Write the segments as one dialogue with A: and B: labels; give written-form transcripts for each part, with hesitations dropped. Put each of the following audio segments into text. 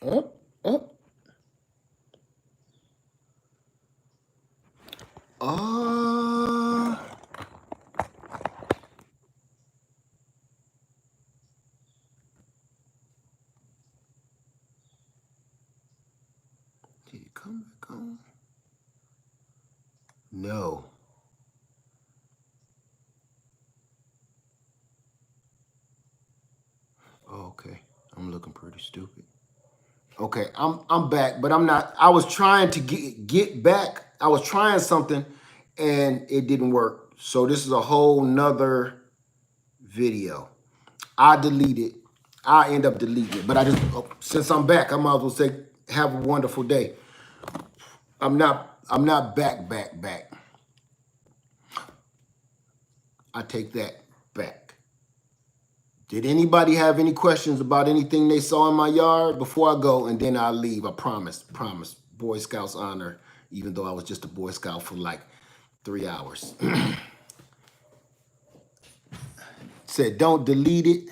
A: Oh, oh. Uh, did it come back on? No. Okay, I'm looking pretty stupid. Okay, I'm back, but I'm not. I was trying to get back. I was trying something, and it didn't work. So this is a whole nother video. I deleted. I end up deleting it, but I just since I'm back, I might as well say have a wonderful day. I'm not. I'm not back. I take that back. Did anybody have any questions about anything they saw in my yard before I go? And then I'll leave. I promise. Promise. Boy Scouts honor, even though I was just a Boy Scout for like 3 hours. Said don't delete it.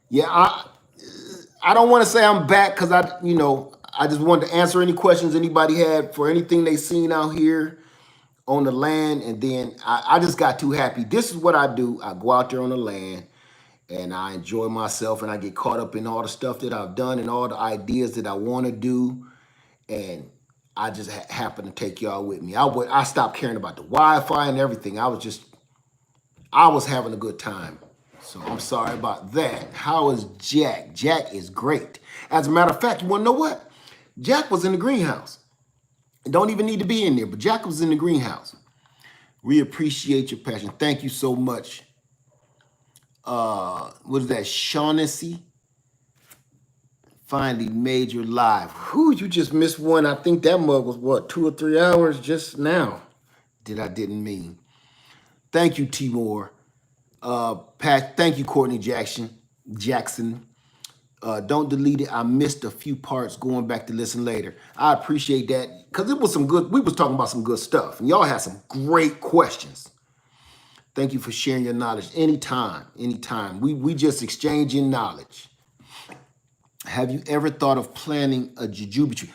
A: Yeah, I don't want to say I'm back because I just wanted to answer any questions anybody had for anything they seen out here on the land. And then I just got too happy. This is what I do. I go out there on the land and I enjoy myself and I get caught up in all the stuff that I've done and all the ideas that I want to do. And I just happen to take y'all with me. I stopped caring about the Wi-Fi and everything. I was having a good time. So I'm sorry about that. How is Jack? Jack is great. As a matter of fact, you want to know what? Jack was in the greenhouse. Don't even need to be in there, but Jack was in the greenhouse. We appreciate your passion. Thank you so much. What is that? Shaughnessy finally made your live. Whew, you just missed one. I think that mug was what, 2 or 3 hours just now. Didn't mean. Thank you, Timor. Pat, thank you, Courtney Jackson. Don't delete it. I missed a few parts going back to listen later. I appreciate that because it was some good, we was talking about some good stuff and y'all had some great questions. Thank you for sharing your knowledge anytime. We just exchanging knowledge. Have you ever thought of planting a jujube tree?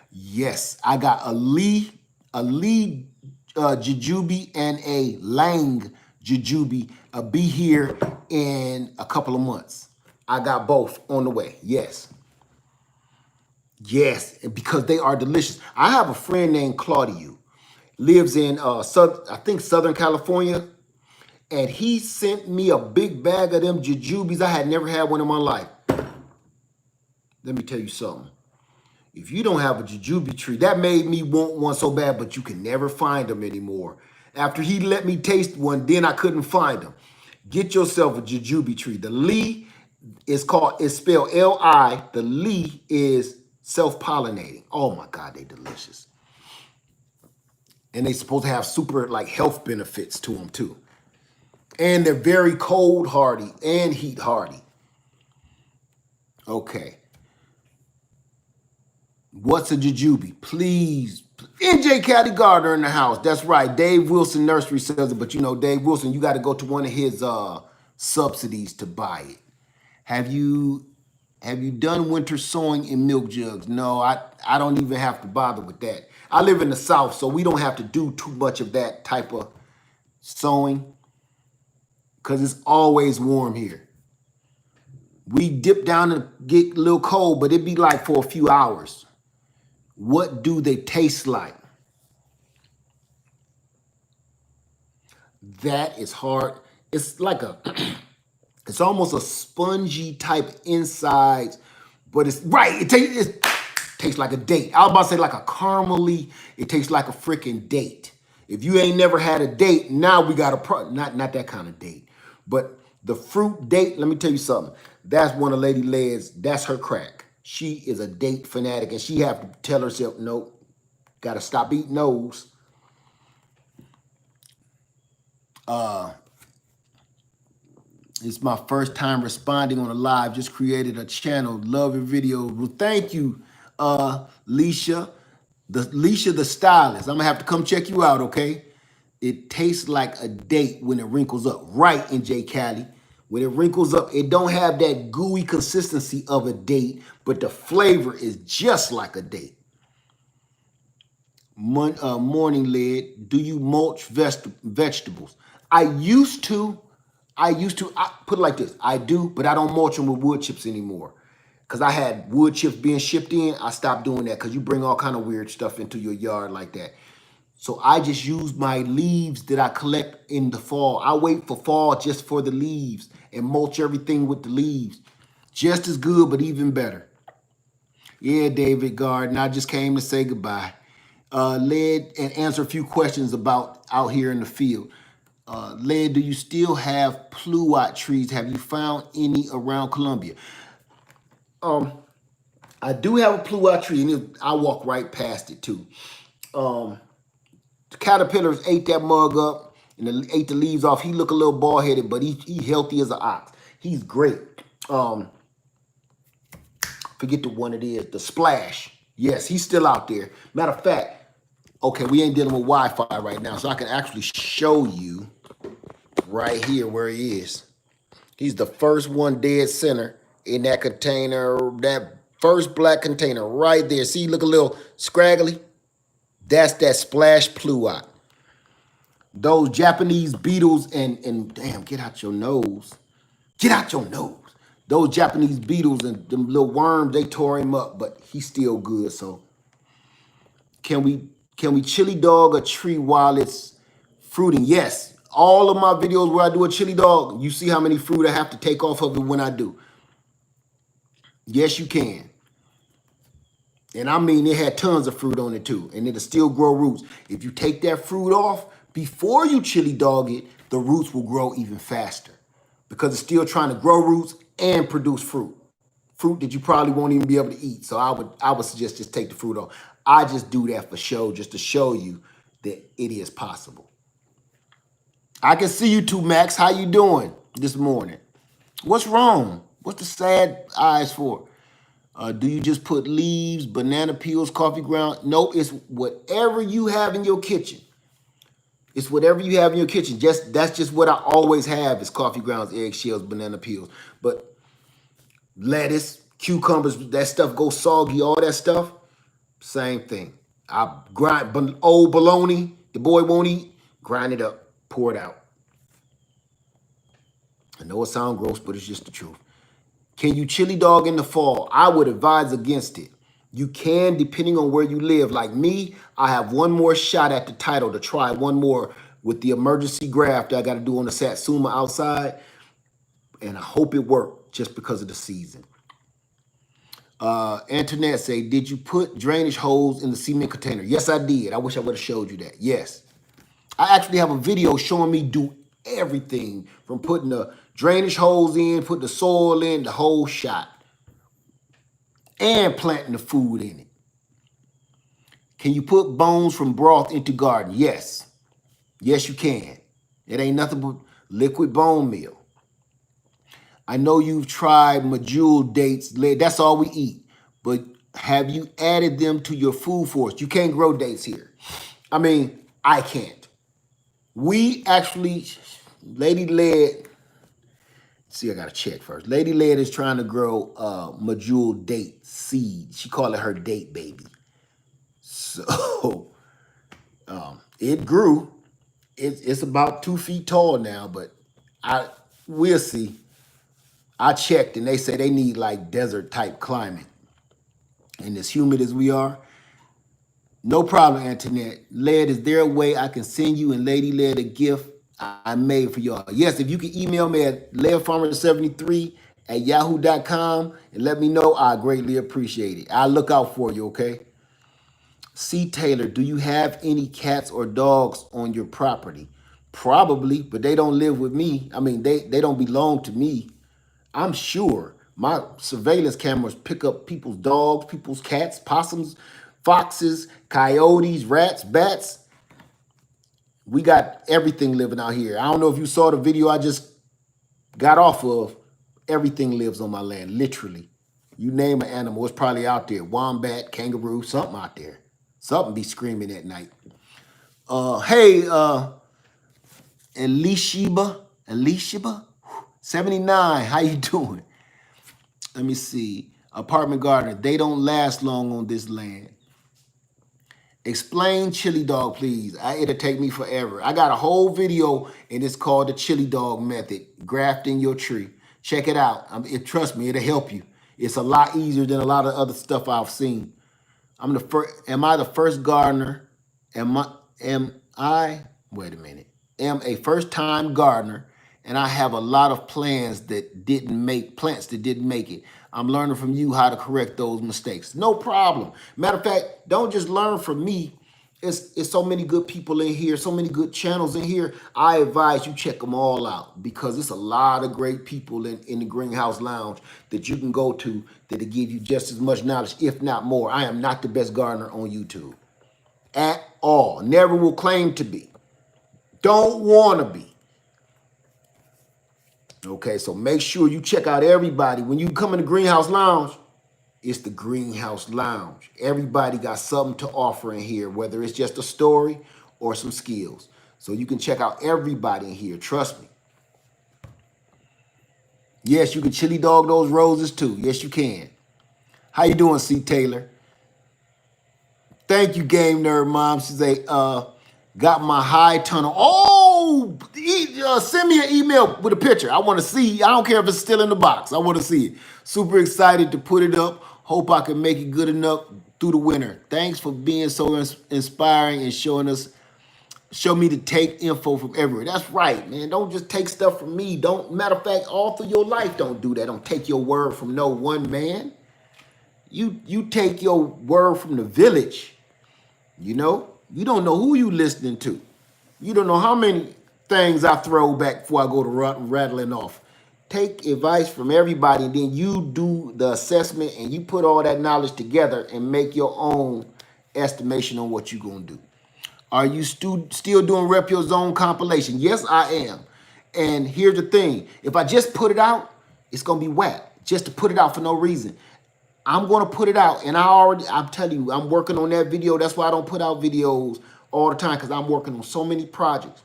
A: Yes, I got a Lee jujube and a Lang jujube. Be here in a couple of months. I got both on the way. Yes, because they are delicious. I have a friend named Claudio, lives in I think Southern California, and he sent me a big bag of them jujubes. I had never had one in my life. Let me tell you something. If you don't have a jujube tree, that made me want one so bad, but you can never find them anymore. After he let me taste one, then I couldn't find them. Get yourself a jujube tree. The Lee is spelled L-I. The Lee is self-pollinating. Oh my God, they delicious. And they supposed to have super like health benefits to them too. And they're very cold hardy and heat hardy. Okay. What's a jujube? Please. NJ Caddy Gardner in the house. That's right. Dave Wilson Nursery sells it. But you know, Dave Wilson, you got to go to one of his subsidies to buy it. Have you done winter sowing in milk jugs? No, I don't even have to bother with that. I live in the South, so we don't have to do too much of that type of sowing because it's always warm here. We dip down and get a little cold, but it'd be like for a few hours. What do they taste like? That is hard. It's like it's almost a spongy type inside, but it's right. It tastes like a date. I was about to say like a caramely. It tastes like a freaking date. If you ain't never had a date, now we got a not that kind of date, but the fruit date. Let me tell you something. That's one of Lady Led's. That's her crack. She is a date fanatic, and she have to tell herself, nope, got to stop eating those. It's my first time responding on a live. Just created a channel. Love your video. Well, thank you, Leisha. Leisha the stylist. I'm gonna have to come check you out, okay? It tastes like a date when it wrinkles up. Right, NJ Cali. When it wrinkles up, it don't have that gooey consistency of a date, but the flavor is just like a date. Morning Lid, do you mulch vegetables? I used to. I put it like this. I do, but I don't mulch them with wood chips anymore. Because I had wood chips being shipped in. I stopped doing that because you bring all kind of weird stuff into your yard like that. So I just use my leaves that I collect in the fall. I wait for fall just for the leaves and mulch everything with the leaves. Just as good, but even better. Yeah, David Garden, I just came to say goodbye. Led and answer a few questions about out here in the field. Led, do you still have pluot trees? Have you found any around Columbia? I do have a pluot tree, and I walk right past it too. The caterpillars ate that mug up and ate the leaves off. He look a little bald headed, but he healthy as an ox. He's great. Forget the one it is, the splash. Yes, he's still out there. Matter of fact, okay, we ain't dealing with Wi-Fi right now, so I can actually show you right here where he is. He's the first one dead center in that container, that first black container right there. See, look a little scraggly? That's that splash pluot. Those Japanese beetles and damn, get out your nose. Get out your nose. Those Japanese beetles and them little worms, they tore him up, but he's still good. So can we chili dog a tree while it's fruiting? Yes. All of my videos where I do a chili dog, you see how many fruit I have to take off of it when I do. Yes, you can. And I mean, it had tons of fruit on it too, and it'll still grow roots. If you take that fruit off before you chili dog it, the roots will grow even faster because it's still trying to grow roots and produce fruit. Fruit that you probably won't even be able to eat. So I would suggest just take the fruit off. I just do that for show, just to show you that it is possible. I can see you too, Max. How you doing this morning? What's wrong? What's the sad eyes for? Do you just put leaves, banana peels, coffee ground? Nope, it's whatever you have in your kitchen. It's whatever you have in your kitchen. That's just what I always have is coffee grounds, eggshells, banana peels. But lettuce, cucumbers, that stuff goes soggy, all that stuff, same thing. I grind old bologna, the boy won't eat, grind it up, pour it out. I know it sounds gross, but it's just the truth. Can you chili dog in the fall? I would advise against it. You can, depending on where you live. Like me, I have one more shot at the title to try one more with the emergency graft I got to do on the Satsuma outside. And I hope it worked just because of the season. Antoinette say, did you put drainage holes in the cement container? Yes, I did. I wish I would have showed you that. Yes. I actually have a video showing me do everything from putting the drainage holes in, putting the soil in, the whole shot, and planting the food in it. Can you put bones from broth into garden? Yes. Yes, you can. It ain't nothing but liquid bone meal. I know you've tried medjool dates. That's all we eat. But have you added them to your food forest? You can't grow dates here. I mean, I can't. We actually, Lady Led, see, I got to check first. Lady Led is trying to grow medjool date seed. She called it her date baby. So it grew. It's about 2 feet tall now, but we'll see. I checked and they say they need like desert type climate. And as humid as we are, no problem, Antoinette. Led, is there a way I can send you and Lady Led a gift I made for y'all? Yes, if you can email me at ledfarmer73@yahoo.com and let me know, I greatly appreciate it. I'll look out for you, okay? C. Taylor, do you have any cats or dogs on your property? Probably, but they don't live with me. I mean, they don't belong to me. I'm sure my surveillance cameras pick up people's dogs, people's cats, possums, foxes, coyotes, rats, bats. We got everything living out here. I don't know if you saw the video I just got off of. Everything lives on my land, literally. You name an animal, it's probably out there. Wombat, kangaroo, something out there. Something be screaming at night. Hey, Elisheba, 79, how you doing? Let me see. Apartment gardener, they don't last long on this land. Explain chili dog, please. It'll take me forever. I got a whole video and it's called the chili dog method, grafting your tree. Check it out. Trust me, it'll help you. It's a lot easier than a lot of other stuff I've seen. I'm the first. Am I the first gardener? Wait a minute. Am a first-time gardener, and I have a lot of plants that didn't make it. I'm learning from you how to correct those mistakes. No problem. Matter of fact, don't just learn from me. It's so many good people in here, so many good channels in here. I advise you check them all out because it's a lot of great people in the Greenhouse Lounge that you can go to that'll give you just as much knowledge, if not more. I am not the best gardener on YouTube at all. Never will claim to be. Don't want to be. Okay, so make sure you check out everybody. When you come in the Greenhouse Lounge, it's the Greenhouse Lounge. Everybody got something to offer in here, whether it's just a story or some skills. So you can check out everybody in here. Trust me. Yes, you can chili dog those roses too. Yes, you can. How you doing, C. Taylor? Thank you, Game Nerd Mom. She say, got my high tunnel. Oh, send me an email with a picture. I want to see. I don't care if it's still in the box. I want to see it. Super excited to put it up. Hope I can make it good enough through the winter. Thanks for being so inspiring and show me to take info from everywhere. That's right, man. Don't just take stuff from me. Matter of fact, all through your life, don't do that. Don't take your word from no one man. You take your word from the village. You know, you don't know who you listening to. You don't know how many things I throw back before I go to rattling off. Take advice from everybody, and then you do the assessment and you put all that knowledge together and make your own estimation on what you're going to do. Are you still doing Rep Your Zone compilation? Yes, I am. And here's the thing. If I just put it out, it's going to be whack. Just to put it out for no reason. I'm going to put it out, and I'm telling you, I'm working on that video. That's why I don't put out videos all the time, because I'm working on so many projects.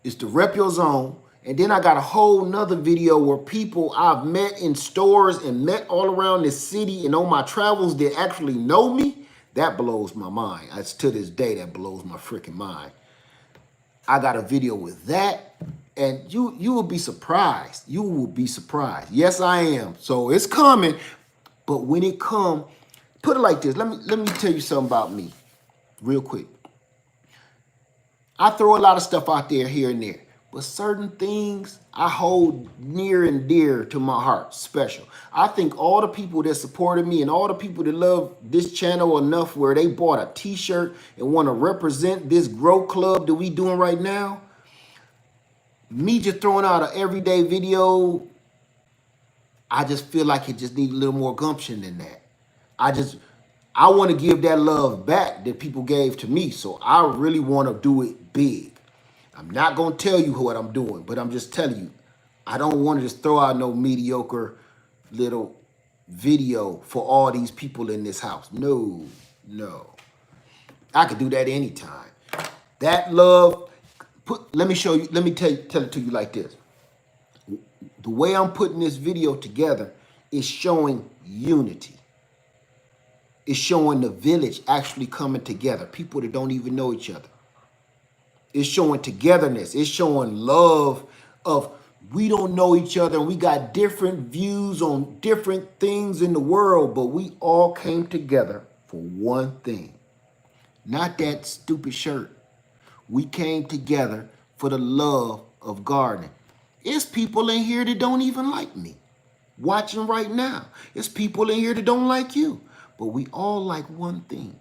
A: It's the Rep Your Zone. And then I got a whole nother video where people I've met in stores and met all around this city and on my travels that actually know me. That blows my mind. It's to this day that blows my freaking mind. I got a video with that, and you will be surprised. You will be surprised. Yes, I am. So it's coming, but when it comes, put it like this. Let me tell you something about me, real quick. I throw a lot of stuff out there here and there, but certain things I hold near and dear to my heart, special. I think all the people that supported me and all the people that love this channel enough where they bought a t-shirt and want to represent this grow club that we doing right now, me just throwing out an everyday video, I just feel like it just needs a little more gumption than that. I want to give that love back that people gave to me, so I really want to do it big. I'm not going to tell you what I'm doing, but I'm just telling you, I don't want to just throw out no mediocre little video for all these people in this house. No. I could do that anytime. That love, let me show you, let me tell it to you like this. The way I'm putting this video together is showing unity. It's showing the village actually coming together, people that don't even know each other. It's showing togetherness. It's showing love of we don't know each other and we got different views on different things in the world, but we all came together for one thing. Not that stupid shirt. We came together for the love of gardening. It's people in here that don't even like me watching right now. It's people in here that don't like you, but we all like one thing.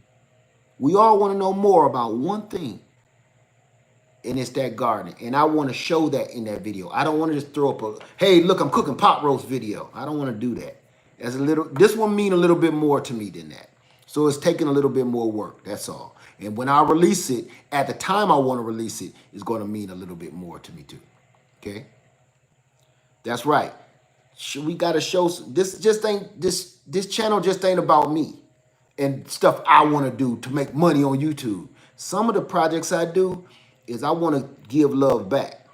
A: We all want to know more about one thing. And it's that gardening. And I want to show that in that video. I don't want to just throw up a, hey, look, I'm cooking pot roast video. I don't want to do that. This one mean a little bit more to me than that. So it's taking a little bit more work. That's all. And when I release it, at the time I want to release it, it's going to mean a little bit more to me too. Okay? That's right. We got to show, this channel just ain't about me and stuff I want to do to make money on YouTube. Some of the projects I do is I want to give love back.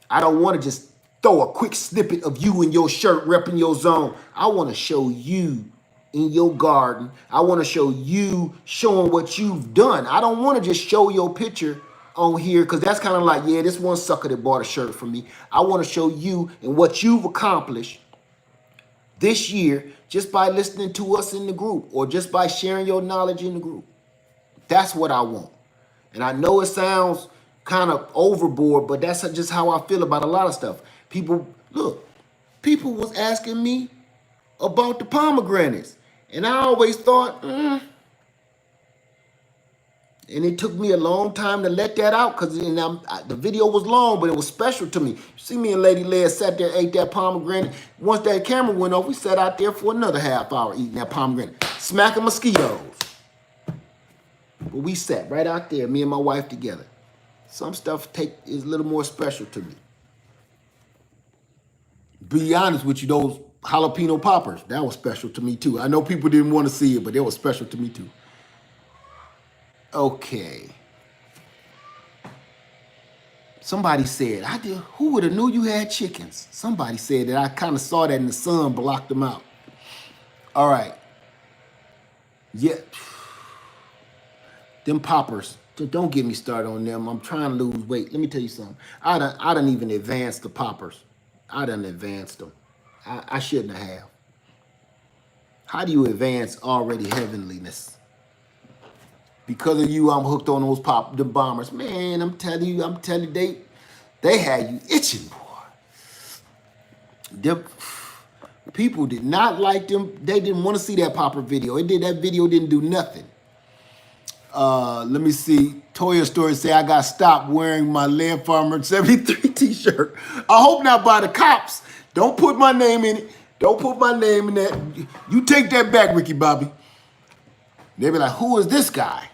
A: I don't want to just throw a quick snippet of you in your shirt repping your zone. I want to show you in your garden. I want to show you showing what you've done. I don't want to just show your picture on here because that's kind of like, yeah, this one sucker that bought a shirt from me. I want to show you and what you've accomplished this year just by listening to us in the group or just by sharing your knowledge in the group. That's what I want. And I know it sounds kind of overboard, but that's just how I feel about a lot of stuff. People was asking me about the pomegranates. And I always thought, and it took me a long time to let that out because the video was long, but it was special to me. You see me and Lady Leia sat there, ate that pomegranate. Once that camera went off, we sat out there for another half hour eating that pomegranate, smacking mosquitoes. But we sat right out there, me and my wife together. Some stuff is a little more special to me. Be honest with you, those jalapeno poppers, that was special to me too. I know people didn't want to see it, but they were special to me too. Okay. Somebody said, who would have knew you had chickens? Somebody said that. I kind of saw that in the sun, blocked them out. All right. Yeah. Them poppers, don't get me started on them. I'm trying to lose weight. Let me tell you something. I done even advanced the poppers. I done advanced them. I shouldn't have. How do you advance already heavenliness? Because of you, I'm hooked on those the bombers. Man, I'm telling you, they had you itching, boy. People did not like them. They didn't want to see that popper video. That video didn't do nothing. Let me see. Toya Story say I got stopped wearing my Land Farmer 73 t-shirt. I hope not by the cops. Don't put my name in it. Don't put my name in that. You take that back, Ricky Bobby. They be like, who is this guy?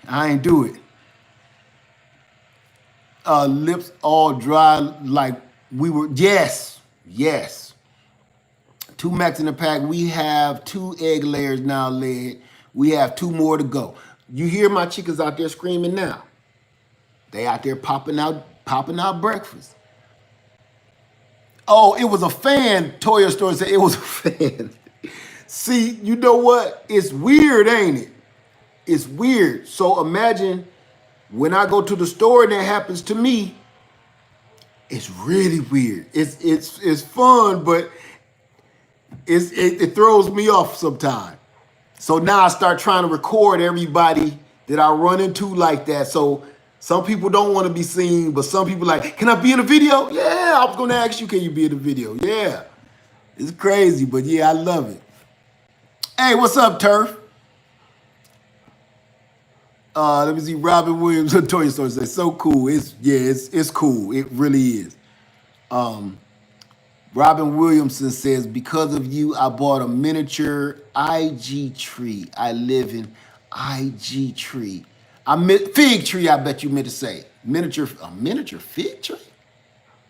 A: I ain't do it. Lips all dry like we were. Yes. 2 max in the pack. We have 2 egg layers now laid. We have 2 more to go. You hear my chickens out there screaming now. They out there popping out breakfast. Oh, it was a fan. Toya Story said it was a fan. See, you know what? It's weird, ain't it? It's weird. So imagine when I go to the store and that happens to me, it's really weird. It's fun, but it throws me off sometimes. So now I start trying to record everybody that I run into like that. So some people don't want to be seen, but some people like, can I be in a video? Yeah, I was going to ask you, can you be in a video? Yeah, it's crazy, but yeah, I love it. Hey, what's up, Turf? Let me see, Robin Williams and Toy Story says, so cool. It's cool. It really is. Robin Williamson says, because of you, I bought a miniature IG tree. I live in IG tree. Fig tree, I bet you meant to say. A miniature fig tree?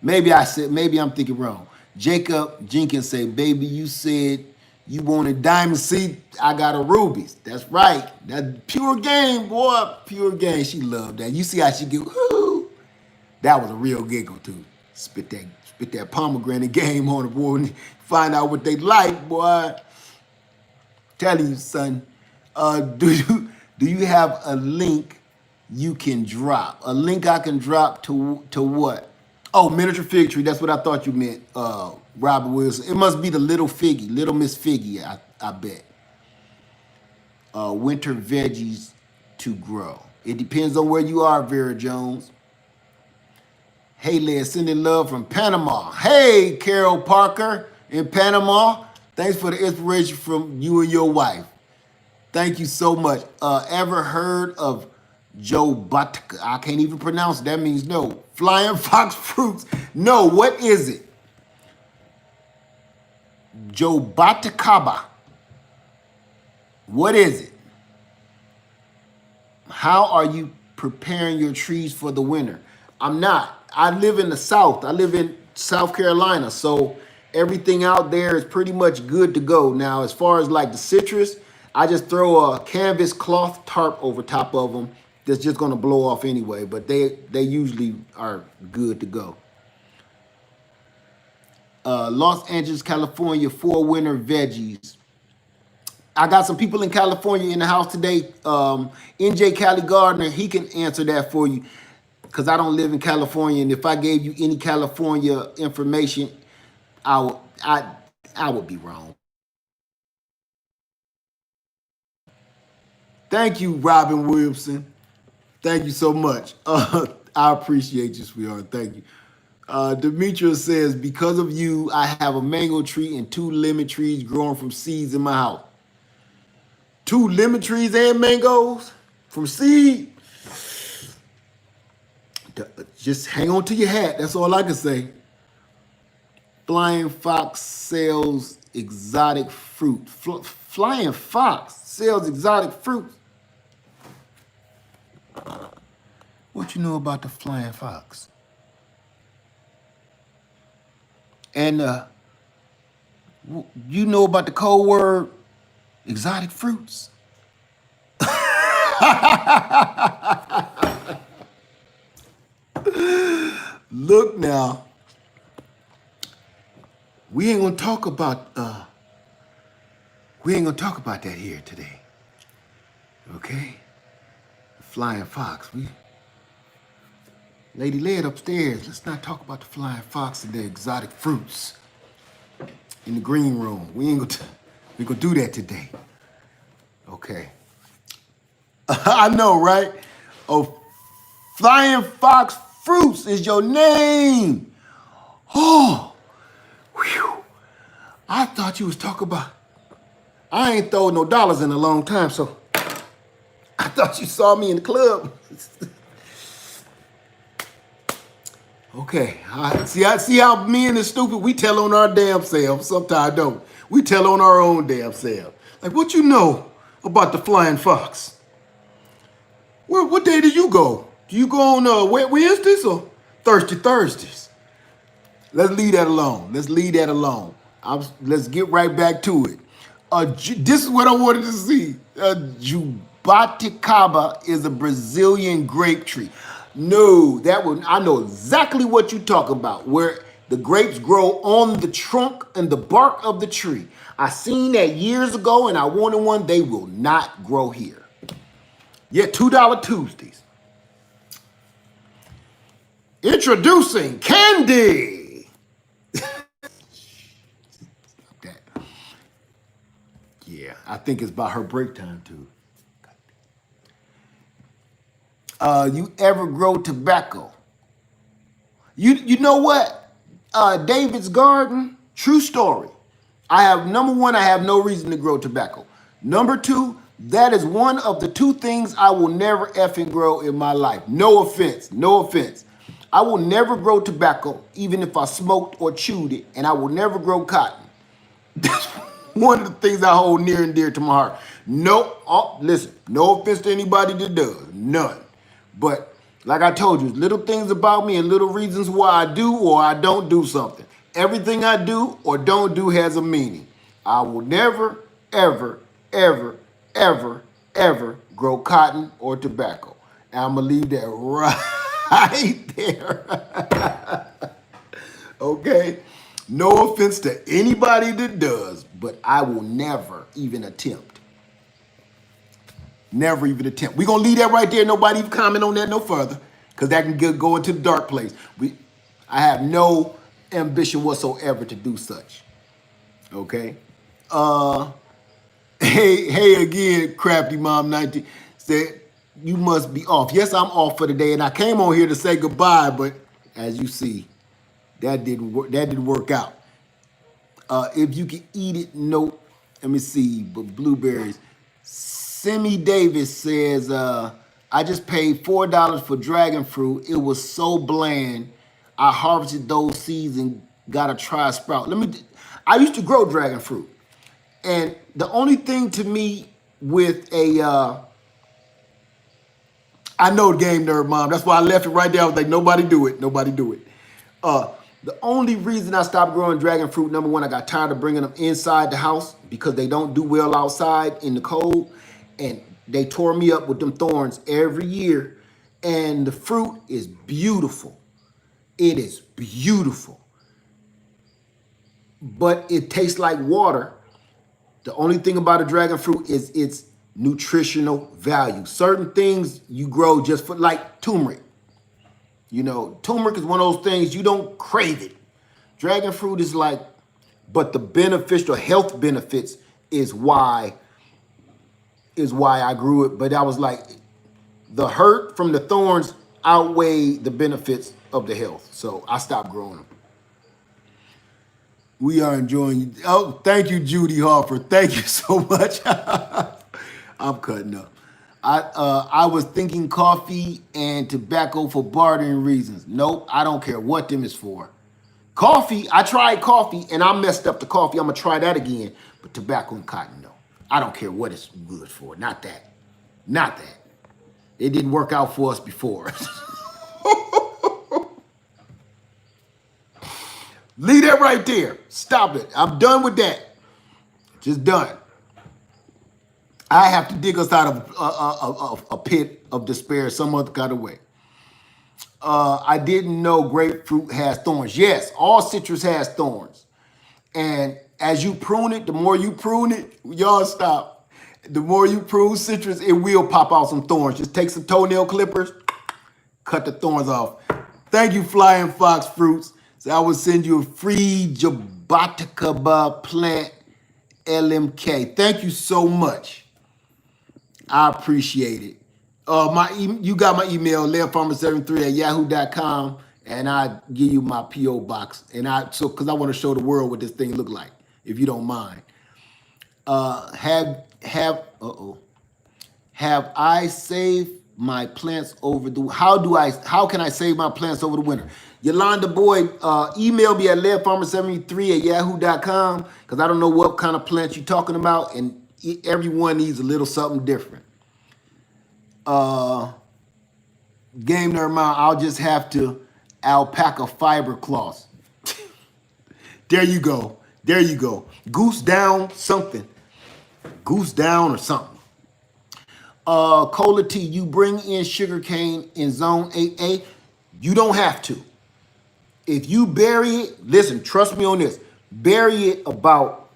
A: Maybe I'm thinking wrong. Jacob Jenkins say, baby, you said you wanted diamond seed. I got a rubies. That's right. That pure game, boy. Pure game. She loved that. You see how she get, whoo. That was a real giggle, too. Spit that pomegranate game on the board and find out what they like, boy. Telling you, son. Do you have a link you can drop? A link I can drop to what? Oh, miniature fig tree. That's what I thought you meant, Robert Wilson. It must be the Little Miss Figgy, I bet. Winter veggies to grow. It depends on where you are, Vera Jones. Hey, Liz, sending love from Panama. Hey, Carol Parker in Panama. Thanks for the inspiration from you and your wife. Thank you so much. Ever heard of Joe Batica? I can't even pronounce it. That means no. Flying Fox Fruits. No, what is it? Joe Baticaba. What is it? How are you preparing your trees for the winter? I'm not. I live in the South. I live in South Carolina. So everything out there is pretty much good to go. Now, as far as like the citrus, I just throw a canvas cloth tarp over top of them that's just going to blow off anyway. But they usually are good to go. Los Angeles, California, for winter veggies. I got some people in California in the house today. NJ Cali Gardner, he can answer that for you because I don't live in California. And if I gave you any California information, I would be wrong. Thank you, Robin Williamson. Thank you so much. I appreciate you, sweetheart. Thank you. Demetria says, because of you, I have a mango tree and 2 lemon trees growing from seeds in my house. 2 lemon trees and mangoes from seed. Just hang on to your hat. That's all I can say. Flying Fox sells exotic fruit. Flying Fox sells exotic fruit. What you know about the Flying Fox? And you know about the code word exotic fruits? Look now. We ain't gonna talk about that here today. Okay? The Flying Fox. Lady, lay it upstairs. Let's not talk about the Flying Fox and the exotic fruits in the green room. We gonna do that today. Okay. I know, right? Oh, Flying Fox Fruits is your name. Oh, whew. I thought you was talking about. I ain't thrown no dollars in a long time, so I thought you saw me in the club. Okay, see how me and the stupid, we tell on our damn selves. Sometimes don't. We tell on our own damn self. Like, what you know about the Flying Fox? What day do you go? Do you go on Wednesdays or Thirsty Thursdays? Let's leave that alone. Let's get right back to it. This is what I wanted to see. Jubaticaba is a Brazilian grape tree. No, I know exactly what you talk about, where the grapes grow on the trunk and the bark of the tree. I seen that years ago and I wanted one. They will not grow here. Yeah, $2 Tuesdays. Introducing Candy. That. Yeah, I think it's about her break time too. You ever grow tobacco? You know what? David's garden, true story. Number one, I have no reason to grow tobacco. Number two, that is one of the 2 things I will never effing grow in my life. No offense. I will never grow tobacco, even if I smoked or chewed it, and I will never grow cotton. That's one of the things I hold near and dear to my heart. Listen, no offense to anybody that does, none. But like I told you, little things about me and little reasons why I do or I don't do something. Everything I do or don't do has a meaning. I will never, ever, ever, ever, ever grow cotton or tobacco. And I'm going to leave that right there. Okay? No offense to anybody that does, but I will never even attempt. Never even attempt. We're going to leave that right there. Nobody even comment on that no further because that can go into the dark place. I have no ambition whatsoever to do such. Okay? Hey again, Crafty Mom 19 said, you must be off. Yes, I'm off for the day, and I came on here to say goodbye, but as you see, that didn't work out. If you can eat it, no. Let me see, but blueberries. Simi Davis says, I just paid $4 for dragon fruit. It was so bland. I harvested those seeds and got to try a sprout. I used to grow dragon fruit. And the only thing to me with I know Game Nerd Mom. That's why I left it right there. I was like, nobody do it. The only reason I stopped growing dragon fruit, number one, I got tired of bringing them inside the house because they don't do well outside in the cold. And they tore me up with them thorns every year. And the fruit is beautiful. It is beautiful. but it tastes like water. The only thing about a dragon fruit is its nutritional value. Certain things you grow just for, like turmeric. You know, turmeric is one of those things you don't crave it. Dragon fruit is like, but the beneficial health benefits is why I grew it. But I was like, the hurt from the thorns outweigh the benefits of the health. So I stopped growing them. We are enjoying you. Oh, thank you, Judy Harper. Thank you so much. I'm cutting up. I was thinking coffee and tobacco for bartering reasons. Nope, I don't care what them is for. Coffee, I tried coffee and I messed up the coffee. I'm gonna try that again. But tobacco and cotton, no. I don't care what it's good for. Not that. Not that. It didn't work out for us before. Leave that right there. Stop it. I'm done with that. Just done. I have to dig us out of a pit of despair some other kind of way. I didn't know grapefruit has thorns. Yes, all citrus has thorns. And as you prune it, the more you prune it, y'all stop. The more you prune citrus, it will pop out some thorns. Just take some toenail clippers, cut the thorns off. Thank you, Flying Fox Fruits. So I will send you a free Jaboticaba plant LMK. Thank you so much. I appreciate it. You got my email, leofarmer73@yahoo.com, and I give you my PO box. And because I want to show the world what this thing look like, if you don't mind. Have I saved my plants over the? How can I save my plants over the winter? Yolanda Boyd, email me at leadfarmer73@yahoo.com, because I don't know what kind of plants you're talking about, and everyone needs a little something different. Game Nerd Mount, I'll just have to alpaca fiber cloths. There you go. There you go. Goose down something. Goose down or something. Cola T, you bring in sugarcane in zone 8A. You don't have to. If you bury it, listen, trust me on this. Bury it about,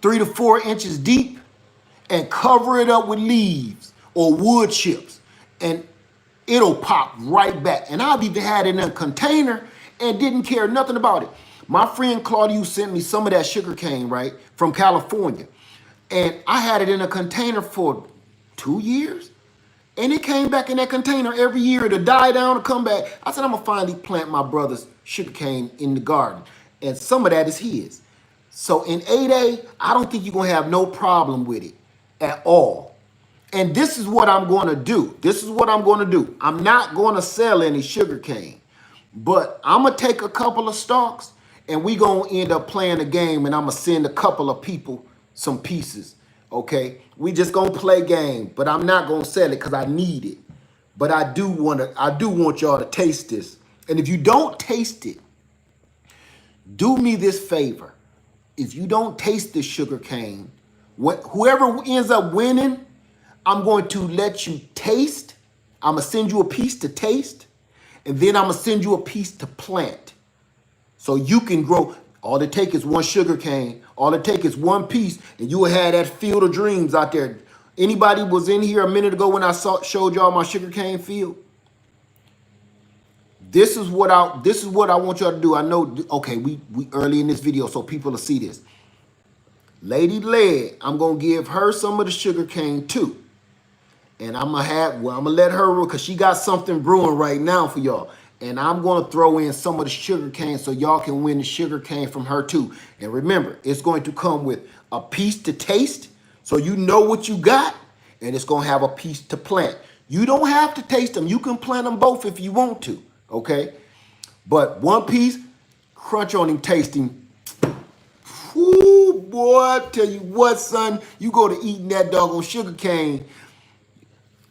A: 3 to 4 inches deep, and cover it up with leaves or wood chips, and it'll pop right back. And I've even had it in a container and didn't care nothing about it. My friend Claudia sent me some of that sugarcane, right, from California. And I had it in a container for 2 years. And it came back in that container every year to die down and come back. I said, I'm going to finally plant my brother's sugarcane in the garden. And some of that is his. So in 8A, I don't think you're going to have no problem with it at all. And this is what I'm going to do. This is what I'm going to do. I'm not going to sell any sugarcane. But I'm going to take a couple of stalks and we going to end up playing a game, and I'm going to send a couple of people some pieces. Okay, we just gonna play game, but I'm not gonna sell it because I need it. But I do want y'all to taste this. And if you don't taste it, do me this favor. If you don't taste this sugar cane, whoever ends up winning, I'm going to let you taste. I'm gonna send you a piece to taste, and then I'm gonna send you a piece to plant. So you can grow. All it takes is one sugar cane. All it takes is one piece, and you will have that field of dreams out there. Anybody was in here a minute ago when I showed y'all my sugar cane field? This is what I want y'all to do. I know, okay, we early in this video, so people will see this. Lady Led, I'm gonna give her some of the sugar cane too. And I'm gonna let her, because she got something brewing right now for y'all. And I'm going to throw in some of the sugar cane so y'all can win the sugar cane from her too. And remember, it's going to come with a piece to taste so you know what you got, and it's going to have a piece to plant. You don't have to taste them. You can plant them both if you want to, okay? But one piece, crunch on him, taste him. Ooh, boy, I tell you what, son, you go to eating that doggone sugar cane.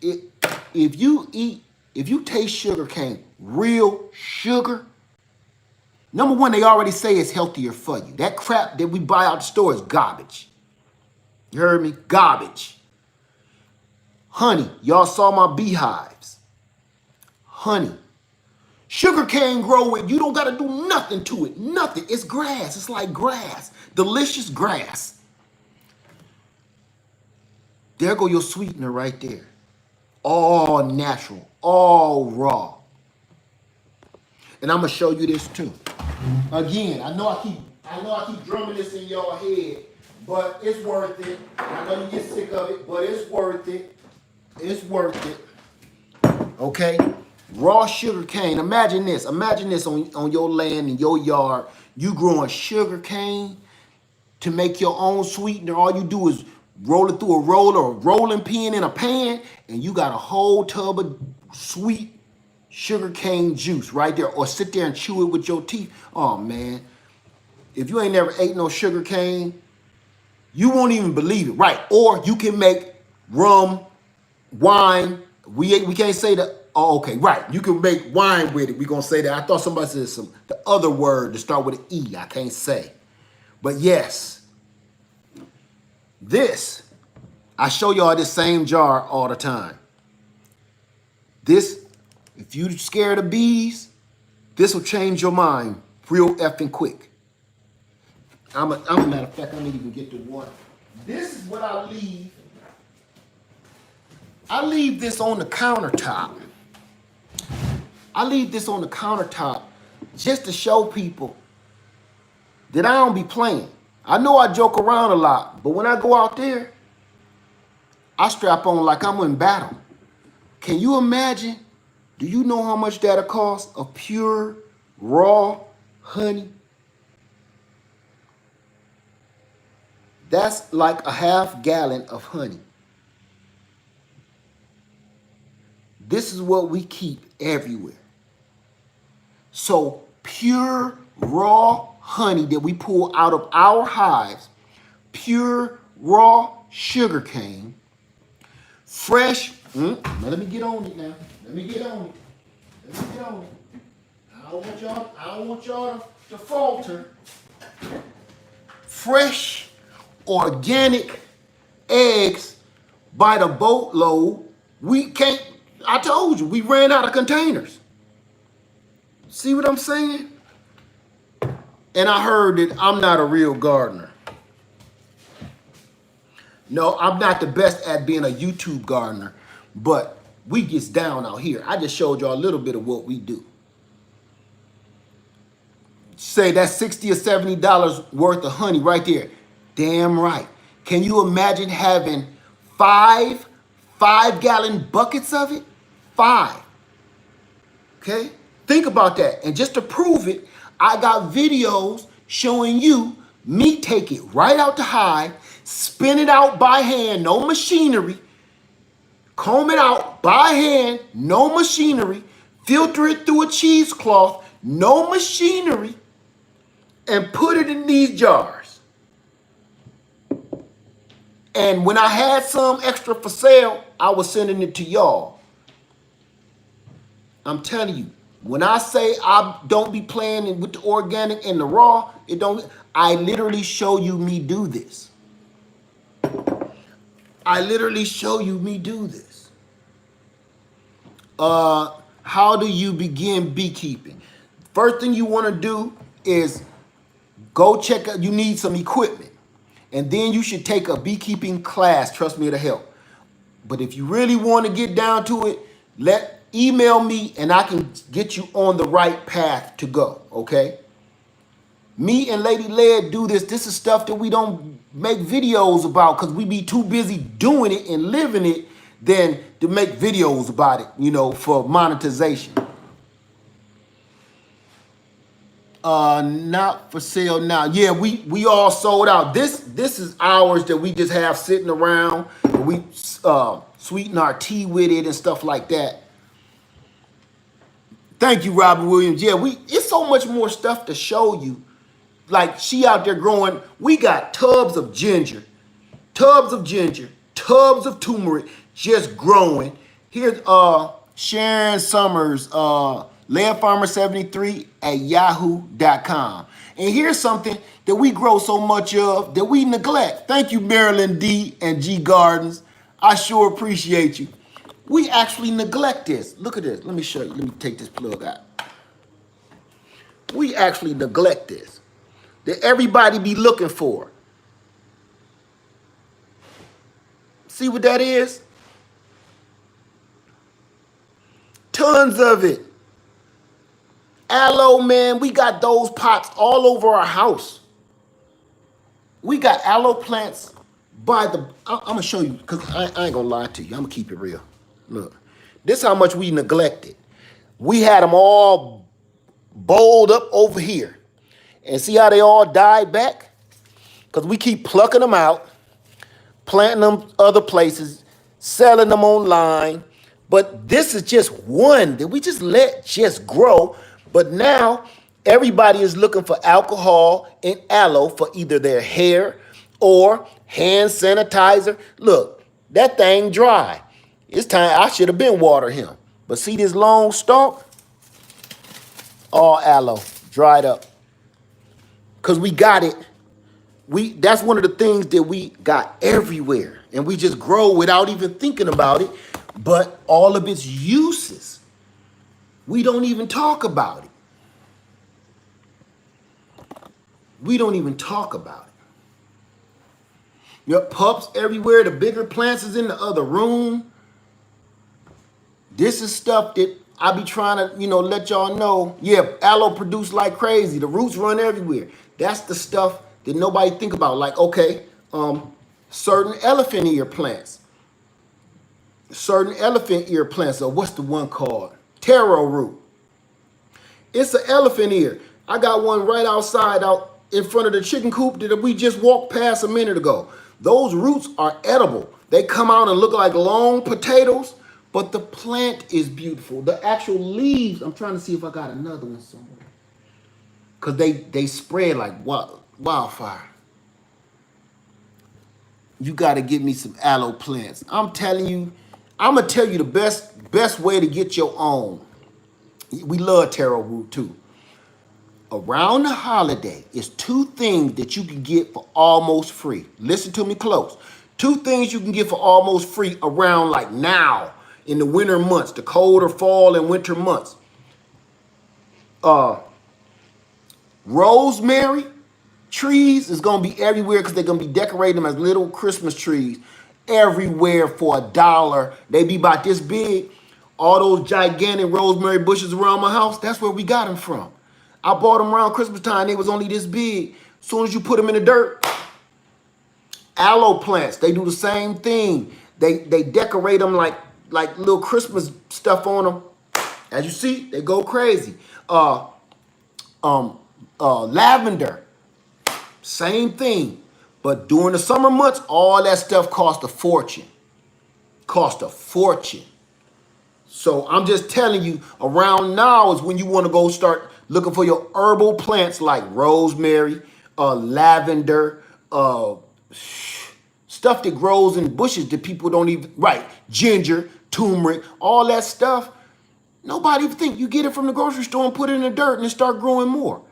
A: If you taste sugar cane, real sugar, number one, they already say it's healthier for you. That crap that we buy out the store is garbage. You heard me? Garbage. Honey, y'all saw my beehives. Honey, Sugarcane grow it. You don't got to do nothing to it. Nothing. It's grass. It's like grass. Delicious grass. There go your sweetener right there. All natural. All raw. And I'm going to show you this too. Again, I know I keep drumming this in your head, but it's worth it. I know you get sick of it, but it's worth it. It's worth it. Okay? Raw sugar cane. Imagine this. Imagine this on your land, in your yard. You growing sugar cane to make your own sweetener. All you do is roll it through a roller or a rolling pin in a pan, and you got a whole tub of sweet sugar cane juice right there. Or sit there and chew it with your teeth. Oh, man. If you ain't never ate no sugar cane, you won't even believe it. Right. Or you can make rum, wine. We can't say that. Oh, okay, right. You can make wine with it. We're going to say that. I thought somebody said the other word to start with an E. I can't say. But yes, this, I show y'all this same jar all the time. This, if you scared of bees, this will change your mind real effing quick. I'm a matter of fact, I need to even get the water. This is what I leave. I leave this on the countertop. I leave this on the countertop just to show people that I don't be playing. I know I joke around a lot, but when I go out there, I strap on like I'm in battle. Can you imagine? Do you know how much that'll cost of pure, raw honey? That's like a half gallon of honey. This is what we keep everywhere. So pure, raw honey that we pull out of our hives, pure, raw sugar cane, fresh. Now let me get on it now. Let me get on it. Let me get on it. I don't want y'all to falter. Fresh, organic eggs by the boatload. We can't, I told you, we ran out of containers. See what I'm saying? And I heard that I'm not a real gardener. No, I'm not the best at being a YouTube gardener, but we gets down out here. I just showed y'all a little bit of what we do. Say that's $60 or $70 worth of honey right there. Damn right. Can you imagine having five 5-gallon buckets of it? 5. Okay? Think about that. And just to prove it, I got videos showing you me take it right out the hive, spin it out by hand, no machinery, comb it out by hand, no machinery, filter it through a cheesecloth, no machinery, and put it in these jars. And when I had some extra for sale, I was sending it to y'all. I'm telling you, when I say I don't be playing with the organic and the raw, I literally show you me do this. I literally show you me do this. How do you begin beekeeping? First thing you want to do is go check out, you need some equipment. And then you should take a beekeeping class. Trust me, it'll help. But if you really want to get down to it, email me and I can get you on the right path to go, okay? Me and Lady Led do this. This is stuff that we don't make videos about because we be too busy doing it and living it than to make videos about it, for monetization. Not for sale now. Yeah, we all sold out. This is ours that we just have sitting around. We sweeten our tea with it and stuff like that. Thank you, Robert Williams. Yeah, it's so much more stuff to show you. Like she out there growing, we got tubs of ginger, tubs of turmeric just growing. Here's Sharon Summers, landfarmer73 at yahoo.com. And here's something that we grow so much of that we neglect. Thank you, Marilyn D and G Gardens. I sure appreciate you. We actually neglect this. Look at this. Let me show you. Let me take this plug out. We actually neglect this. That everybody be looking for. See what that is? Tons of it. Aloe, man, we got those pots all over our house. We got aloe plants by the, I'm gonna show you, because I ain't gonna lie to you. I'm gonna keep it real. Look, this is how much we neglected. We had them all bowled up over here. And see how they all died back? Because we keep plucking them out, planting them other places, selling them online. But this is just one that we just let just grow. But now everybody is looking for alcohol and aloe for either their hair or hand sanitizer. Look, that thing dry. It's time, I should have been watering him. But see this long stalk? All aloe, dried up. Because we got it. That's one of the things that we got everywhere. And we just grow without even thinking about it. But all of its uses, we don't even talk about it. We don't even talk about it. Your pups everywhere. The bigger plants is in the other room. This is stuff that I be trying to, let y'all know. Yeah, aloe produce like crazy. The roots run everywhere. That's the stuff that nobody think about. Like, okay, certain elephant ear plants. Certain elephant ear plants, or what's the one called? Taro root. It's an elephant ear. I got one right outside, out in front of the chicken coop that we just walked past a minute ago. Those roots are edible. They come out and look like long potatoes, but the plant is beautiful. The actual leaves, I'm trying to see if I got another one somewhere. Because they spread like wildfire. You got to get me some aloe plants. I'm telling you, I'm going to tell you the best way to get your own. We love taro root too. Around the holiday, it's 2 things that you can get for almost free. Listen to me close. 2 things you can get for almost free around like now in the winter months, the colder fall and winter months. Rosemary trees is going to be everywhere because they're going to be decorating them as little Christmas trees everywhere for $1. They be about this big. All those gigantic rosemary bushes around my house, that's where we got them from. I bought them around Christmas time. They was only this big. As soon as you put them in the dirt. Aloe plants, they do the same thing. They decorate them like little Christmas stuff on them. As you see, they go crazy. Lavender, same thing. But during the summer months, all that stuff cost a fortune. Cost a fortune. So I'm just telling you, around now is when you want to go start looking for your herbal plants like rosemary, lavender, stuff that grows in bushes that people don't even, right, ginger, turmeric, all that stuff. Nobody even think. You get it from the grocery store and put it in the dirt and it start growing more.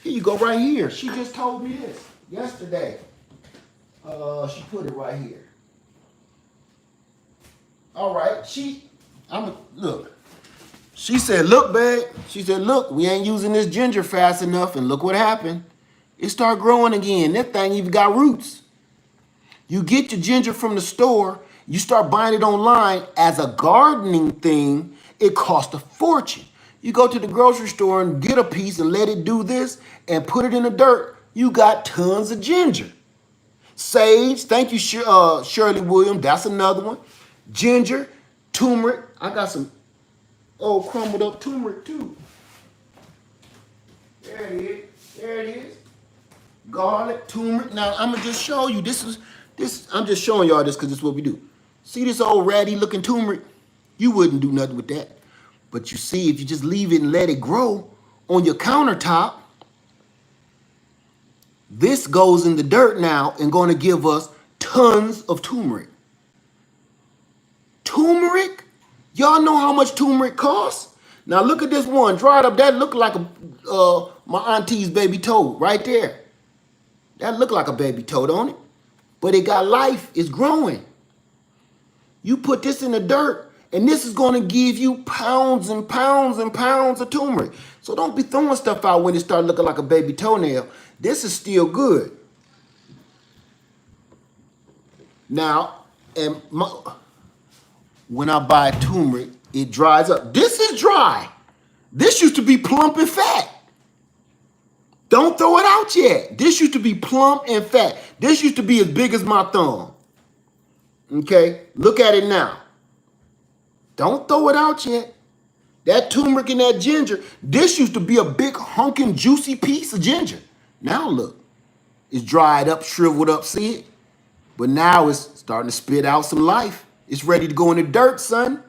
A: Here you go right here. She just told me this yesterday. She put it right here. All right, look. She said, look, babe. She said, look, we ain't using this ginger fast enough, and look what happened. It started growing again. That thing even got roots. You get your ginger from the store, you start buying it online as a gardening thing, it costs a fortune. You go to the grocery store and get a piece and let it do this and put it in the dirt. You got tons of ginger. Sage, thank you, Shirley Williams. That's another one. Ginger, turmeric. I got some crumbled up turmeric too. There it is. There it is. Garlic, turmeric. Now I'm gonna just show you. I'm just showing y'all this because this is what we do. See this old ratty looking turmeric? You wouldn't do nothing with that. But you see, if you just leave it and let it grow on your countertop, this goes in the dirt now and going to give us tons of turmeric. Turmeric? Y'all know how much turmeric costs? Now look at this one, dried up. That look like my auntie's baby toe right there. That look like a baby toe, don't it? But it got life. It's growing. You put this in the dirt And this is going to give you pounds and pounds and pounds of turmeric. So don't be throwing stuff out when it starts looking like a baby toenail. This is still good. Now, when I buy turmeric, it dries up. This is dry. This used to be plump and fat. Don't throw it out yet. This used to be plump and fat. This used to be as big as my thumb. Okay, look at it now. Don't throw it out yet. That turmeric and that ginger, this used to be a big hunking juicy piece of ginger. Now look, it's dried up, shriveled up, see it? But now it's starting to spit out some life. It's ready to go in the dirt, son.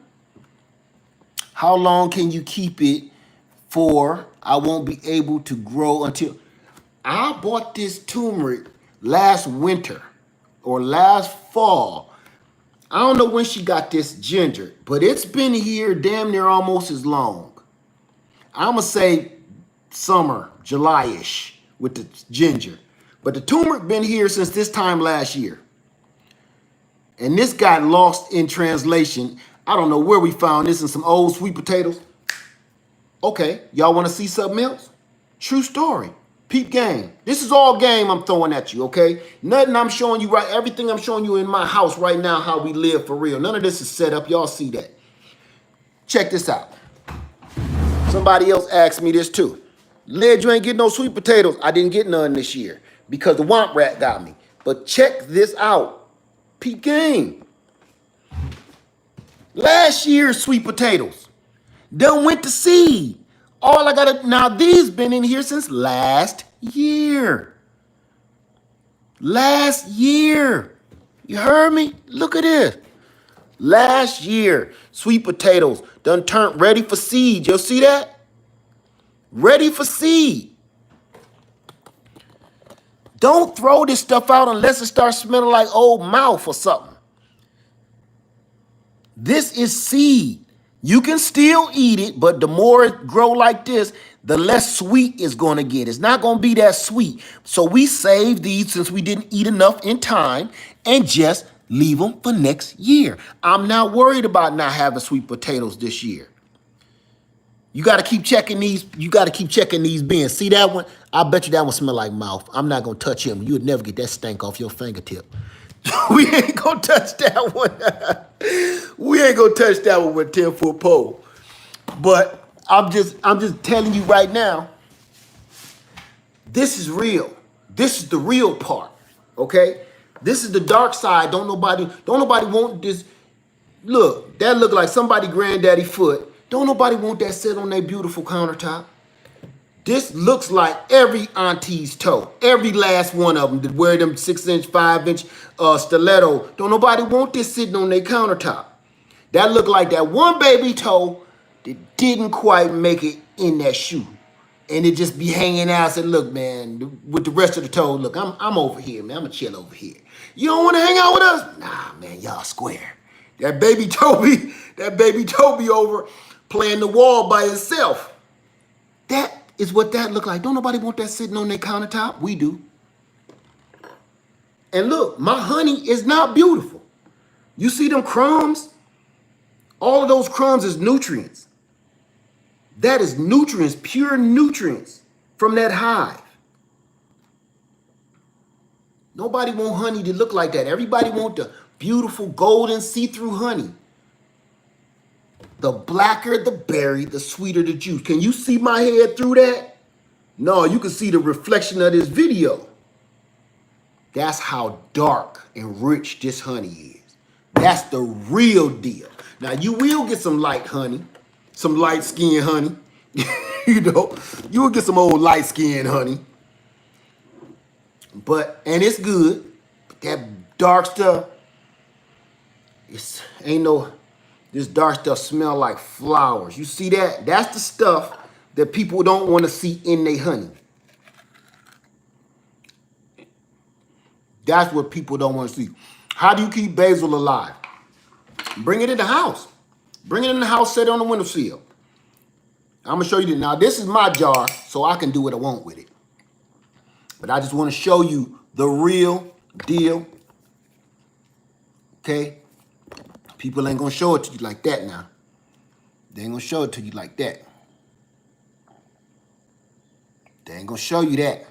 A: How long can you keep it for? I won't be able to grow until... I bought this turmeric last winter or last fall. I don't know when she got this ginger, but it's been here damn near almost as long. I'm going to say summer, July-ish with the ginger. But the turmeric been here since this time last year. And this got lost in translation. I don't know where we found this in some old sweet potatoes. Okay, y'all want to see something else? True story. Peep game. This is all game I'm throwing at you, okay? Nothing I'm showing you right. Everything I'm showing you in my house right now, how we live for real. None of this is set up. Y'all see that. Check this out. Somebody else asked me this too. Lid, you ain't getting no sweet potatoes. I didn't get none this year because the Womp Rat got me. But check this out. Peep game. Last year's sweet potatoes done went to seed. All I gotta, now these been in here since last year. Last year. You heard me? Look at this. Last year, sweet potatoes done turned ready for seed. You'll see that? Ready for seed. Don't throw this stuff out unless it starts smelling like old mouth or something. This is seed. You can still eat it, but the more it grow like this, the less sweet it's going to get. It's not going to be that sweet. So we save these since we didn't eat enough in time and just leave them for next year. I'm not worried about not having sweet potatoes this year. You got to keep checking these. You got to keep checking these bins. See that one? I bet you that one smell like mouth. I'm not going to touch him. You would never get that stank off your fingertip. We ain't going to touch that one. We ain't going to touch that one with a 10-foot pole. But I'm just telling you right now, this is real. This is the real part, okay? This is the dark side. Don't nobody want this. Look, that look like somebody granddaddy foot. Don't nobody want that sit on their beautiful countertop. This looks like every auntie's toe. Every last one of them that wear them 6-inch, 5-inch stiletto. Don't nobody want this sitting on their countertop. That look like that one baby toe that didn't quite make it in that shoe. And it just be hanging out and said, look, man, with the rest of the toe, look, I'm over here, man. I'm going to chill over here. You don't want to hang out with us? Nah, man, y'all square. That baby Toby over playing the wall by himself. That is what that look like. Don't nobody want that sitting on their countertop. We do. And look, my honey is not beautiful. You see them crumbs? All of those crumbs is nutrients. That is nutrients, pure nutrients from that hive. Nobody want honey to look like that. Everybody want the beautiful golden see-through honey. The blacker the berry, the sweeter the juice. Can you see my head through that? No, you can see the reflection of this video. That's how dark and rich this honey is. That's the real deal. Now, you will get some light honey, some light-skinned honey. You know, you will get some old light-skinned honey. And it's good. But that dark stuff, this dark stuff smell like flowers. You see that? That's the stuff that people don't want to see in their honey. That's what people don't want to see. How do you keep basil alive? Bring it in the house. Bring it in the house, set it on the windowsill. I'm going to show you this. Now, this is my jar, so I can do what I want with it. But I just want to show you the real deal. Okay? People ain't gonna show it to you like that now. They ain't gonna show it to you like that. They ain't gonna show you that.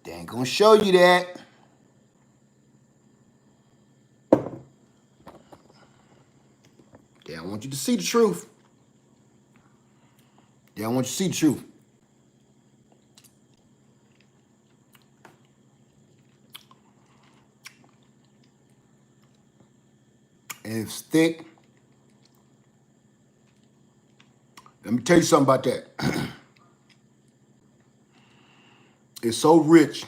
A: They ain't gonna show you that. They don't want you to see the truth. They don't want you to see the truth. And it's thick. Let me tell you something about that. It's so rich.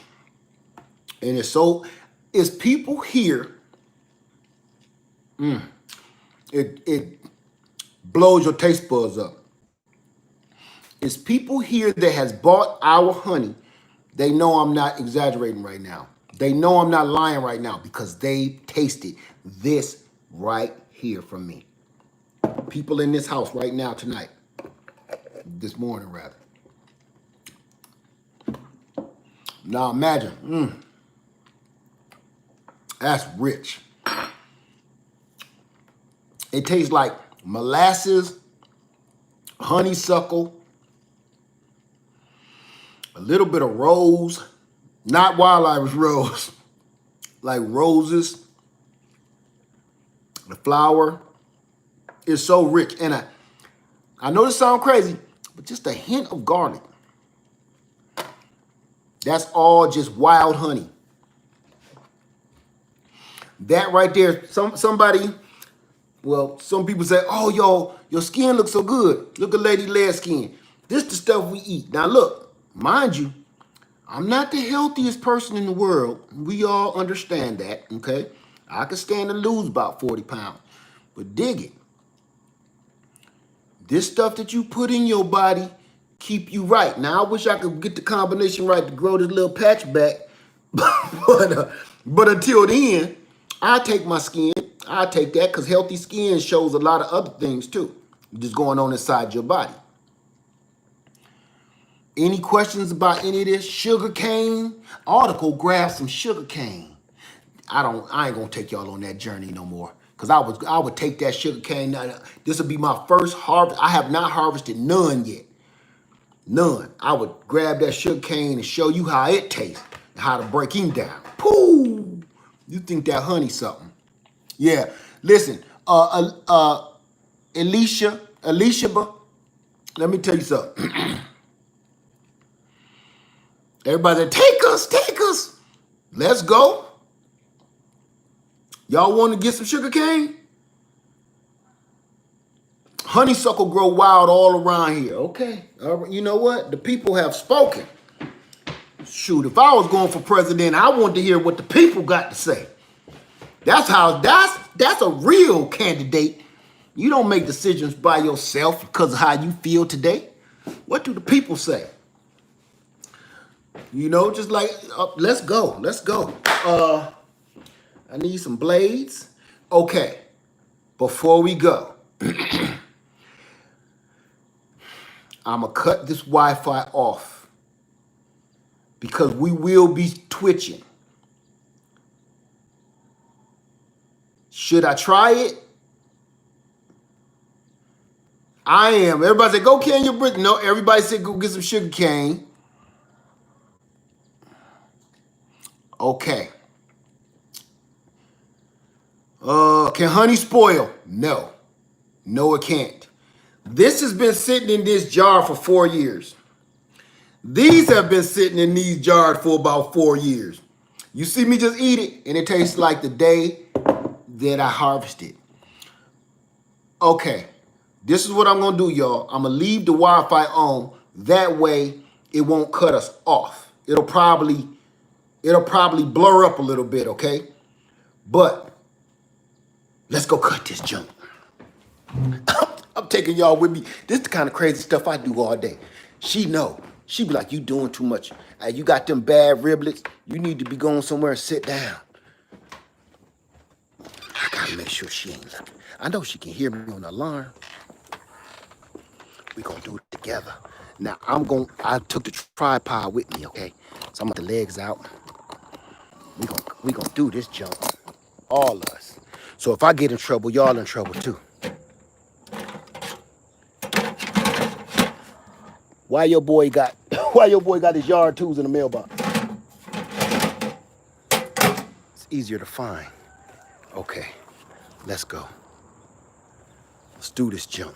A: And it's people here. It blows your taste buds up. It's people here that has bought our honey. They know I'm not exaggerating right now. They know I'm not lying right now because they tasted this right here from me. People in this house right now tonight. This morning, rather. Now imagine. That's rich. It tastes like molasses, honeysuckle, a little bit of rose, not wild Irish rose, like roses, the flower. Is so rich. And I know this sounds crazy, but just a hint of garlic. That's all just wild honey. That right there, some people say, oh, your skin looks so good. Look at Lady Lead's skin. This the stuff we eat. Now look, mind you, I'm not the healthiest person in the world. We all understand that, okay? I can stand to lose about 40 pounds, but dig it. This stuff that you put in your body keep you right. Now, I wish I could get the combination right to grow this little patch back. but until then, I take my skin. I take that because healthy skin shows a lot of other things too. Just going on inside your body. Any questions about any of this? Sugarcane? I ought to go grab some sugarcane. I ain't gonna take y'all on that journey no more. Because I would take that sugarcane. This would be my first harvest. I have not harvested none yet. None. I would grab that sugarcane and show you how it tastes and how to break him down. Pooh! You think that honey something. Yeah. Listen, Alicia, let me tell you something. Everybody said, take us. Let's go. Y'all want to get some sugar cane? Honeysuckle grow wild all around here. Okay. You know what? The people have spoken. Shoot, if I was going for president, I wanted to hear what the people got to say. That's a real candidate. You don't make decisions by yourself because of how you feel today. What do the people say? You know, just like, let's go. I need some blades. Okay, before we go, I'm going to cut this Wi-Fi off because we will be twitching. Should I try it? I am. Everybody said, go can your brick. No, everybody said, go get some sugar cane. Okay. Can honey spoil? No. No, it can't. This has been sitting in this jar for 4 years. These have been sitting in these jars for about 4 years. You see me just eat it, and it tastes like the day that I harvested. Okay, this is what I'm gonna do, y'all. I'm gonna leave the Wi-Fi on. That way, it won't cut us off. It'll probably blur up a little bit, okay? But let's go cut this junk. I'm taking y'all with me. This is the kind of crazy stuff I do all day. She know. She be like, you doing too much. You got them bad riblets. You need to be going somewhere and sit down. I gotta make sure she ain't left. I know she can hear me on the alarm. We gonna do it together. Now I took the tripod with me, okay? So I'm gonna get the legs out. We gonna do this jump. All of us. So if I get in trouble, y'all in trouble too. Why your boy got his yard tools in the mailbox? It's easier to find. Okay, let's go. Let's do this jump.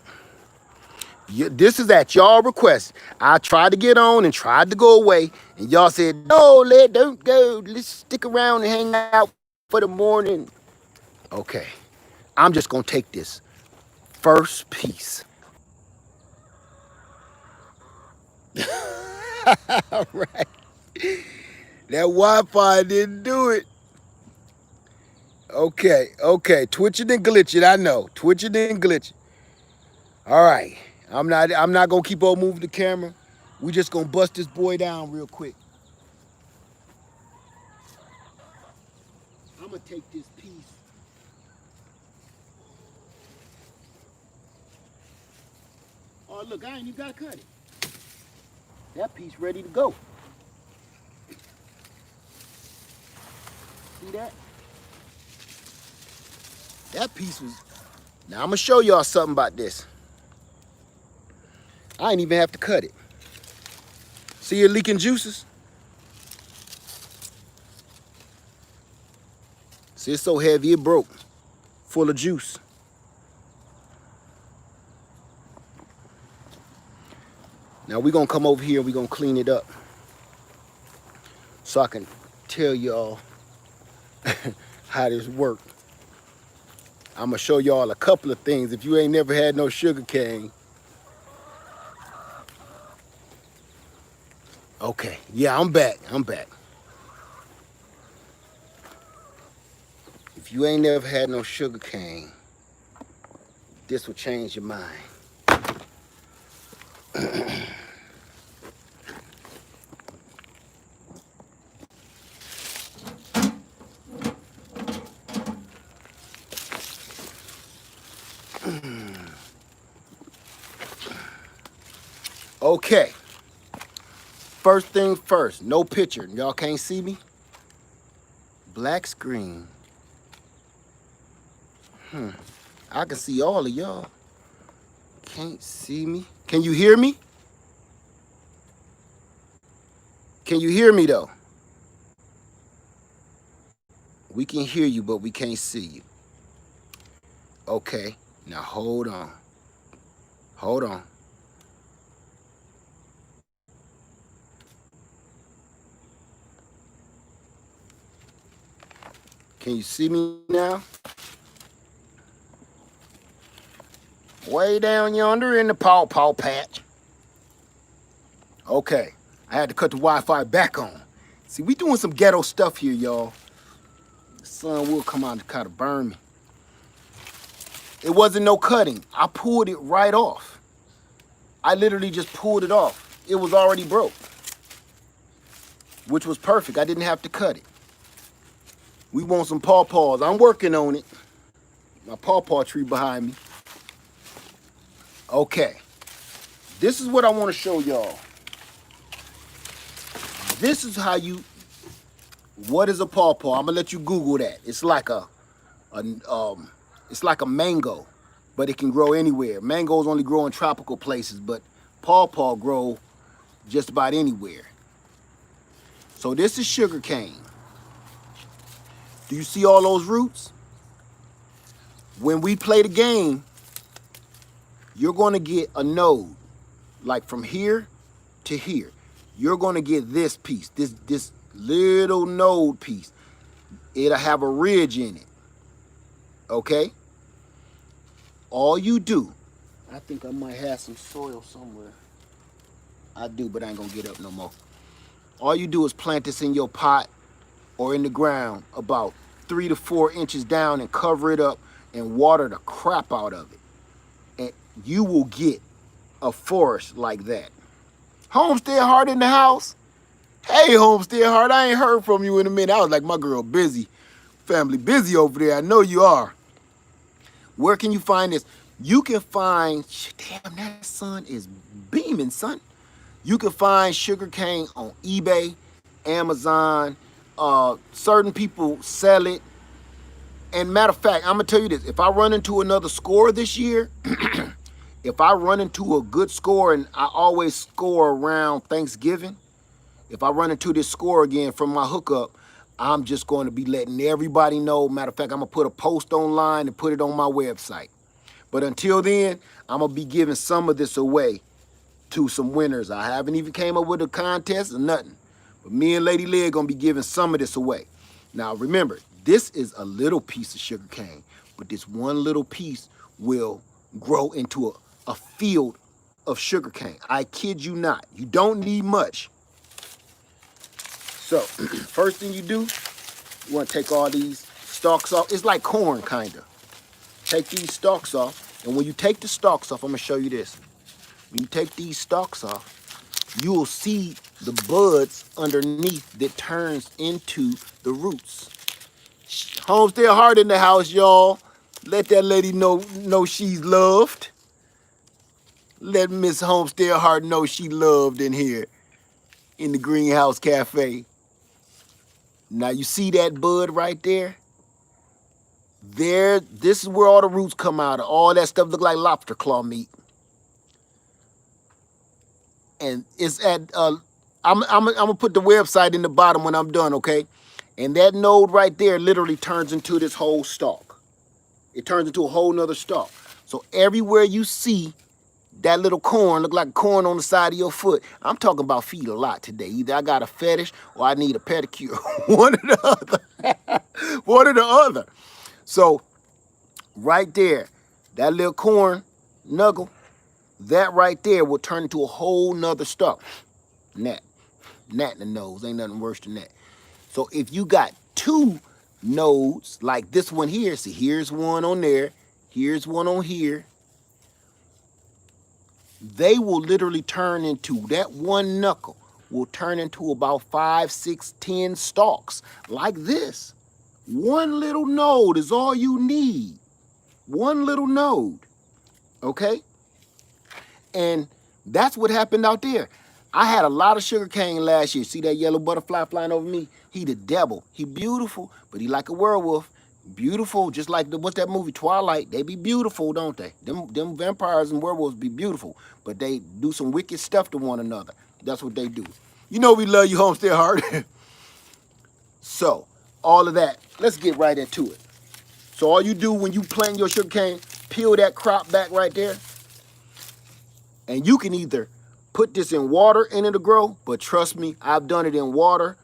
A: Yeah, this is at y'all request. I tried to get on and tried to go away, and y'all said, no, don't go. Let's stick around and hang out for the morning. Okay, I'm just gonna take this first piece. All right. That Wi-Fi didn't do it. Okay. Twitching and glitching, I know. Twitching and glitching. All right. I'm not gonna keep on moving the camera. We just gonna bust this boy down real quick. I'm gonna take this piece. Oh, look, I ain't even gotta cut it. That piece ready to go. See that? That piece was... Now, I'm gonna show y'all something about this. I ain't even have to cut it. See it leaking juices? See, it's so heavy, it broke. Full of juice. Now, we're gonna come over here and we're gonna clean it up. So I can tell y'all how this works. I'm gonna show y'all a couple of things. If you ain't never had no sugar cane. Okay, yeah, I'm back. If you ain't never had no sugar cane, this will change your mind. Okay. First thing first, no picture. Y'all can't see me? Black screen. I can see all of y'all. Can't see me. Can you hear me? Can you hear me though? We can hear you, but we can't see you. Okay, now hold on. Hold on. Can you see me now? Way down yonder in the pawpaw patch. Okay, I had to cut the Wi-Fi back on. See, we doing some ghetto stuff here, y'all. The sun will come out to kind of burn me. It wasn't no cutting. I pulled it right off. I literally just pulled it off. It was already broke, which was perfect. I didn't have to cut it. We want some pawpaws. I'm working on it. My pawpaw tree behind me. Okay. This is what I want to show y'all. This is how you... What is a pawpaw? I'm gonna let you Google that. It's like it's like a mango, but it can grow anywhere. Mangoes only grow in tropical places, but pawpaw grow just about anywhere. So this is sugarcane. Do you see all those roots? When we play the game, you're gonna get a node, like from here to here. You're gonna get this piece, this little node piece. It'll have a ridge in it, okay? All you do, I think I might have some soil somewhere. I do, but I ain't gonna get up no more. All you do is plant this in your pot or in the ground about 3 to 4 inches down and cover it up and water the crap out of it. And you will get a forest like that. Homestead Heart in the house? Hey, Homestead Heart, I ain't heard from you in a minute. I was like, my girl busy. Family busy over there. I know you are. Where can you find this? You can find, damn, that sun is beaming, son. You can find sugarcane on eBay, Amazon. Certain people sell it. And matter of fact, I'm gonna tell you this: if I run into another score this year, if I run into a good score, and I always score around Thanksgiving, if I run into this score again from my hookup, I'm just going to be letting everybody know. Matter of fact, I'm gonna put a post online and put it on my website. But until then, I'm gonna be giving some of this away to some winners. I haven't even came up with a contest or nothing. But me and Lady Leg gonna be giving some of this away. Now remember, this is a little piece of sugar cane, but this one little piece will grow into a field of sugar cane. I kid you not. You don't need much. So first thing you do, you want to take all these stalks off. It's like corn, kind of. Take these stalks off, and when you take the stalks off, I'm gonna show you this. When you take these stalks off, you will see the buds underneath that turns into the roots. Homestead Heart in the house, y'all. Let that lady know she's loved. Let Miss Homestead Heart know she loved in here in the Greenhouse Cafe. Now you see that bud right there? There, this is where all the roots come out of. All that stuff look like lobster claw meat. And it's at I'm gonna put the website in the bottom when I'm done, okay? And that node right there literally turns into this whole stalk. It turns into a whole nother stalk. So everywhere you see that little corn, look like corn on the side of your foot. I'm talking about feet a lot today. Either I got a fetish or I need a pedicure. One or the other. One or the other. So right there, that little corn nuggle, that right there will turn into a whole nother stalk. Gnat in the nose, ain't nothing worse than that. So if you got two nodes, like this one here, see here's one on there, here's one on here, they will literally turn into, that one knuckle will turn into about 5, 6, 10 stalks like this. One little node is all you need. One little node, okay? And that's what happened out there. I had a lot of sugarcane last year. See that yellow butterfly flying over me? He the devil. He beautiful, but he like a werewolf. Beautiful, just like what's that movie, Twilight? They be beautiful, don't they? Them vampires and werewolves be beautiful, but they do some wicked stuff to one another. That's what they do. You know we love you, Homestead Heart. So, all of that, let's get right into it. So all you do when you plant your sugarcane, peel that crop back right there, and you can either put this in water and it'll grow, but trust me, I've done it in water,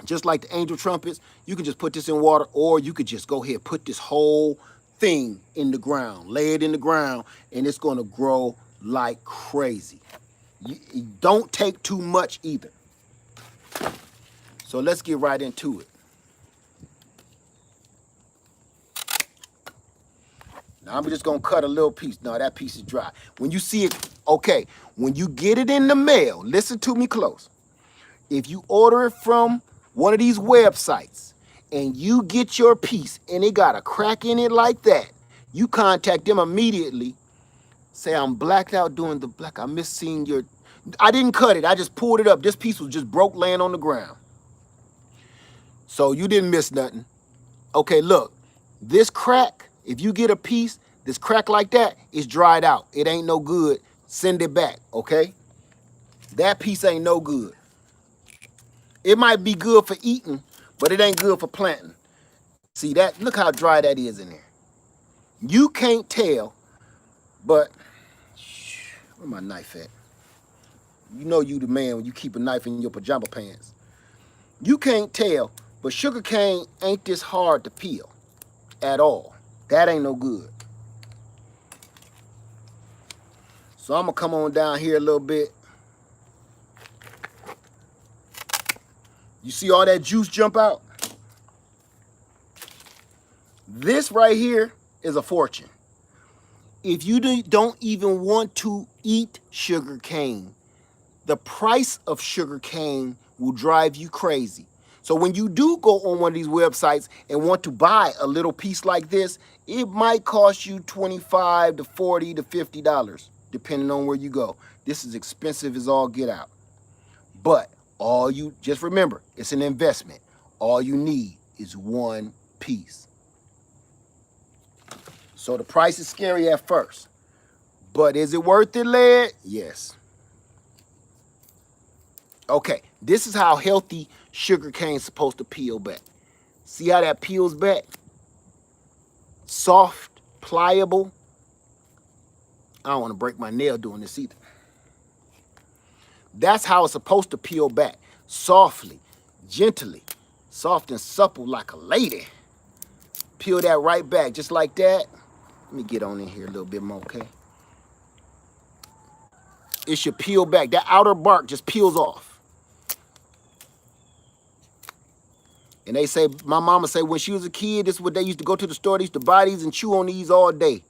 A: just like the angel trumpets. You can just put this in water, or you could just go ahead and put this whole thing in the ground, lay it in the ground, and it's gonna grow like crazy. You don't take too much either. So let's get right into it. Now I'm just gonna cut a little piece. No, that piece is dry. When you see it, okay, when you get it in the mail, listen to me close. If you order it from one of these websites and you get your piece and it got a crack in it like that, you contact them immediately. Say, I'm blacked out doing the black. I missed seeing your, I didn't cut it. I just pulled it up. This piece was just broke laying on the ground. So you didn't miss nothing. Okay, look, this crack, if you get a piece, this crack like that, it's dried out. It ain't no good. Send it back, okay? That piece ain't no good. It might be good for eating, but it ain't good for planting. See that? Look how dry that is in there. You can't tell, but where my knife at? You know you the man when you keep a knife in your pajama pants. You can't tell, but sugarcane ain't this hard to peel at all. That ain't no good. So I'm gonna come on down here a little bit. You see all that juice jump out? This right here is a fortune. If you don't even want to eat sugar cane, the price of sugar cane will drive you crazy. So when you do go on one of these websites and want to buy a little piece like this, it might cost you $25 to $40 to $50, depending on where you go. This is expensive as all get out. But all you, just remember, it's an investment. All you need is one piece. So the price is scary at first. But is it worth it, Led? Yes. Okay, this is how healthy sugarcane is supposed to peel back. See how that peels back? Soft, pliable. I don't want to break my nail doing this either. That's how it's supposed to peel back. Softly, gently, soft and supple like a lady. Peel that right back, just like that. Let me get on in here a little bit more, okay? It should peel back. That outer bark just peels off. And they say, my mama said when she was a kid, this is what they used to go to the store. They used to buy these and chew on these all day.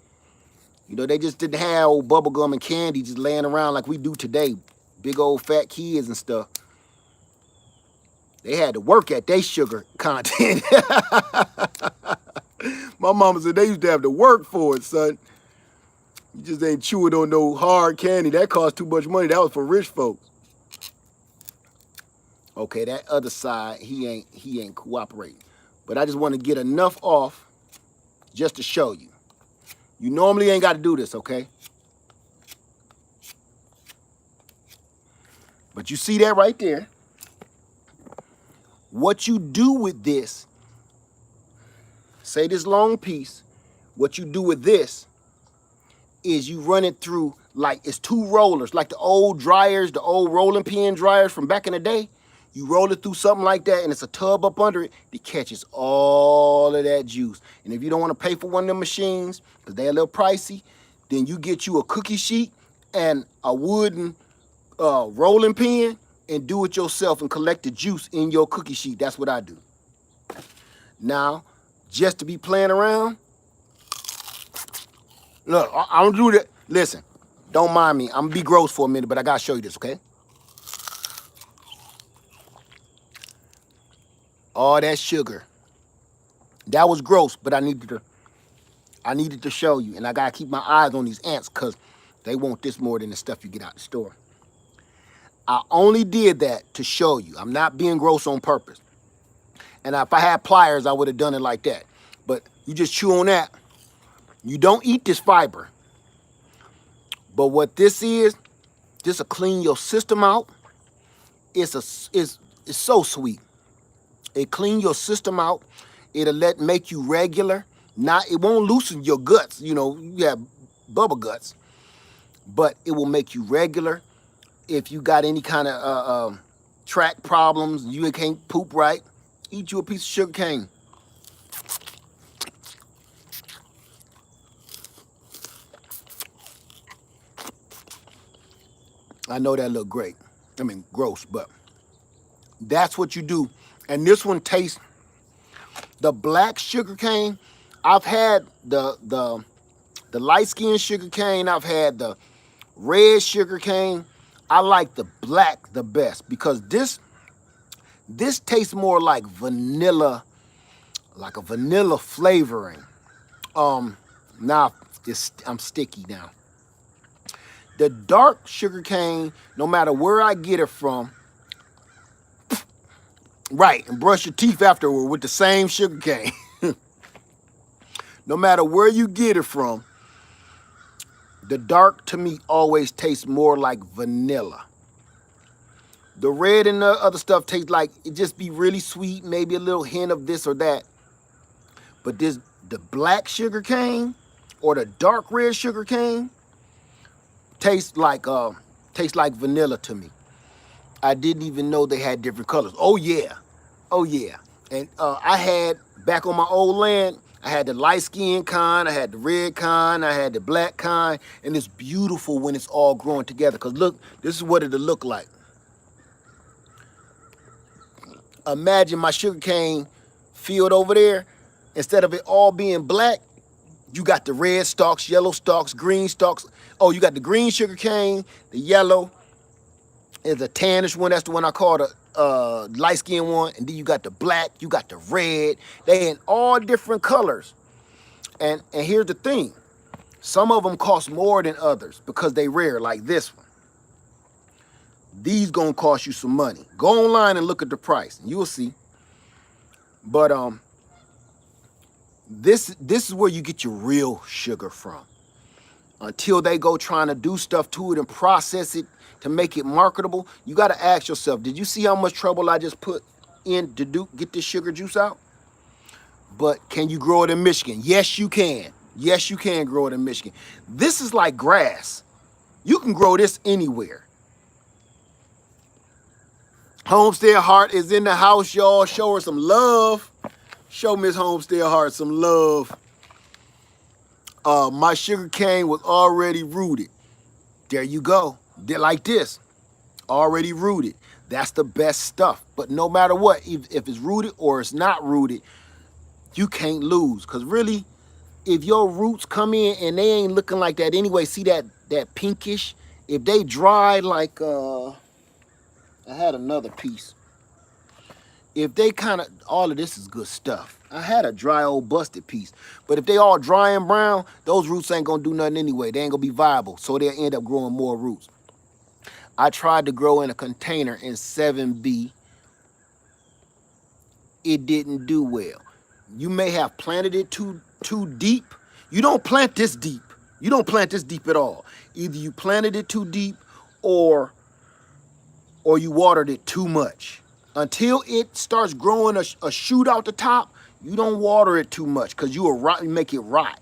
A: You know, they just didn't have old bubble gum and candy just laying around like we do today. Big old fat kids and stuff. They had to work at their sugar content. My mama said they used to have to work for it, son. You just ain't chewing on no hard candy. That cost too much money. That was for rich folks. Okay, that other side, he ain't cooperating. But I just want to get enough off just to show you. You normally ain't got to do this, okay? But you see that right there. What you do with this, say this long piece, what you do with this is you run it through like it's two rollers, like the old dryers, the old rolling pin dryers from back in the day. You roll it through something like that and it's a tub up under it that catches all of that juice. And if you don't want to pay for one of them machines, because they're a little pricey, then you get you a cookie sheet and a wooden rolling pin and do it yourself and collect the juice in your cookie sheet. That's what I do. Now, just to be playing around, look, I don't do that. Listen, don't mind me. I'm gonna be gross for a minute, but I gotta show you this, okay? All that sugar. That was gross, but I needed to show you. And I gotta keep my eyes on these ants because they want this more than the stuff you get out the store. I only did that to show you. I'm not being gross on purpose. And if I had pliers, I would have done it like that. But you just chew on that. You don't eat this fiber. But what this is, this will clean your system out. It's so sweet. It clean your system out. It'll make you regular. It won't loosen your guts. You know, you have bubble guts. But it will make you regular. If you got any kind of tract problems, you can't poop right, eat you a piece of sugar cane. I know that look great. I mean, gross, but that's what you do. And this one tastes, the black sugar cane. I've had the light-skinned sugar cane. I've had the red sugar cane. I like the black the best because this tastes more like vanilla, like a vanilla flavoring. Now I'm sticky now. The dark sugar cane, no matter where I get it from, right, and brush your teeth afterward with the same sugar cane. No matter where you get it from, the dark to me always tastes more like vanilla. The red and the other stuff tastes like it just be really sweet, maybe a little hint of this or that. But the black sugar cane or the dark red sugar cane tastes like vanilla to me. I didn't even know they had different colors. Oh yeah. And I had back on my old land, I had the light skin kind, I had the red kind, I had the black kind, and it's beautiful when it's all growing together. Cause look, this is what it'll look like. Imagine my sugarcane field over there. Instead of it all being black, you got the red stalks, yellow stalks, green stalks. Oh, you got the green sugarcane, the yellow is a tannish one. That's the one I call the light skin one. And then you got the black, you got the red. They in all different colors. And here's the thing. Some of them cost more than others because they rare, like this one. These gonna cost you some money. Go online and look at the price, and you'll see. But This is where you get your real sugar from. Until they go trying to do stuff to it and process it to make it marketable, you got to ask yourself, did you see how much trouble I just put in to get this sugar juice out? But can you grow it in Michigan? Yes, you can. Yes, you can grow it in Michigan. This is like grass. You can grow this anywhere. Homestead Heart is in the house, y'all. Show her some love. Show Miss Homestead Heart some love. My sugar cane was already rooted. There you go. They're like this. Already rooted. That's the best stuff. But no matter what, if it's rooted or it's not rooted, you can't lose. Because really, if your roots come in and they ain't looking like that anyway, see that pinkish? If they dry like, I had another piece. If they kind of, all of this is good stuff. I had a dry old busted piece. But if they all dry and brown, those roots ain't going to do nothing anyway. They ain't going to be viable. So they'll end up growing more roots. I tried to grow in a container in 7B. It didn't do well. You may have planted it too deep. You don't plant this deep. You don't plant this deep at all. Either you planted it too deep or you watered it too much. Until it starts growing a shoot out the top, you don't water it too much because you make it rot.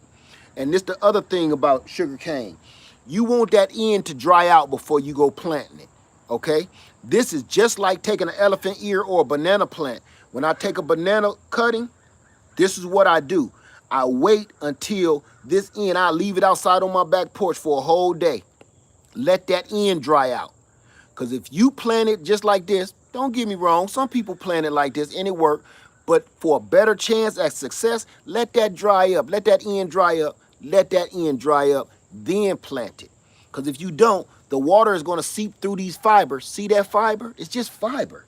A: And this the other thing about sugar cane. You want that end to dry out before you go planting it, okay? This is just like taking an elephant ear or a banana plant. When I take a banana cutting, this is what I do. I wait until this end, I leave it outside on my back porch for a whole day. Let that end dry out. Because if you plant it just like this, don't get me wrong, some people plant it like this and it works, but for a better chance at success, let that dry up. Let that end dry up. Let that end dry up, then plant it. Because if you don't, the water is going to seep through these fibers. See that fiber? It's just fiber.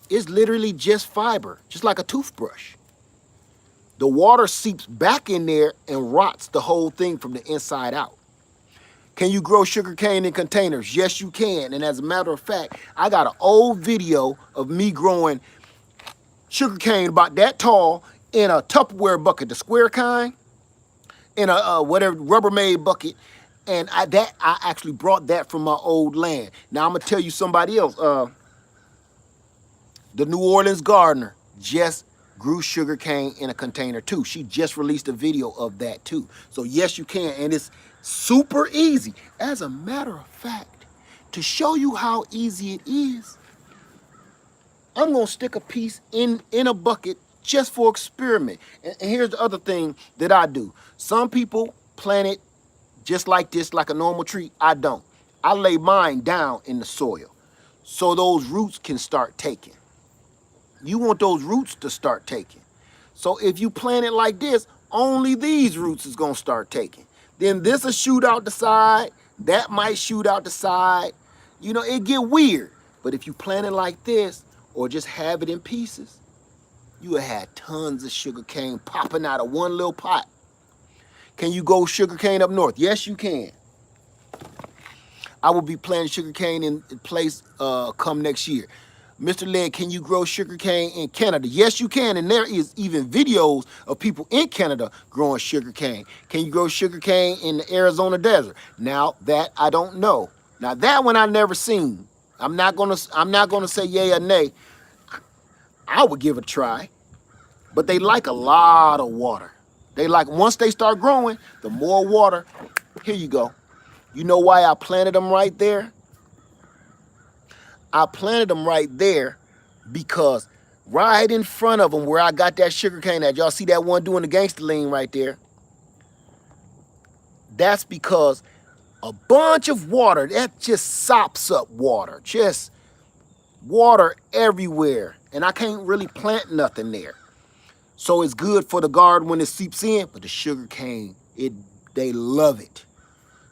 A: It's literally just fiber, just like a toothbrush. The water seeps back in there and rots the whole thing from the inside out. Can you grow sugarcane in containers? Yes, you can. And as a matter of fact, I got an old video of me growing sugarcane about that tall in a Tupperware bucket, the square kind, in a whatever Rubbermaid bucket. And I actually brought that from my old land. Now I'm gonna tell you somebody else. The New Orleans gardener just grew sugarcane in a container too. She just released a video of that too. So yes, you can, and it's super easy. As a matter of fact, to show you how easy it is, I'm gonna stick a piece in a bucket just for experiment. And here's the other thing that I do. Some people plant it just like this, like a normal tree. I don't. I lay mine down in the soil so those roots can start taking. You want those roots to start taking. So if you plant it like this, only these roots is gonna start taking. Then this will shoot out the side, that might shoot out the side. You know, it get weird. But if you plant it like this, or just have it in pieces, you will have tons of sugar cane popping out of one little pot. Can you grow sugar cane up north? Yes, you can. I will be planting sugar cane in place come next year. Mr. Led, can you grow sugarcane in Canada? Yes, you can, and there is even videos of people in Canada growing sugarcane. Can you grow sugarcane in the Arizona desert? Now that I don't know. Now that one I never seen. I'm not gonna say yay or nay. I would give it a try, but they like a lot of water. They like once they start growing, the more water. Here you go. You know why I planted them right there? I planted them right there because right in front of them where I got that sugar cane at, y'all see that one doing the gangster lean right there? That's because a bunch of water, that just sops up water, just water everywhere. And I can't really plant nothing there. So it's good for the garden when it seeps in, but the sugar cane, they love it.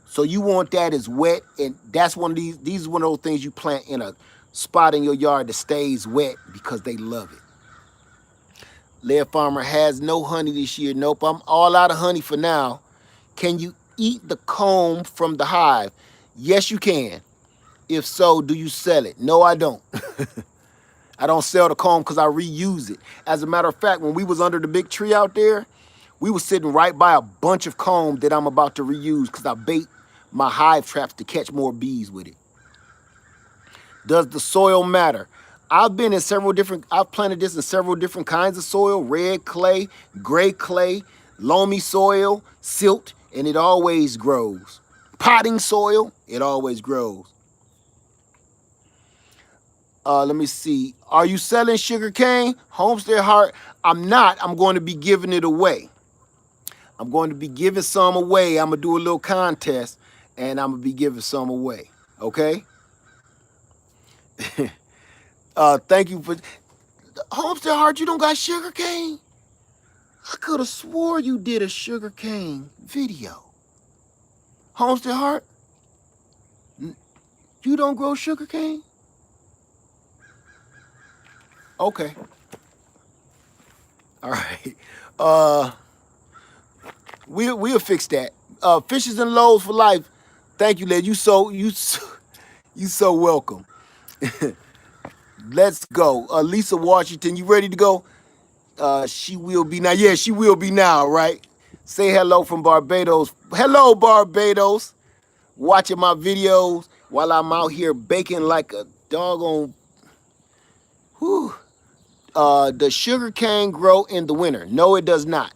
A: So you want that as wet, and that's one of these are one of those things you plant in a spot in your yard that stays wet because they love it. Lead Farmer has no honey this year. Nope, I'm all out of honey for now. Can you eat the comb from the hive? Yes, you can. If so, do you sell it? No, I don't. I don't sell the comb because I reuse it. As a matter of fact, when we was under the big tree out there, We were sitting right by a bunch of comb that I'm about to reuse because I bait my hive traps to catch more bees with it. Does the soil matter? I've planted this in several different kinds of soil: red clay, gray clay, loamy soil, silt, and it always grows. Potting soil, it always grows. Let me see. Are you selling sugar cane? Homestead Heart, I'm not. I'm going to be giving it away. I'm going to be giving some away. I'm going to do a little contest, and I'm going to be giving some away. Okay? Thank you for... Homestead Heart, you don't got sugar cane? I could have swore you did a sugar cane video. Homestead Heart, you don't grow sugar cane? Okay. All right. We'll fix that. Fishes and loaves for life. Thank you, lady. You so welcome. Let's go. Lisa Washington, you ready to go? She will be now. Yeah, she will be now, right? Say hello from Barbados. Hello, Barbados. Watching my videos while I'm out here baking like a doggone... Whew. Does sugar cane grow in the winter? No, it does not.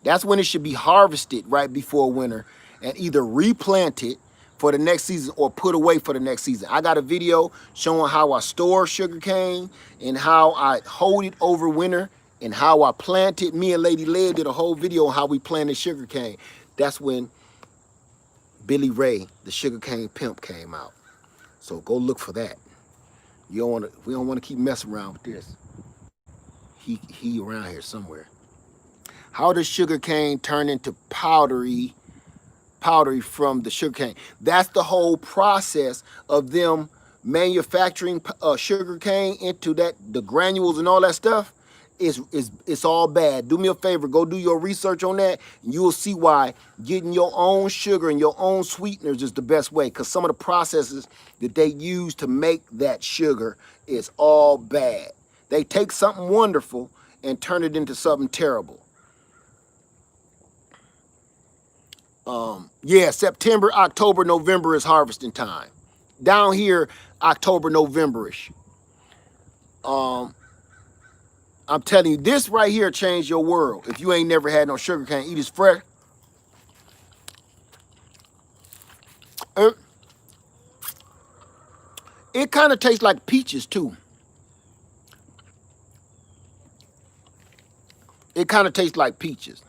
A: That's when it should be harvested right before winter and either replanted for the next season or put away for the next season. I got a video showing how I store sugar cane and how I hold it over winter and how I plant it. Me and Lady Lead did a whole video on how we planted sugar cane. That's when Billy Ray, the sugar cane pimp, came out. So go look for that. We don't want to keep messing around with this. He around here somewhere. How does sugar cane turn into powdery from the sugar cane? That's the whole process of them manufacturing sugar cane into the granules and all that stuff. It's all bad. Do me a favor, go do your research on that, and you will see why getting your own sugar and your own sweeteners is the best way, because some of the processes that they use to make that sugar is all bad. They take something wonderful and turn it into something terrible. Yeah, September, October, November is harvesting time. Down here, October, November-ish. I'm telling you, this right here changed your world. If you ain't never had no sugar cane, eat it fresh. It kind of tastes like peaches too. It kind of tastes like peaches.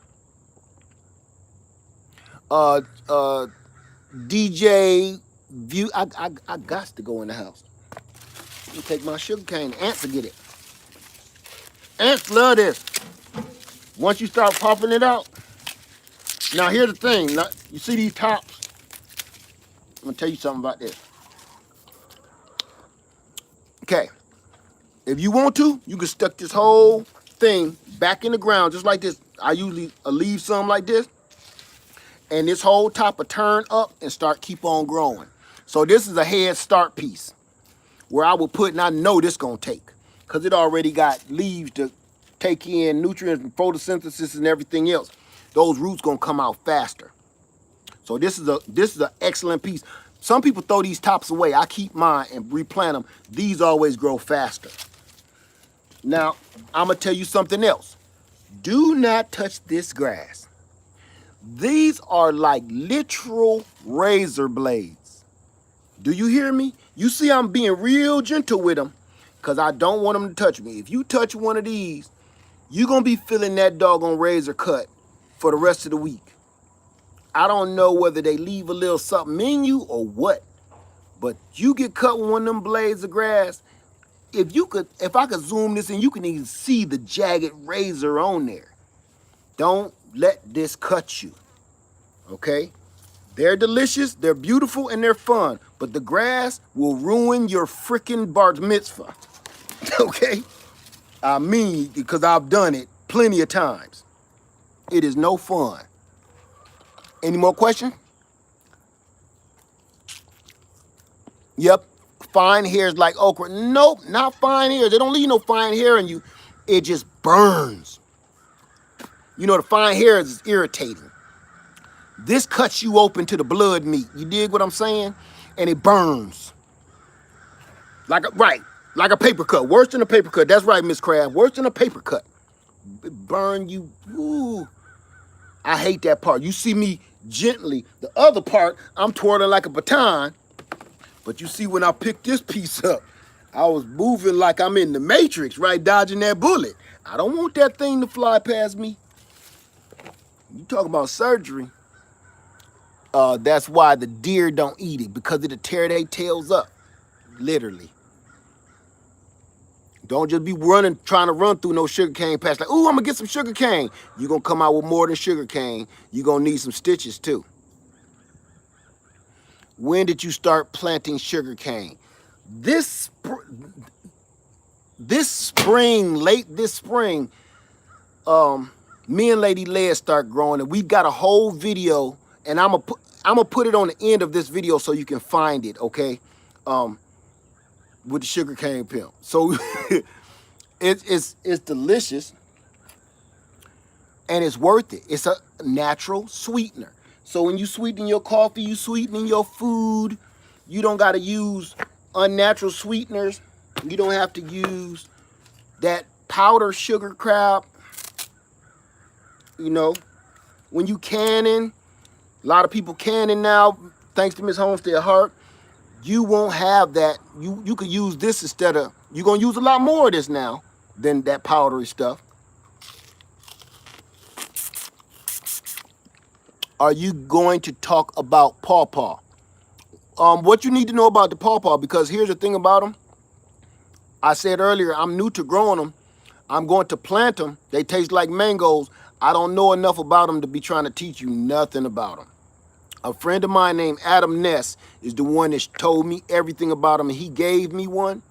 A: DJ View, I got to go in the house. Let me take my sugar cane. Ants will get it. Ants love this. Once you start popping it out. Now here's the thing. Now, you see these tops? I'm gonna tell you something about this. Okay. If you want to, you can stuck this whole thing back in the ground just like this. I usually leave some like this. And this whole top will turn up and keep on growing. So this is a head start piece where I will put, and I know this gonna take, because it already got leaves to take in nutrients and photosynthesis and everything else. Those roots gonna come out faster. So this is an excellent piece. Some people throw these tops away. I keep mine and replant them. These always grow faster. Now, I'm gonna tell you something else. Do not touch this grass. These are like literal razor blades. Do you hear me? You see I'm being real gentle with them because I don't want them to touch me. If you touch one of these, you're going to be feeling that doggone razor cut for the rest of the week. I don't know whether they leave a little something in you or what, but you get cut with one of them blades of grass. If I could zoom this in, you can even see the jagged razor on there. Don't let this cut you, okay? They're delicious, they're beautiful, and they're fun, but the grass will ruin your freaking bar mitzvah, okay? I mean, because I've done it plenty of times. It is no fun. Any more questions? Yep, fine hairs like okra. Nope, not fine hairs. They don't leave no fine hair in you. It just burns. You know, the fine hairs is irritating. This cuts you open to the blood meat. You dig what I'm saying? And it burns. Like like a paper cut. Worse than a paper cut. That's right, Miss Crab. Worse than a paper cut. It burn you. Ooh. I hate that part. You see me gently. The other part, I'm twirling like a baton. But you see when I picked this piece up, I was moving like I'm in the Matrix, right? Dodging that bullet. I don't want that thing to fly past me. You talk about surgery. That's why the deer don't eat it, because it'll tear their tails up. Literally. Don't just be running, trying to run through no sugarcane patch like, ooh, I'm gonna get some sugarcane. You're gonna come out with more than sugarcane. You're gonna need some stitches too. When did you start planting sugarcane? This spring, late this spring, me and Lady Lead start growing, and we've got a whole video, and I'm gonna put it on the end of this video so you can find it, okay? With the sugarcane pimp. So it's delicious, and it's worth it. It's a natural sweetener. So when you sweeten your coffee, you sweeten your food. You don't got to use unnatural sweeteners. You don't have to use that powder sugar crap. You know, when you canning, a lot of people canning now, thanks to Miss Homestead Hart, you won't have that. You could use this instead of, you're going to use a lot more of this now than that powdery stuff. Are you going to talk about pawpaw? What you need to know about the pawpaw, because here's the thing about them. I said earlier, I'm new to growing them. I'm going to plant them. They taste like mangoes. I don't know enough about them to be trying to teach you nothing about them. A friend of mine named Adam Ness is the one that told me everything about them, and he gave me one.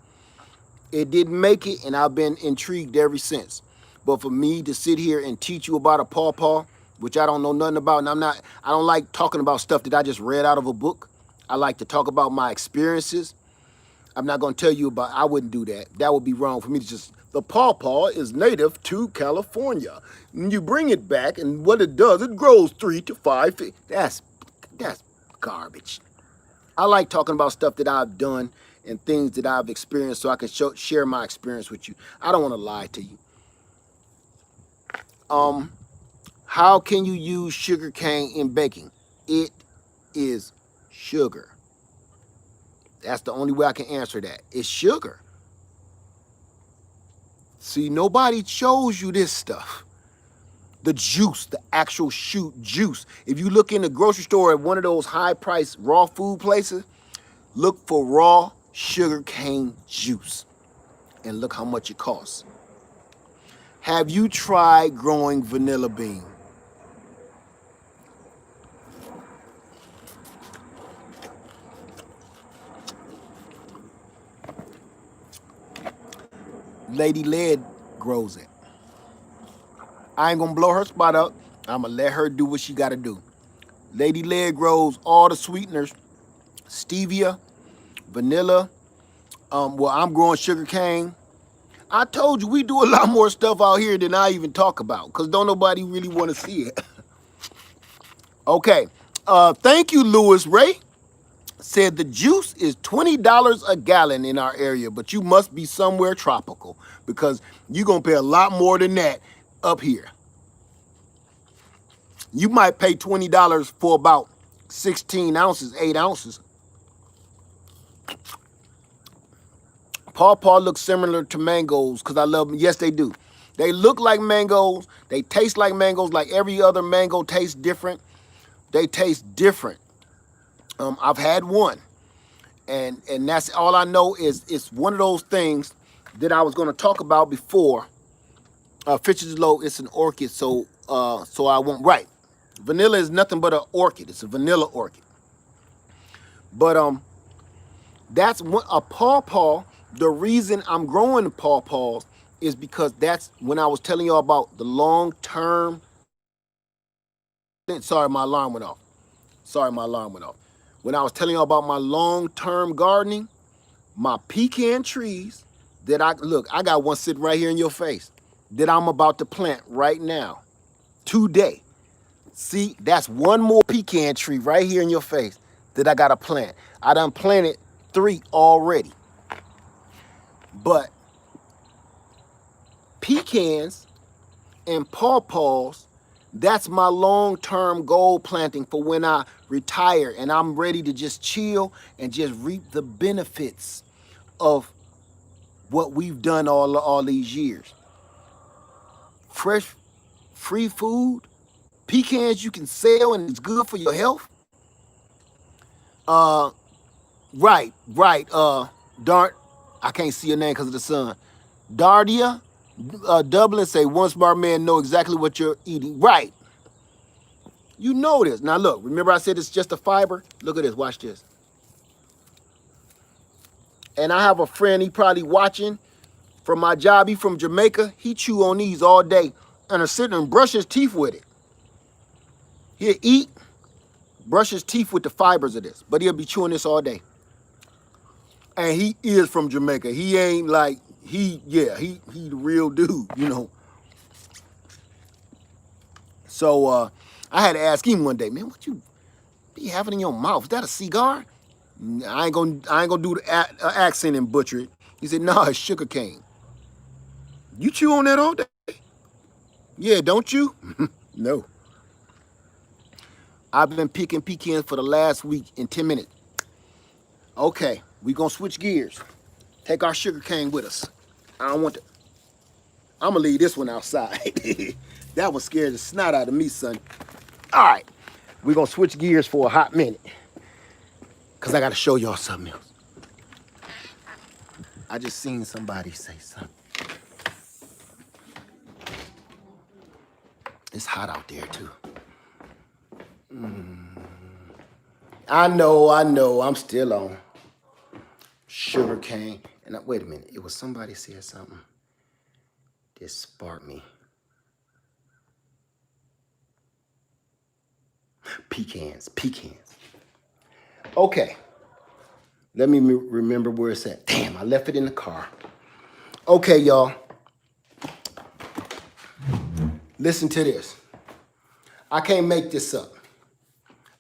A: It didn't make it, and I've been intrigued ever since. But for me to sit here and teach you about a pawpaw, which I don't know nothing about, and I don't like talking about stuff that I just read out of a book. I like to talk about my experiences. I'm not going to tell you about, I wouldn't do that. That would be wrong for me to just, the pawpaw is native to California. And you bring it back, and what it does, it grows 3 to 5 feet. That's garbage. I like talking about stuff that I've done and things that I've experienced so I can share my experience with you. I don't want to lie to you. How can you use sugarcane in baking? It is sugar. That's the only way I can answer that. It's sugar. See, nobody shows you this stuff. The juice, the actual shoot juice. If you look in the grocery store at one of those high-priced raw food places, look for raw sugarcane juice and look how much it costs. Have you tried growing vanilla bean? Lady Lead grows it. I ain't gonna blow her spot up. I'm gonna let her do what she gotta do. Lady Lead grows all the sweeteners, stevia, vanilla. Well, I'm growing sugarcane. I told you we do a lot more stuff out here than I even talk about, because don't nobody really want to see it. Okay. Thank you, Lewis Ray. Said the juice is $20 a gallon in our area, but you must be somewhere tropical, because you're going to pay a lot more than that up here. You might pay $20 for about 16 ounces, 8 ounces. Pawpaw looks similar to mangoes because I love them. Yes, they do. They look like mangoes. They taste like mangoes, like every other mango tastes different. They taste different. I've had one. And that's all I know is it's one of those things that I was going to talk about before. Fisher's Loaf, it's an orchid, so I won't. Right. Vanilla is nothing but an orchid. It's a vanilla orchid. But that's a pawpaw. The reason I'm growing the pawpaws is because that's when I was telling y'all about the long-term. Sorry, my alarm went off. When I was telling y'all about my long-term gardening, my pecan trees that I got one sitting right here in your face that I'm about to plant right now. today. See, that's one more pecan tree right here in your face that I got to plant. I done planted 3 already. But pecans and pawpaws, that's my long-term goal planting for when I retire and I'm ready to just chill and just reap the benefits of what we've done all these years. Fresh, free food, pecans you can sell and it's good for your health. Right. Dart, I can't see your name because of the sun. Dardia, Dublin say one smart man know exactly what you're eating. Right. You know this. Now look, remember I said it's just a fiber? Look at this, watch this. And I have a friend, he probably watching from my job. He from Jamaica. He chew on these all day and are sitting and brush his teeth with it. He'll eat, brush his teeth with the fibers of this, but he'll be chewing this all day. And he is from Jamaica. He ain't like, he the real dude, you know. So I had to ask him one day, man, what you be having in your mouth? Is that a cigar? I ain't gonna do the accent and butcher it. He said, no, it's sugarcane. You chew on that all day? Yeah, don't you? No. I've been picking pecans for the last week in 10 minutes. Okay, we gonna switch gears. Take our sugarcane with us. I don't want to. I'm gonna leave this one outside. That one scared the snot out of me, son. All right, we're gonna switch gears for a hot minute because I gotta show y'all something else. I just seen somebody say something. It's hot out there too. I know, I'm still on sugarcane. And wait a minute, it was somebody said something that sparked me. Pecans. Okay, let me remember where it's at. Damn, I left it in the car. Okay, y'all. Listen to this. I can't make this up.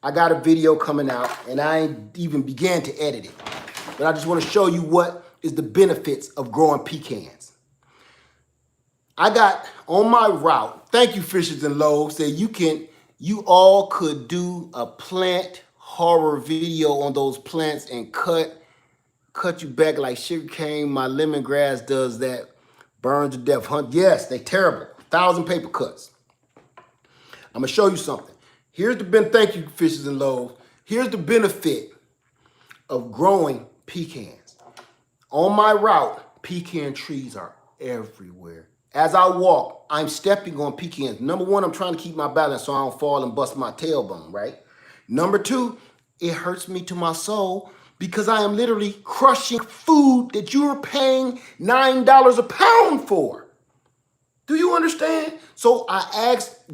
A: I got a video coming out and I ain't even began to edit it. But I just want to show you what is the benefits of growing pecans. I got on my route, thank you Fishes and Loaves, said you all could do a plant horror video on those plants and cut you back like sugarcane. My lemongrass does that, burns to death. Yes, they terrible. 1,000 paper cuts. I'm gonna show you something. Thank you Fishes and Loaves. Here's the benefit of growing pecans. On my route, pecan trees are everywhere. As I walk, I'm stepping on pecans. Number one, I'm trying to keep my balance so I don't fall and bust my tailbone, right? Number two, it hurts me to my soul because I am literally crushing food that you are paying $9 a pound for. Do you understand? So I asked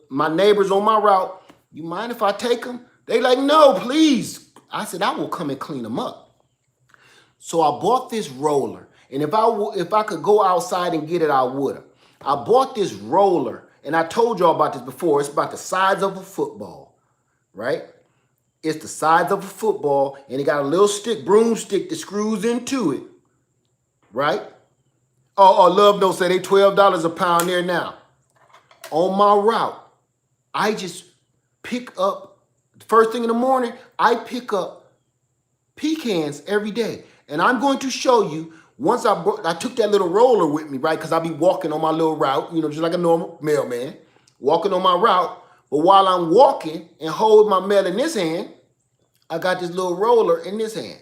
A: my neighbors on my route, you mind if I take them? They like, no, please. I said, I will come and clean them up. So I bought this roller. And if I could go outside and get it, I would have. I bought this roller, and I told y'all about this before. It's about the size of a football, right? It's the size of a football, and it got a little broomstick that screws into it, right? Oh, Love Note say they $12 a pound there now. On my route, I just pick up, first thing in the morning, I pick up pecans every day. And I'm going to show you, once I took that little roller with me, right? Because I'll be walking on my little route, you know, just like a normal mailman, walking on my route. But while I'm walking and hold my mail in this hand, I got this little roller in this hand.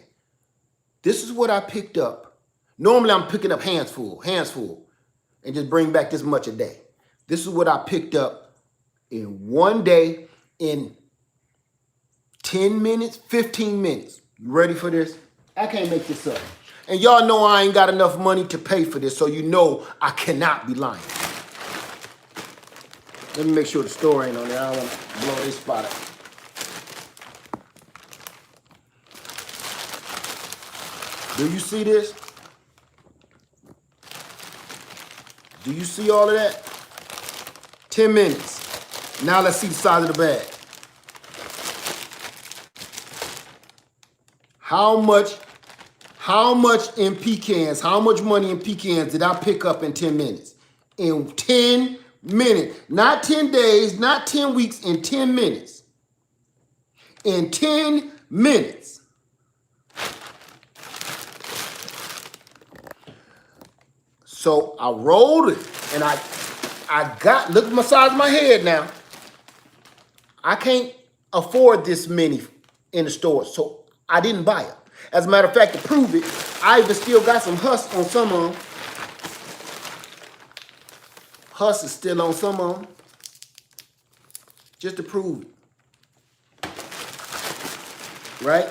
A: This is what I picked up. Normally I'm picking up hands full, and just bring back this much a day. This is what I picked up in one day in 10 minutes, 15 minutes. You ready for this? I can't make this up. And y'all know I ain't got enough money to pay for this, so you know I cannot be lying. Let me make sure the store ain't on there. I don't want to blow this spot up. Do you see this? Do you see all of that? 10 minutes. Now let's see the size of the bag. How much in pecans, how much money in pecans did I pick up in 10 minutes? In 10 minutes. Not 10 days, not 10 weeks, in 10 minutes. In 10 minutes. So I rolled it and I got, look at the size of my head now. I can't afford this many in the store, so I didn't buy it. As a matter of fact, to prove it, I even still got some husk on some of them. Husk is still on some of them. Just to prove it. Right?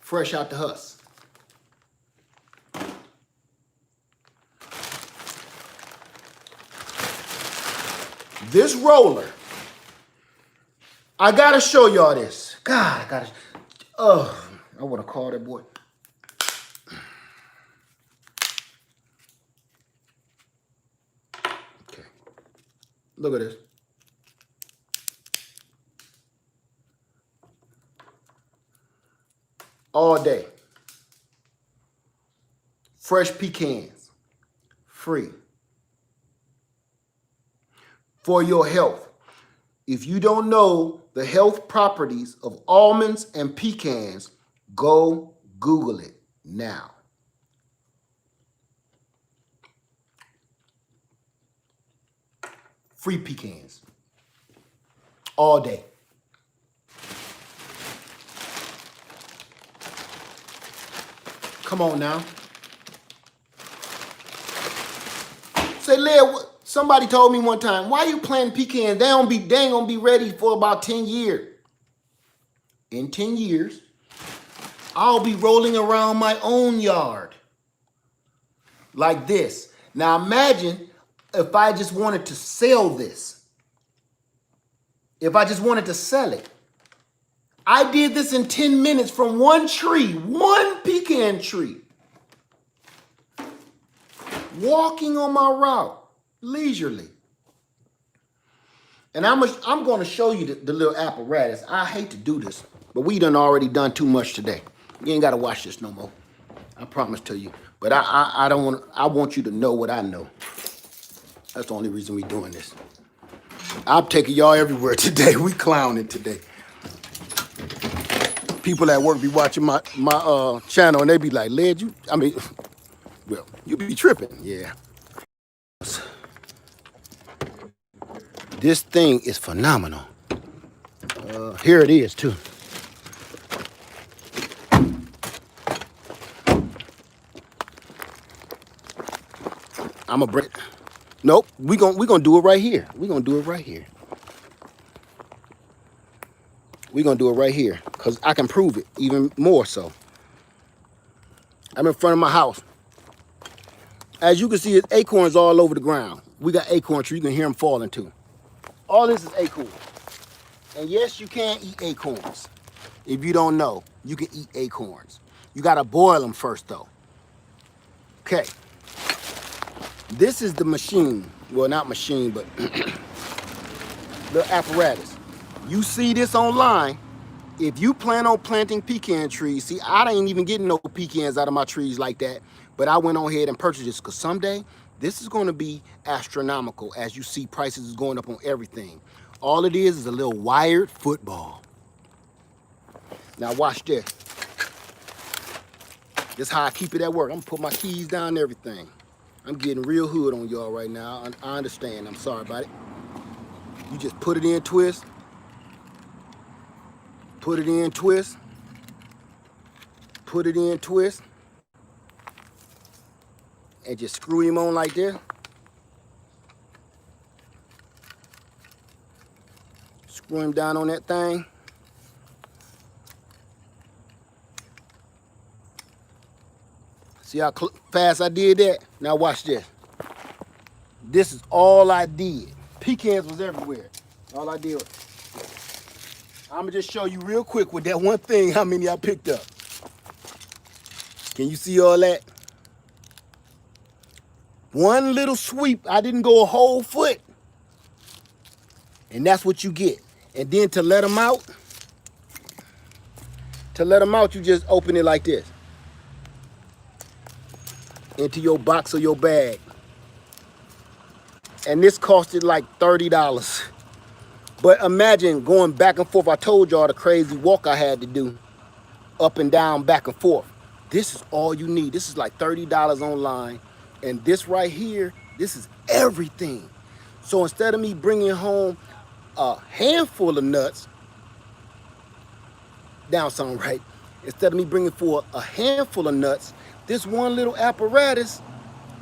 A: Fresh out the husk. This roller, I gotta show y'all this. God, I gotta, I wanna call that boy. Okay, look at this. All day. Fresh pecans, free. For your health. If you don't know the health properties of almonds and pecans, go Google it now. Free pecans. All day. Come on now. Say, Leah, somebody told me one time, why you planting pecans? They ain't gonna be ready for about 10 years. In 10 years, I'll be rolling around my own yard. Like this. Now imagine if I just wanted to sell this. If I just wanted to sell it. I did this in 10 minutes from one tree, one pecan tree. Walking on my route, leisurely. And I'm going to show you the little apparatus. I hate to do this, but we done already done too much today. You ain't got to watch this no more. I promise to you. But I don't want. I want you to know what I know. That's the only reason we doing this. I'm taking y'all everywhere today. We clowning today. People at work be watching my channel and they be like, "Led, well, you be tripping." Yeah. This thing is phenomenal. Here it is too. I'm gonna break. Nope, we gonna do it right here. We gonna do it right here. We gonna do it right here because I can prove it even more so. I'm in front of my house. As you can see, it's acorns all over the ground. We got acorn trees. You can hear them falling too. All this is acorn. And yes, you can eat acorns. If you don't know, you can eat acorns. You gotta boil them first though. Okay. This is the machine. Well, not machine, but the apparatus. You see this online. If you plan on planting pecan trees, see, I ain't even getting no pecans out of my trees like that, but I went on ahead and purchased this because someday this is going to be astronomical. As you see, prices is going up on everything. All it is a little wired football. Now watch this. This is how I keep it at work. I'm gonna put my keys down and everything. I'm getting real hood on y'all right now. I understand. I'm sorry about it. You just put it in, twist. Put it in, twist. Put it in, twist. And just screw him on like this. Screw him down on that thing. See how fast I did that? Now watch this. This is all I did. Pecans was everywhere. All I did was, I'm gonna just show you real quick with that one thing how many I picked up. Can you see all that? One little sweep, I didn't go a whole foot. And that's what you get. And then to let them out, you just open it like this. Into your box or your bag. And this costed like $30. But imagine going back and forth. I told y'all the crazy walk I had to do. Up and down, back and forth. This is all you need. This is like $30 online. And this right here, this is everything. So instead of me bringing home a handful of nuts, down something right, instead of me bringing for a handful of nuts, this one little apparatus,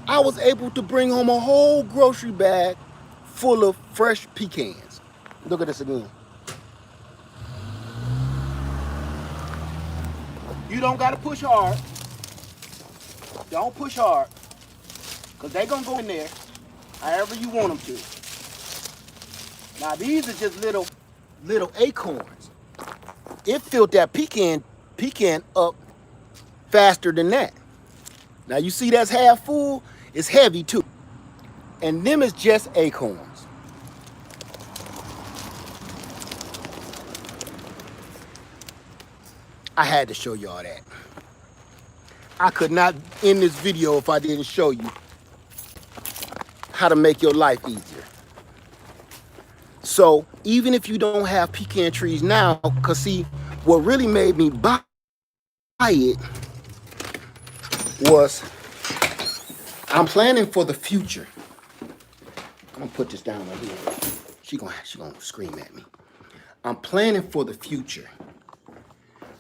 A: I was able to bring home a whole grocery bag full of fresh pecans. Look at this again. You don't gotta push hard. Don't push hard, because they're gonna go in there however you want them to. Now these are just little acorns. It filled that pecan up faster than that. Now you see that's half full, it's heavy too. And them is just acorns. I had to show y'all that. I could not end this video if I didn't show you how to make your life easier. So even if you don't have pecan trees now, because see, what really made me buy it was I'm planning for the future. I'm gonna put this down right here. She gonna scream at me. I'm planning for the future,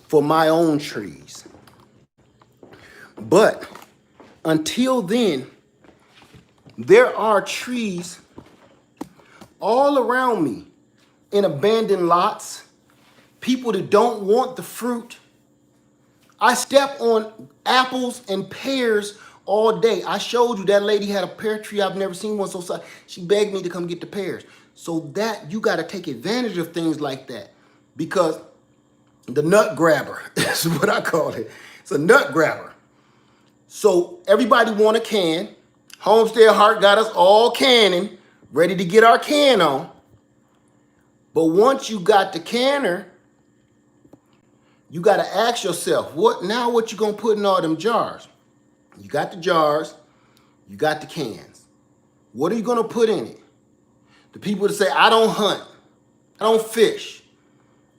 A: for my own trees. But until then, there are trees all around me in abandoned lots, people that don't want the fruit. I step on apples and pears all day. I showed you that lady had a pear tree. I've never seen one so size. She begged me to come get the pears. So that you got to take advantage of things like that, because the nut grabber is what I call it. It's a nut grabber. So everybody want a can. Homestead Heart got us all canning, ready to get our can on. But once you got the canner, you got to ask yourself, what you gonna put in all them jars? You got the jars, you got the cans. What are you gonna put in it? The people that say, I don't hunt, I don't fish,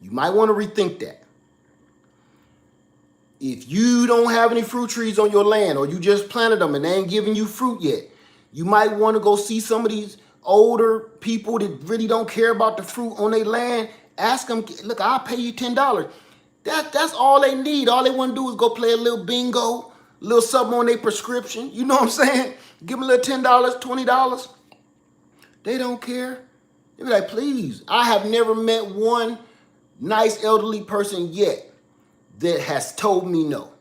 A: you might want to rethink that. If you don't have any fruit trees on your land, or you just planted them and they ain't giving you fruit yet, you might want to go see some of these older people that really don't care about the fruit on their land. Ask them, look, I'll pay you $10. That's all they need. All they want to do is go play a little bingo, a little something on their prescription. You know what I'm saying? Give them a little $10, $20. They don't care. They be like, please. I have never met one nice elderly person yet that has told me no.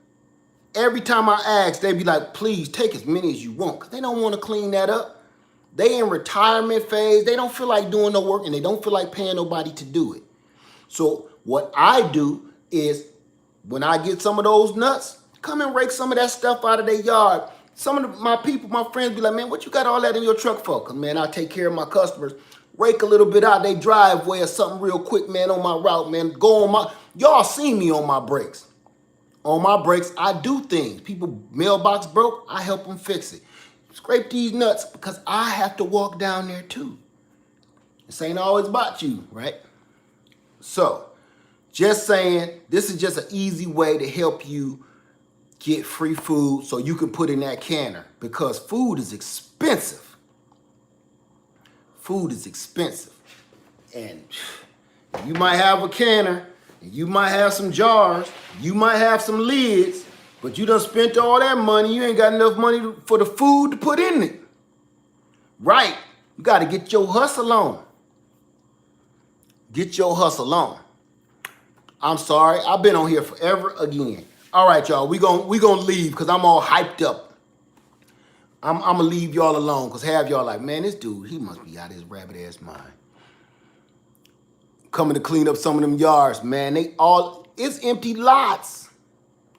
A: Every time I ask, they be like, please take as many as you want, because they don't want to clean that up. They in retirement phase. They don't feel like doing no work, and they don't feel like paying nobody to do it. So what I do is, when I get some of those nuts, come and rake some of that stuff out of their yard. Some of my people, my friends be like, man, what you got all that in your truck for? Because, man, I take care of my customers. Rake a little bit out their driveway or something real quick, man, on my route, man. Go on my, y'all see me on my breaks. On my breaks, I do things. People mailbox broke, I help them fix it. Scrape these nuts, because I have to walk down there too. This ain't always about you, right? So, just saying, this is just an easy way to help you get free food so you can put in that canner, because food is expensive. Food is expensive. And you might have a canner, you might have some jars, you might have some lids, but you done spent all that money. You ain't got enough money for the food to put in it. Right? You got to get your hustle on. Get your hustle on. I'm sorry, I've been on here forever again. All right, y'all, we gonna leave because I'm all hyped up. I'm gonna leave y'all alone because half y'all like, man, this dude, he must be out of his rabbit ass mind. Coming to clean up some of them yards, man. It's empty lots.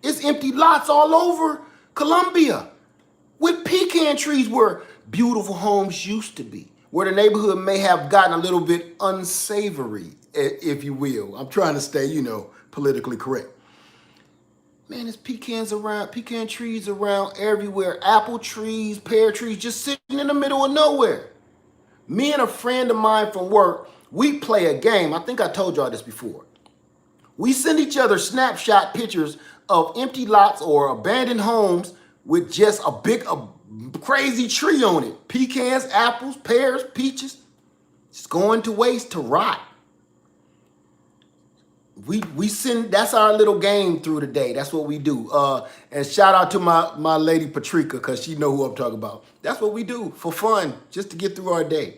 A: It's empty lots all over Columbia. with pecan trees where beautiful homes used to be, where the neighborhood may have gotten a little bit unsavory, if you will. I'm trying to stay, politically correct. Man, there's pecan trees around everywhere. Apple trees, pear trees, just sitting in the middle of nowhere. Me and a friend of mine from work, we play a game. I think I told y'all this before. We send each other snapshot pictures of empty lots or abandoned homes with just a crazy tree on it. Pecans, apples, pears, peaches. It's going to waste to rot. We send, that's our little game through the day. That's what we do. And shout out to my lady Patrica, because she know who I'm talking about. That's what we do for fun, just to get through our day.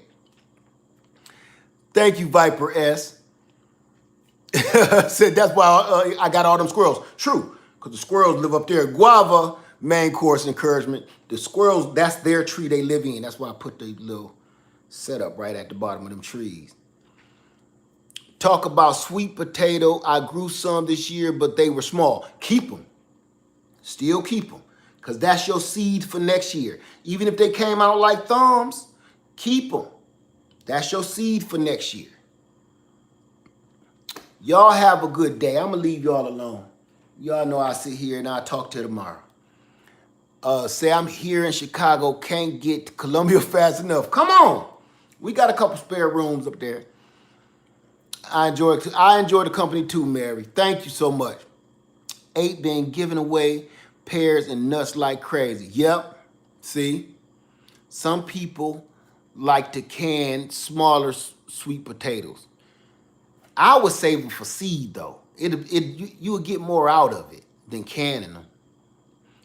A: Thank you, Viper S. Said that's why I got all them squirrels. True, because the squirrels live up there. Guava, main course encouragement. The squirrels, that's their tree they live in. That's why I put the little setup right at the bottom of them trees. Talk about sweet potato. I grew some this year, but they were small. Keep them. Still keep them. Because that's your seed for next year. Even if they came out like thumbs, keep them. That's your seed for next year. Y'all have a good day. I'm going to leave y'all alone. Y'all know I sit here and I talk to tomorrow. Say I'm here in Chicago, can't get to Columbia fast enough. Come on. We got a couple spare rooms up there. I enjoy the company too, Mary. Thank you so much. 8 been giving away pears and nuts like crazy. Yep. See? Some people like to can smaller sweet potatoes. I would save them for seed though. You would get more out of it than canning them.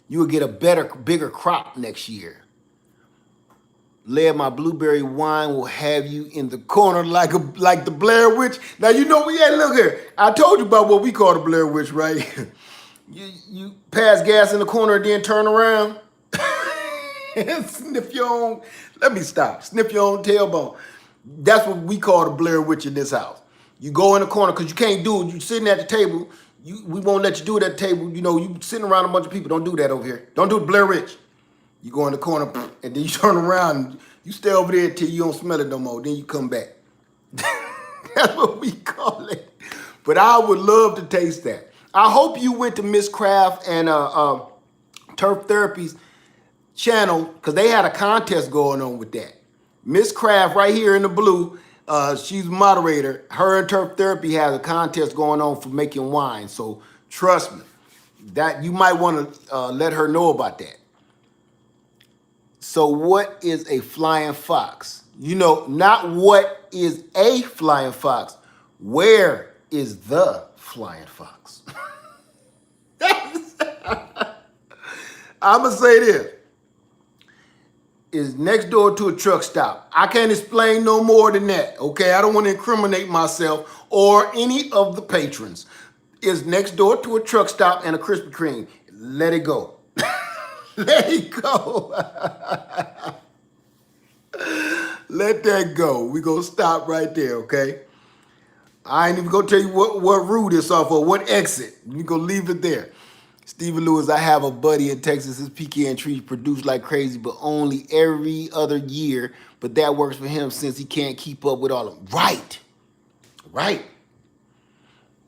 A: You would get a bigger crop next year. Led, my blueberry wine will have you in the corner like the Blair Witch. Now you know look here. I told you about what we call the Blair Witch, right? you pass gas in the corner and then turn around and sniff your own. Let me stop. Sniff your own tailbone. That's what we call the Blair Witch in this house. You go in the corner because you can't do it. You sitting at the table. We won't let you do it at the table. You sitting around a bunch of people. Don't do that over here. Don't do the Blair Witch. You go in the corner and then you turn around and you stay over there until you don't smell it no more. Then you come back. That's what we call it. But I would love to taste that. I hope you went to Miss Craft and Turf Therapy's channel, because they had a contest going on with that. Miss Craft right here in the blue, she's moderator. Her and Turf Therapy has a contest going on for making wine. So trust me, that you might want to let her know about that. So what is a flying fox? Not what is a flying fox. Where is the flying fox? I'm going to say this. Is next door to a truck stop. I can't explain no more than that, okay? I don't want to incriminate myself or any of the patrons. Is next door to a truck stop and a Krispy Kreme. Let it go. Let it go. Let that go. We're going to stop right there, okay? I ain't even going to tell you what route it's off of, what exit. We're going to leave it there. Stephen Lewis, I have a buddy in Texas. His pecan trees produce like crazy, but only every other year. But that works for him since he can't keep up with all of them. Right.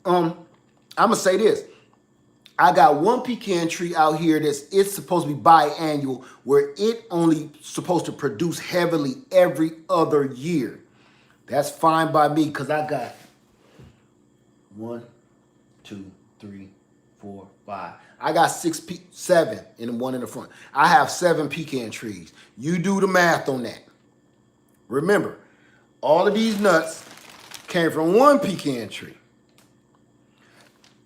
A: I'm going to say this. I got one pecan tree out here it's supposed to be biannual, where it only supposed to produce heavily every other year. That's fine by me, because I got 1, 2, 3, 4, 5. I got 7 and one in the front. I have 7 pecan trees. You do the math on that. Remember, all of these nuts came from one pecan tree.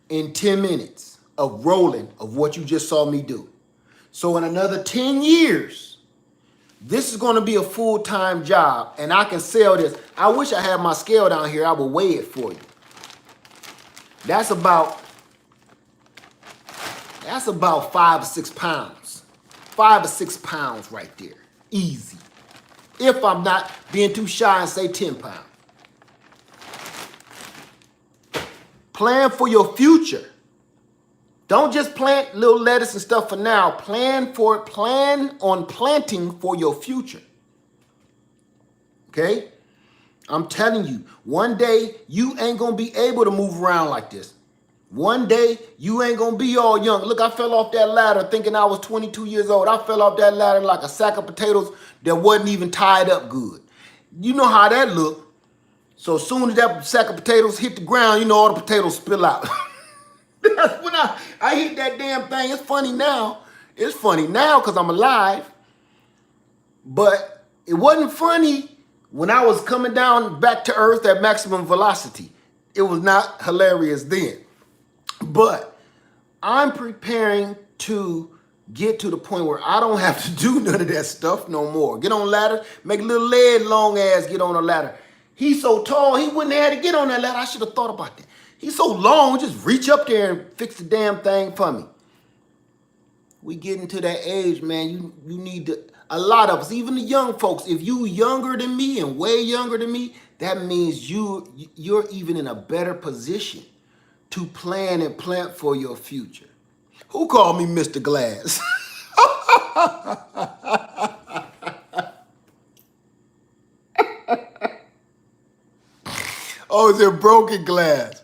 A: In 10 minutes of rolling of what you just saw me do. So in another 10 years, this is going to be a full-time job, and I can sell this. I wish I had my scale down here. I would weigh it for you. That's about 5 or 6 pounds. 5 or 6 pounds right there. Easy. If I'm not being too shy and say 10 pounds. Plan for your future. Don't just plant little lettuce and stuff for now. Plan on planting for your future. Okay? I'm telling you, one day you ain't gonna be able to move around like this. One day you ain't gonna be all young. Look, I fell off that ladder thinking I was 22 years old. I fell off that ladder like a sack of potatoes that wasn't even tied up good. You know how that looked. So as soon as that sack of potatoes hit the ground, you know all the potatoes spill out. That's when I hit that damn thing. It's funny now. It's funny now because I'm alive. But it wasn't funny when I was coming down back to earth at maximum velocity. It was not hilarious then. But I'm preparing to get to the point where I don't have to do none of that stuff no more. Get on a ladder, make a little leg long ass get on a ladder. He's so tall, he wouldn't have had to get on that ladder. I should have thought about that. He's so long, just reach up there and fix the damn thing for me. We getting to that age, man. You need to, a lot of us, even the young folks, if you younger than me and way younger than me, that means you're even in a better position to plan and plant for your future. Who called me Mr. Glass? Oh, it's a broken glass.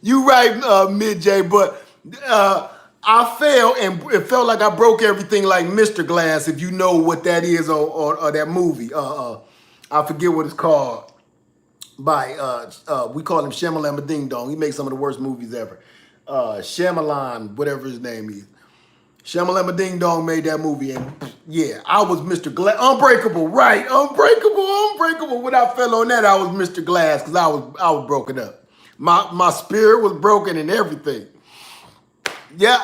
A: You right, Mid-J, but I fell and it felt like I broke everything like Mr. Glass, if you know what that is, or that movie. I forget what it's called. By we call him Shamalama Ding Dong. He makes some of the worst movies ever. Shyamalan, whatever his name is. Shamalama Ding Dong made that movie, and yeah, I was Mr. Glass. Unbreakable, right? Unbreakable. When I fell on that, I was Mr. Glass because I was broken up. My spirit was broken and everything. Yeah,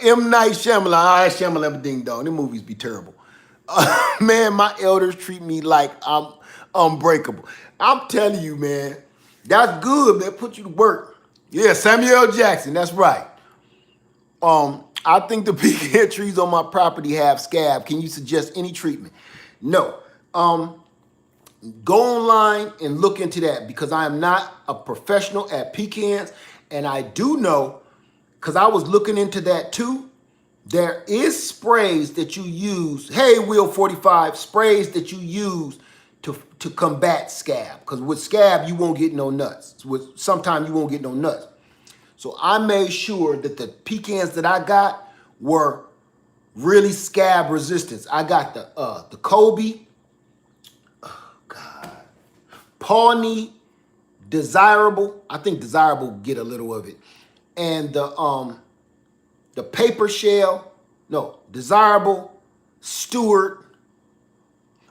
A: M. Night Shyamalan. I Shamalama Ding Dong. Them movies be terrible. Man, my elders treat me like I'm unbreakable. I'm telling you, man, that's good, man. Put you to work. Yeah, Samuel Jackson, that's right. I think the pecan trees on my property have scab. Can you suggest any treatment? No. Go online and look into that because I am not a professional at pecans. And I do know, because I was looking into that too, there is sprays that you use. Hey, Wheel 45, sprays that you use to combat scab. Because with scab, you won't get no nuts. Sometimes you won't get no nuts. So I made sure that the pecans that I got were really scab resistant. I got the Kobe, oh God, Pawnee, Desirable. I think Desirable get a little of it. And the Paper Shell, no, Desirable, Stewart.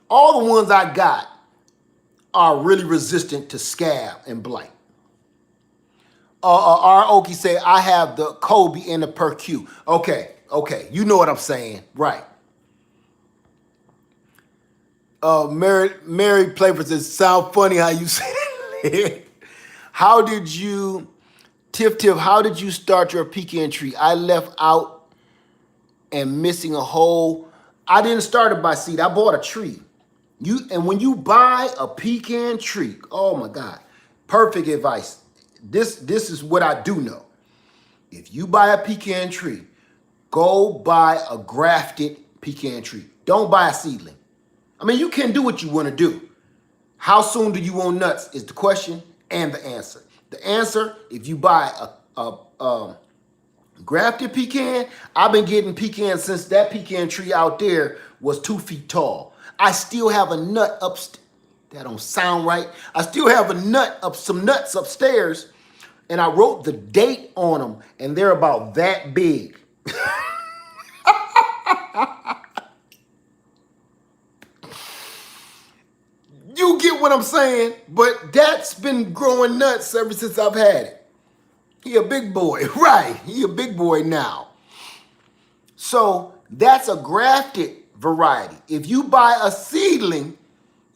A: All the ones I got are really resistant to scab and blight. R. Okie say, I have the Kobe and the Perq. Okay. You know what I'm saying. Right. Mary Playford says, sound funny how you say it. How did you, Tiff, how did you start your pecan tree? I left out and missing a hole. I didn't start it by seed. I bought a tree. And when you buy a pecan tree, oh my God, perfect advice. This is what I do know. If you buy a pecan tree, go buy a grafted pecan tree. Don't buy a seedling. I mean, you can do what you want to do. How soon do you want nuts is the question and the answer. The answer, if you buy a grafted pecan, I've been getting pecans since that pecan tree out there was 2 feet tall. I still have a nut upstairs. That don't sound right. I still have some nuts upstairs, and I wrote the date on them, and they're about that big. You get what I'm saying? But that's been growing nuts ever since I've had it. He a big boy, right? He a big boy now. So that's a grafted variety. If you buy a seedling,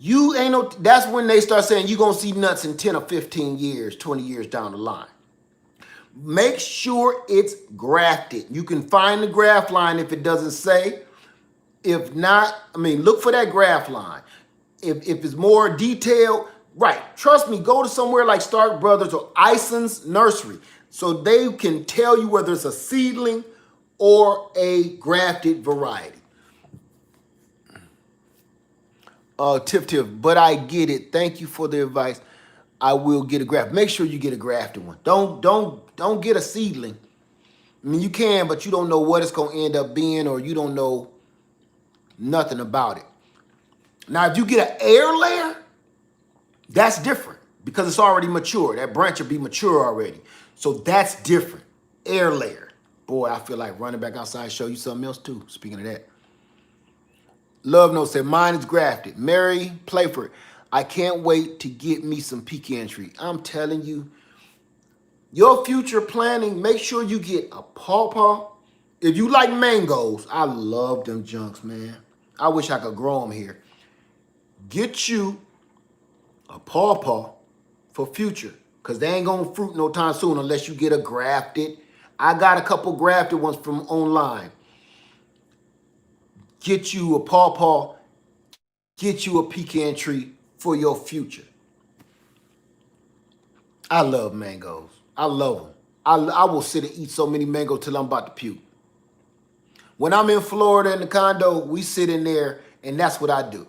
A: you ain't no, that's when they start saying you're going to see nuts in 10 or 15 years, 20 years down the line. Make sure it's grafted. You can find the graft line if it doesn't say. If not, I mean, look for that graft line. If it's more detailed, right, trust me, go to somewhere like Stark Brothers or Ison's Nursery. So they can tell you whether it's a seedling or a grafted variety. Tiff, but I get it. Thank you for the advice. I will get a graft. Make sure you get a grafted one. Don't get a seedling. I mean, you can, but you don't know what it's gonna end up being, or you don't know nothing about it. Now, if you get an air layer, that's different because it's already mature. That branch will be mature already. So that's different. Air layer. Boy, I feel like running back outside and show you something else too. Speaking of that. Love Note said, mine is grafted. Mary Playford, I can't wait to get me some pecan tree. I'm telling you, your future planning, make sure you get a pawpaw. If you like mangoes, I love them junks, man. I wish I could grow them here. Get you a pawpaw for future, because they ain't gonna fruit no time soon unless you get a grafted. I got a couple grafted ones from online. Get you a pawpaw, get you a pecan tree for your future. I love mangoes. I love them. I will sit and eat so many mangoes till I'm about to puke. When I'm in Florida in the condo, we sit in there and that's what I do.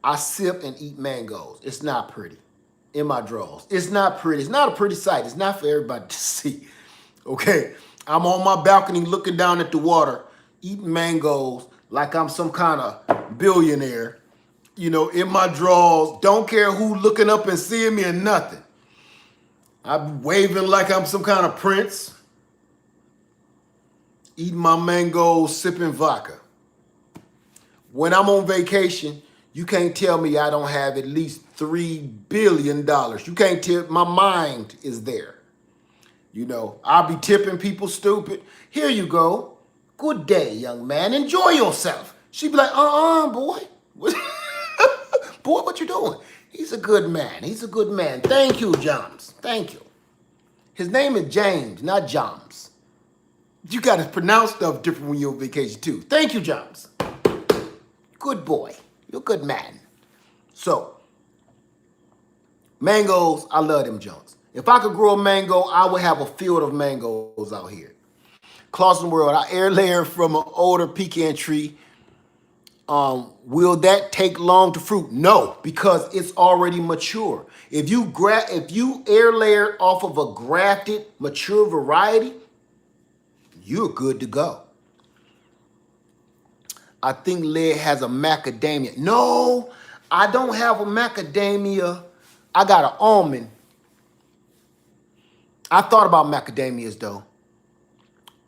A: I sip and eat mangoes. It's not pretty. In my drawers. It's not pretty. It's not a pretty sight. It's not for everybody to see. Okay? I'm on my balcony looking down at the water, eating mangoes like I'm some kind of billionaire, you know, in my drawers. Don't care who looking up and seeing me or nothing. I'm waving like I'm some kind of prince. Eating my mangoes, sipping vodka. When I'm on vacation, you can't tell me I don't have at least $3 billion. You can't tell, my mind is there. You know, I'll be tipping people stupid. Here you go. Good day, young man. Enjoy yourself. She'd be like, boy. Boy, what you doing? He's a good man. He's a good man. Thank you, Joms. Thank you. His name is James, not Joms. You got to pronounce stuff different when you're on vacation, too. Thank you, Joms. Good boy. You're a good man. So, mangoes, I love them junks. If I could grow a mango, I would have a field of mangoes out here. Clausen World, I air layer from an older pecan tree. Will that take long to fruit? No, because it's already mature. If you air layer off of a grafted, mature variety, you're good to go. I think Led has a macadamia. No, I don't have a macadamia. I got an almond. I thought about macadamias though.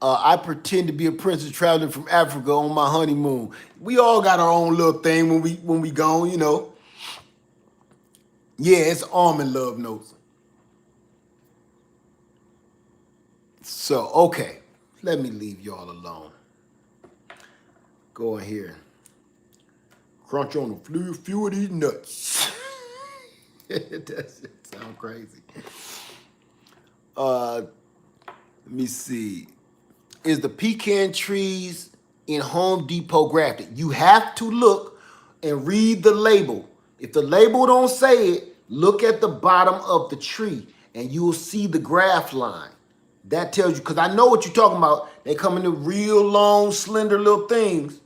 A: I pretend to be a princess traveling from Africa on my honeymoon. We all got our own little thing when we gone, you know. Yeah, it's almond love notes. So, okay. Let me leave y'all alone. Go in here. Crunch on a few of these nuts. That shit sound crazy. Let me see. Is the pecan trees in Home Depot grafted? You have to look and read the label. If the label don't say it, look at the bottom of the tree and you will see the graft line. That tells you, because I know what you're talking about. They come in the real long, slender little things.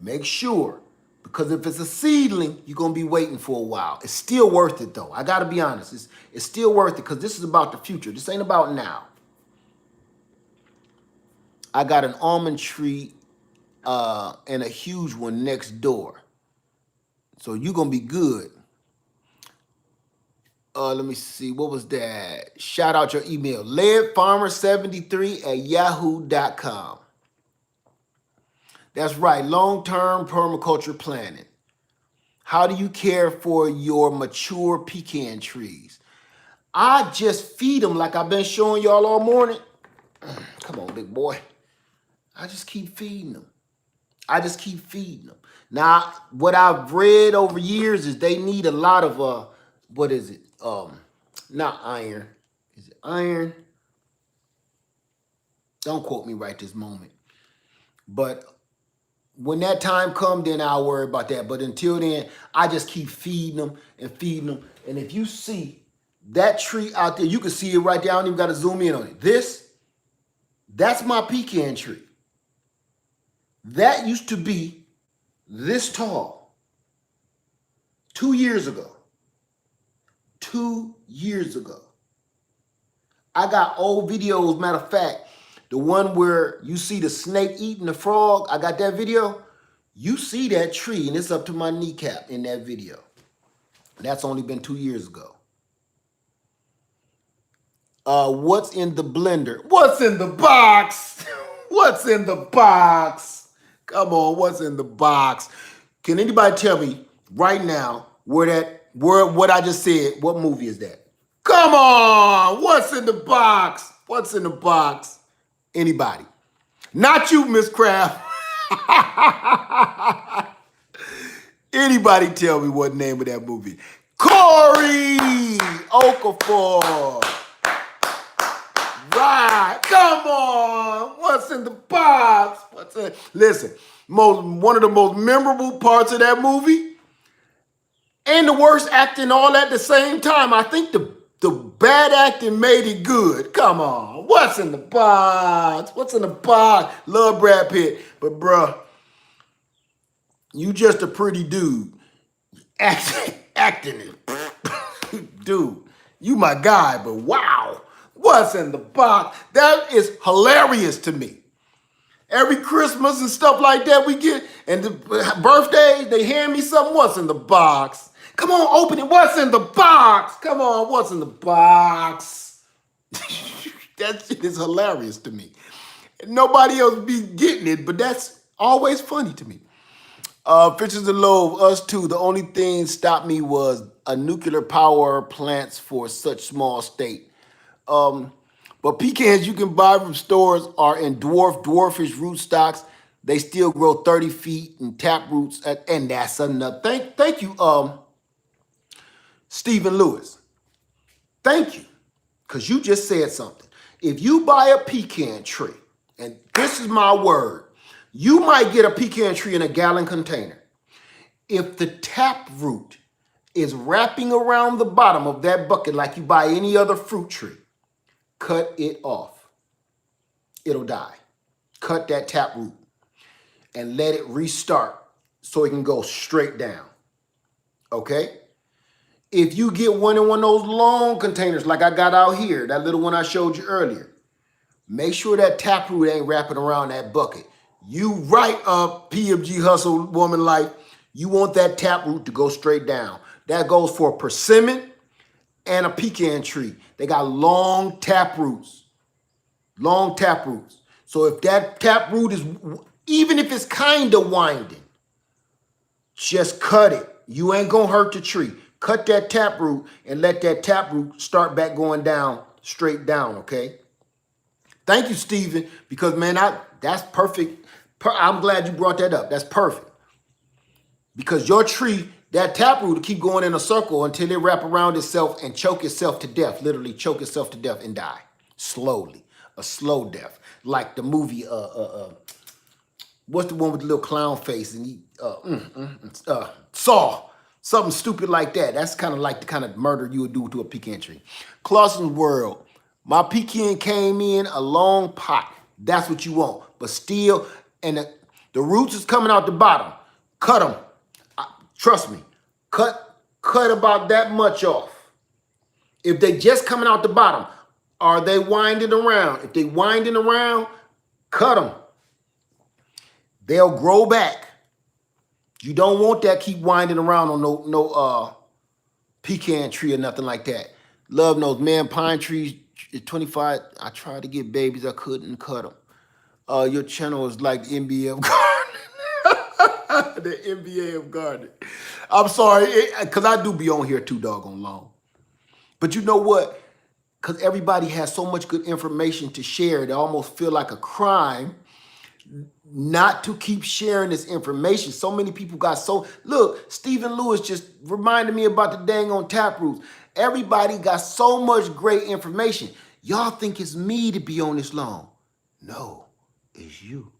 A: Make sure, because if it's a seedling, you're going to be waiting for a while. It's still worth it, though. I got to be honest. It's still worth it because this is about the future. This ain't about now. I got an almond tree and a huge one next door. So you're going to be good. Let me see. What was that? Shout out your email. leadfarmer73@yahoo.com. That's right. Long-term permaculture planning. How do you care for your mature pecan trees? I just feed them like I've been showing y'all all morning. Come on, big boy. I just keep feeding them. Now, what I've read over years is they need a lot of, what is it? Not iron. Is it iron? Don't quote me right this moment. But when that time comes, then I'll worry about that. But until then, I just keep feeding them and feeding them. And if you see, That tree out there, you can see it right there. I don't even got to zoom in on it. That's my pecan tree. That used to be this tall 2 years ago. 2 years ago. I got old videos, matter of fact, the one where you see the snake eating the frog, I got that video. You see that tree and it's up to my kneecap in that video. That's only been 2 years ago. What's in the blender? What's in the box? What's in the box? Come on, what's in the box? Can anybody tell me right now where what I just said, what movie is that? Come on, what's in the box? What's in the box? Anybody? Not you, Miss Kraft. Anybody tell me what name of that movie? Corey Okafor. Right. Come on. What's in the box? Listen, one of the most memorable parts of that movie and the worst acting all at the same time. I think the bad acting made it good. Come on. What's in the box? What's in the box? Love Brad Pitt. But bruh, you just a pretty dude. Acting it. Dude, you my guy, but wow. What's in the box? That is hilarious to me. Every Christmas and stuff like that we get, and the birthdays, they hand me something. What's in the box? Come on, open it. What's in the box? Come on, what's in the box? That shit is hilarious to me. Nobody else be getting it, but that's always funny to me. Fishes and Loaf, us too. The only thing stopped me was a nuclear power plants for such small state. But pecans you can buy from stores are in dwarfish rootstocks. They still grow 30 feet in tap roots, and that's enough. Thank you, Stephen Lewis. Thank you, because you just said something. If you buy a pecan tree, and this is my word, you might get a pecan tree in a gallon container. If the tap root is wrapping around the bottom of that bucket like you buy any other fruit tree, cut it off. It'll die. Cut that tap root and let it restart so it can go straight down. Okay? If you get one in one of those long containers like I got out here, that little one I showed you earlier, make sure that tap root ain't wrapping around that bucket. You right up PMG Hustle Woman Life. You want that tap root to go straight down. That goes for a persimmon and a pecan tree. They got long tap roots. Long tap roots. So if that tap root is, even if it's kind of winding, just cut it. You ain't gonna hurt the tree. Cut that tap root and let that tap root start back going down, straight down, okay? Thank you, Stephen, because man, that's perfect. I'm glad you brought that up. That's perfect. Because your tree, that taproot will keep going in a circle until it wrap around itself and choke itself to death, literally choke itself to death and die slowly, a slow death, like the movie. What's the one with the little clown face and he Saw, something stupid like that. That's kind of like the kind of murder you would do to a pecan tree. Clausen's World. My pecan came in a long pot. That's what you want, but still, and the roots is coming out the bottom. Cut them. Trust me, cut about that much off. If they just coming out the bottom, are they winding around? If they winding around, cut them. They'll grow back. You don't want that keep winding around on no pecan tree or nothing like that. Love knows, man, pine trees, 25, I tried to get babies, I couldn't cut them. Your channel is like the NBA of gardening. The NBA of gardening. I'm sorry, because I do be on here too doggone long. But you know what? Because everybody has so much good information to share, it almost feel like a crime not to keep sharing this information. So many people got look, Stephen Lewis just reminded me about the dang on taproots. Everybody got so much great information. Y'all think it's me to be on this long. No, it's you.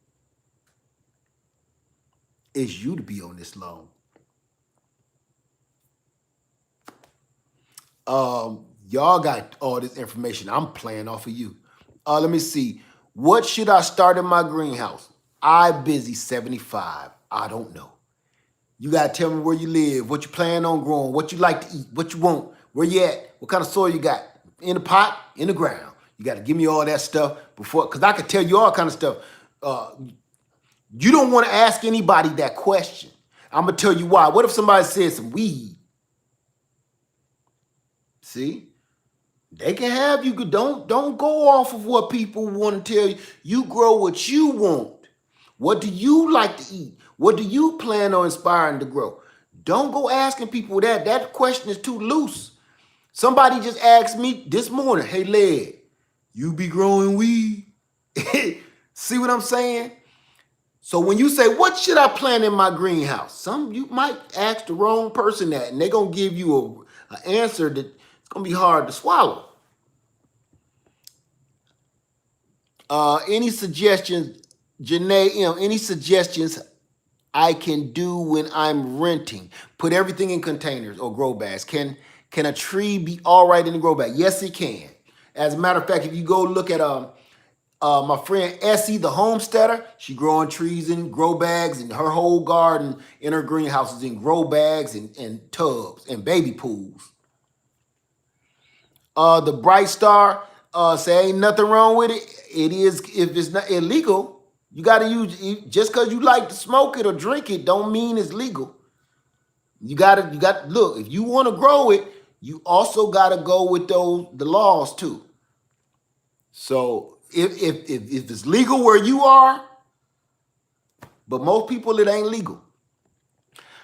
A: It's you to be on this long. Y'all got all this information. I'm playing off of you. Let me see. What should I start in my greenhouse? I busy 75. I don't know. You gotta tell me where you live, what you plan on growing, what you like to eat, what you want, where you at, what kind of soil you got, in the pot, in the ground. You gotta give me all that stuff before, because I could tell you all kind of stuff. You don't want to ask anybody that question. I'm gonna tell you why. What if somebody says some weed? See? They can have you. Don't go off of what people want to tell you. You grow what you want. What do you like to eat? What do you plan on inspiring to grow? Don't go asking people that. That question is too loose. Somebody just asked me this morning, hey, Led, you be growing weed? See what I'm saying? So when you say, what should I plant in my greenhouse? You might ask the wrong person that, and they're going to give you an answer that it's going to be hard to swallow. Any suggestions, Janae M, any suggestions I can do when I'm renting? Put everything in containers or grow bags. Can a tree be all right in the grow bag? Yes, it can. As a matter of fact, if you go look at my friend Essie, the homesteader, she growing trees in grow bags, and her whole garden in her greenhouse is in grow bags and tubs and baby pools. The Bright Star say ain't nothing wrong with it. It is, if it's not illegal, you got to use, just because you like to smoke it or drink it don't mean it's legal. You got to look, if you want to grow it, you also got to go with the laws too. So if it's legal where you are, but most people it ain't legal.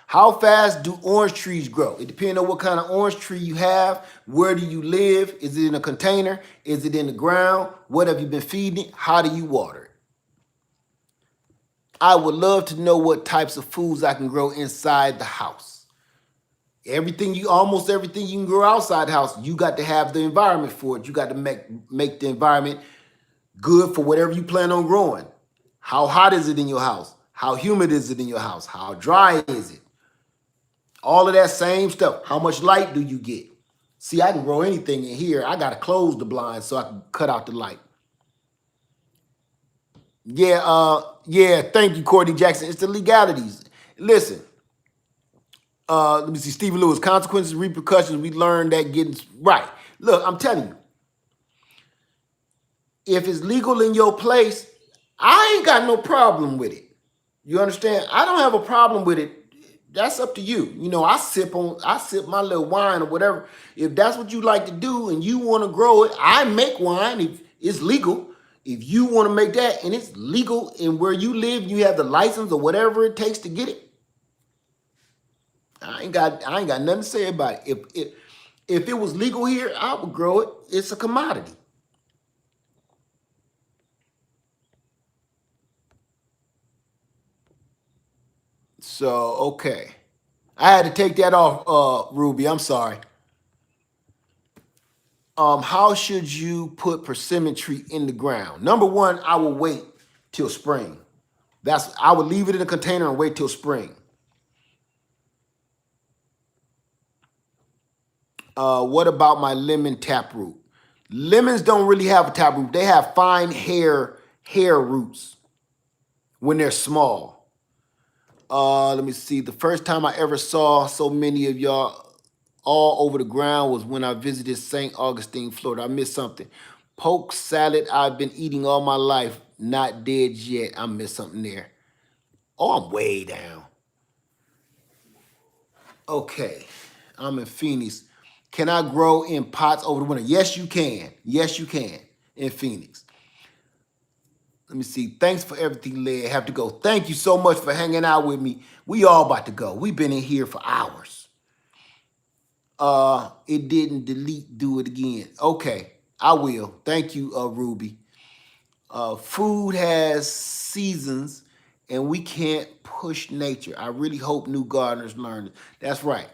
A: How fast do orange trees grow? It depends on what kind of orange tree you have. Where do you live? Is it in a container? Is it in the ground? What have you been feeding it? How do you water it? I would love to know what types of foods I can grow inside the house. Almost everything you can grow outside the house, you got to have the environment for it. You got to make the environment good for whatever you plan on growing. How hot is it in your house? How humid is it in your house? How dry is it? All of that same stuff. How much light do you get? See, I can grow anything in here. I got to close the blinds so I can cut out the light. Yeah, thank you, Courtney Jackson. It's the legalities. Listen, let me see, Stephen Lewis, consequences, repercussions, we learned that getting right. Look, I'm telling you, if it's legal in your place, I ain't got no problem with it. You understand? I don't have a problem with it. That's up to you. You know, I sip my little wine or whatever. If that's what you like to do and you want to grow it, I make wine if it's legal. If you want to make that and it's legal in where you live, you have the license or whatever it takes to get it. I ain't got nothing to say about it. If it was legal here, I would grow it. It's a commodity. So, okay. I had to take that off, Ruby. I'm sorry. How should you put persimmon tree in the ground? Number one, I will wait till spring. I would leave it in a container and wait till spring. What about my lemon taproot? Lemons don't really have a taproot. They have fine hair roots when they're small. Let me see. The first time I ever saw so many of y'all all over the ground was when I visited St. Augustine, Florida. I missed something. Poke salad I've been eating all my life. Not dead yet. I missed something there. Oh, I'm way down. Okay. I'm in Phoenix. Can I grow in pots over the winter? Yes, you can. Yes, you can in Phoenix. Let me see. Thanks for everything, Led. Have to go. Thank you so much for hanging out with me. We all about to go. We've been in here for hours. It didn't delete. Do it again. Okay, I will. Thank you, Ruby. Food has seasons, and we can't push nature. I really hope new gardeners learn it. That's right.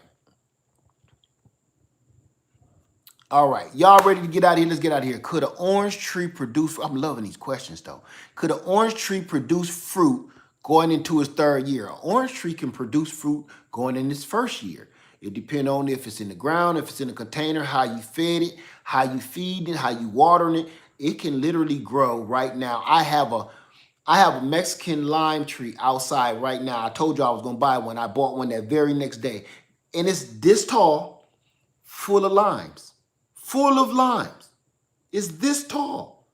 A: All right, y'all ready to get out of here? Let's get out of here. Could an orange tree produce, I'm loving these questions though. Could an orange tree produce fruit going into its third year? An orange tree can produce fruit going in its first year. It depends on if it's in the ground, if it's in a container, how you fed it, how you feed it, how you watering it. It can literally grow right now. I have a Mexican lime tree outside right now. I told you I was gonna buy one. I bought one that very next day. And it's this tall, full of limes. Full of limes. It's this tall.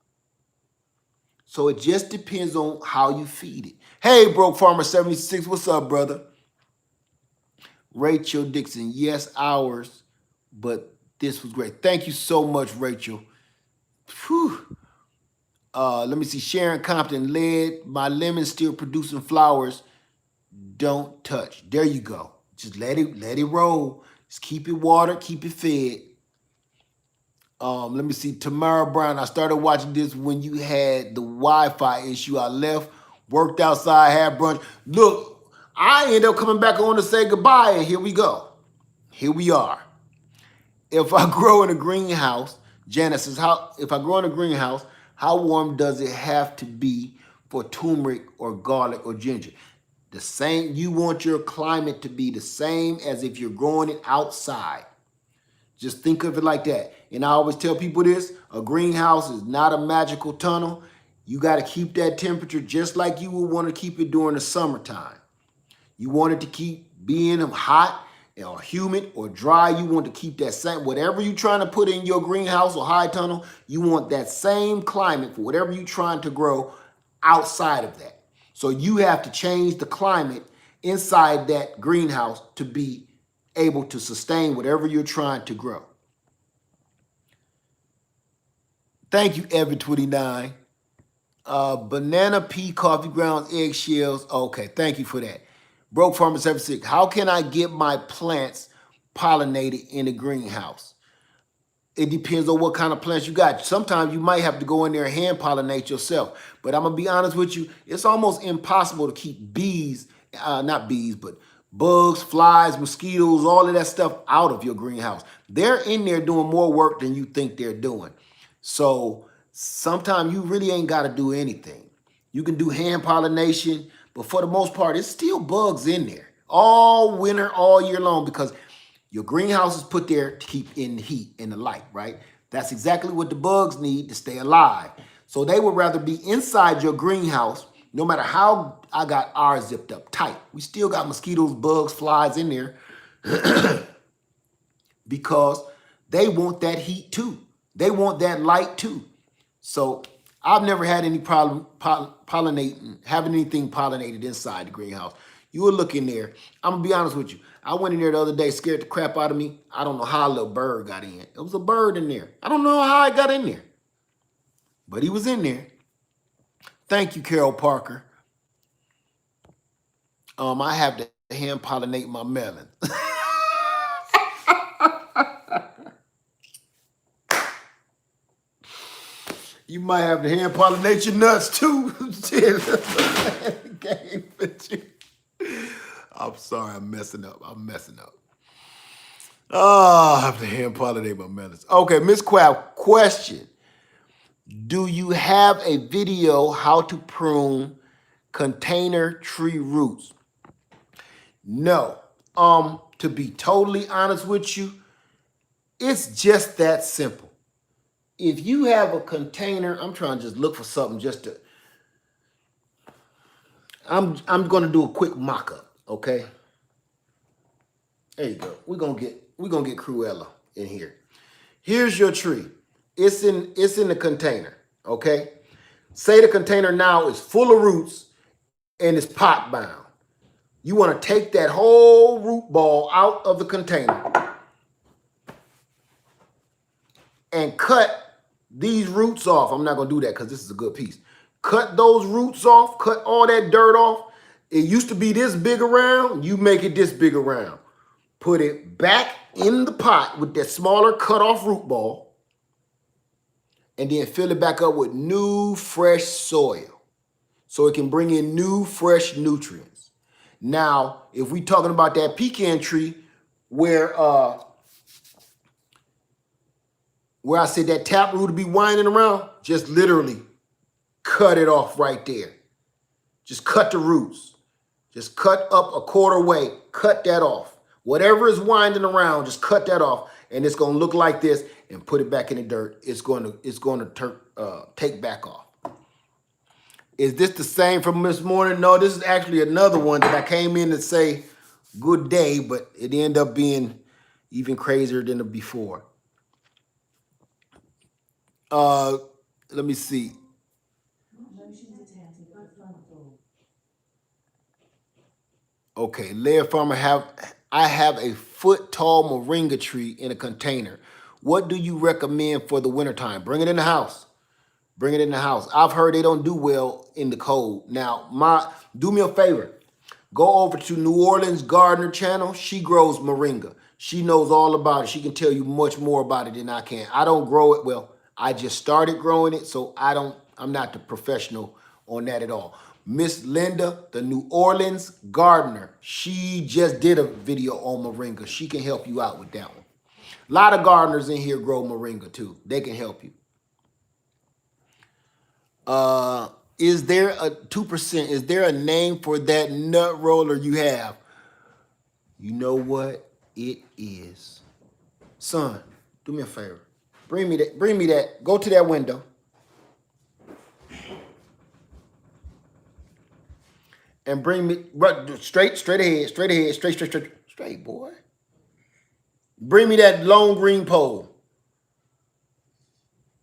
A: So it just depends on how you feed it. Hey, Broke Farmer 76, what's up, brother? Rachel Dixon, yes, ours, but this was great. Thank you so much, Rachel. Whew. Let me see. Sharon Compton led. My lemon still producing flowers. Don't touch. There you go. Just let it roll. Just keep it watered, keep it fed. Let me see. Tamara Brown. I started watching this when you had the Wi-Fi issue. I left, worked outside, had brunch. Look, I ended up coming back on to say goodbye, and here we go. Here we are. If I grow in a greenhouse, Janice says, if I grow in a greenhouse, how warm does it have to be for turmeric or garlic or ginger? The same, you want your climate to be the same as if you're growing it outside. Just think of it like that. And I always tell people this, a greenhouse is not a magical tunnel. You got to keep that temperature just like you would want to keep it during the summertime. You want it to keep being hot or humid or dry. You want to keep that same, whatever you're trying to put in your greenhouse or high tunnel, you want that same climate for whatever you're trying to grow outside of that. So you have to change the climate inside that greenhouse to be able to sustain whatever you're trying to grow. Thank you, Evan29. Banana, pea, coffee grounds, eggshells. Okay, thank you for that. Broke Farmer 76. How can I get my plants pollinated in the greenhouse? It depends on what kind of plants you got. Sometimes you might have to go in there and hand pollinate yourself. But I'm going to be honest with you, it's almost impossible to keep bees, not bees, but bugs, flies, mosquitoes, all of that stuff out of your greenhouse. They're in there doing more work than you think they're doing. So sometimes you really ain't got to do anything. You can do hand pollination, but for the most part, it's still bugs in there all winter, all year long, because your greenhouse is put there to keep in the heat and the light, right? That's exactly what the bugs need to stay alive. So they would rather be inside your greenhouse, no matter how I got ours zipped up tight. We still got mosquitoes, bugs, flies in there because they want that heat too. They want that light too. So I've never had any problem having anything pollinated inside the greenhouse. You will look in there. I'm gonna be honest with you. I went in there the other day, scared the crap out of me. I don't know how a little bird got in. It was a bird in there. I don't know how it got in there, but he was in there. Thank you, Carol Parker. I have to hand pollinate my melon. You might have to hand pollinate your nuts too. I'm sorry, I'm messing up. Oh, I have to hand pollinate my melons. Okay, Miss Quabb, question. Do you have a video how to prune container tree roots? No. To be totally honest with you, it's just that simple. If you have a container, I'm trying to just look for something just to, I'm gonna do a quick mock-up, okay? There you go. We're gonna get Cruella in here. Here's your tree. It's in the container, okay? Say the container now is full of roots and it's pot bound. You want to take that whole root ball out of the container and cut these roots off. I'm not going to do that because this is a good piece. Cut those roots off, cut all that dirt off. It used to be this big around. You make it this big around. Put it back in the pot with that smaller cut off root ball and then fill it back up with new fresh soil so it can bring in new fresh nutrients. Now, if we talking about that pecan tree where I said that tap root to be winding around, just literally cut it off right there. Just cut the roots. Just cut up a quarter way, cut that off. Whatever is winding around, just cut that off, and it's gonna look like this. And put it back in the dirt. It's gonna take back off. Is this the same from this morning? No, this is actually another one that I came in to say good day, but it ended up being even crazier than the before. Let me see. Okay, Laird Farmer, I have a foot tall moringa tree in a container. What do you recommend for the wintertime? Bring it in the house. Bring it in the house. I've heard they don't do well in the cold. Now, do me a favor. Go over to New Orleans Gardener channel. She grows moringa. She knows all about it. She can tell you much more about it than I can. I don't grow it. Well, I just started growing it, so I'm not the professional on that at all. Miss Linda, the New Orleans Gardener, she just did a video on moringa. She can help you out with that one. A lot of gardeners in here grow moringa too. They can help you. Is there a 2%? Is there a name for that nut roller you have? You know what it is. Son, do me a favor. Bring me that. Go to that window. And bring me straight ahead, straight, boy. Bring me that long green pole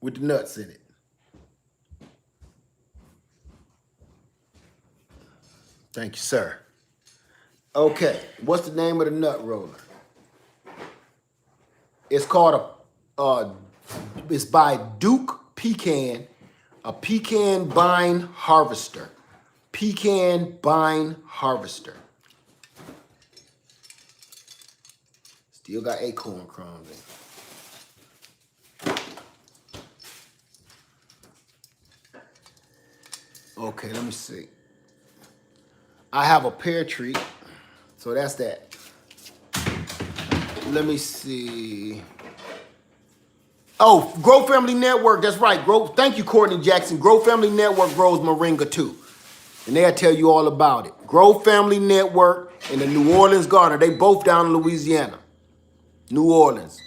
A: with the nuts in it. Thank you, sir. Okay, what's the name of the nut roller? It's called it's by Duke Pecan, a pecan vine harvester. Pecan vine harvester. Still got acorn crumbs in. Okay, let me see. I have a pear tree, so that's that. Let me see. Oh, Grow Family Network, that's right. Thank you, Courtney Jackson. Grow Family Network grows moringa too. And they'll tell you all about it. Grow Family Network and the New Orleans Gardener, they both down in Louisiana. New Orleans.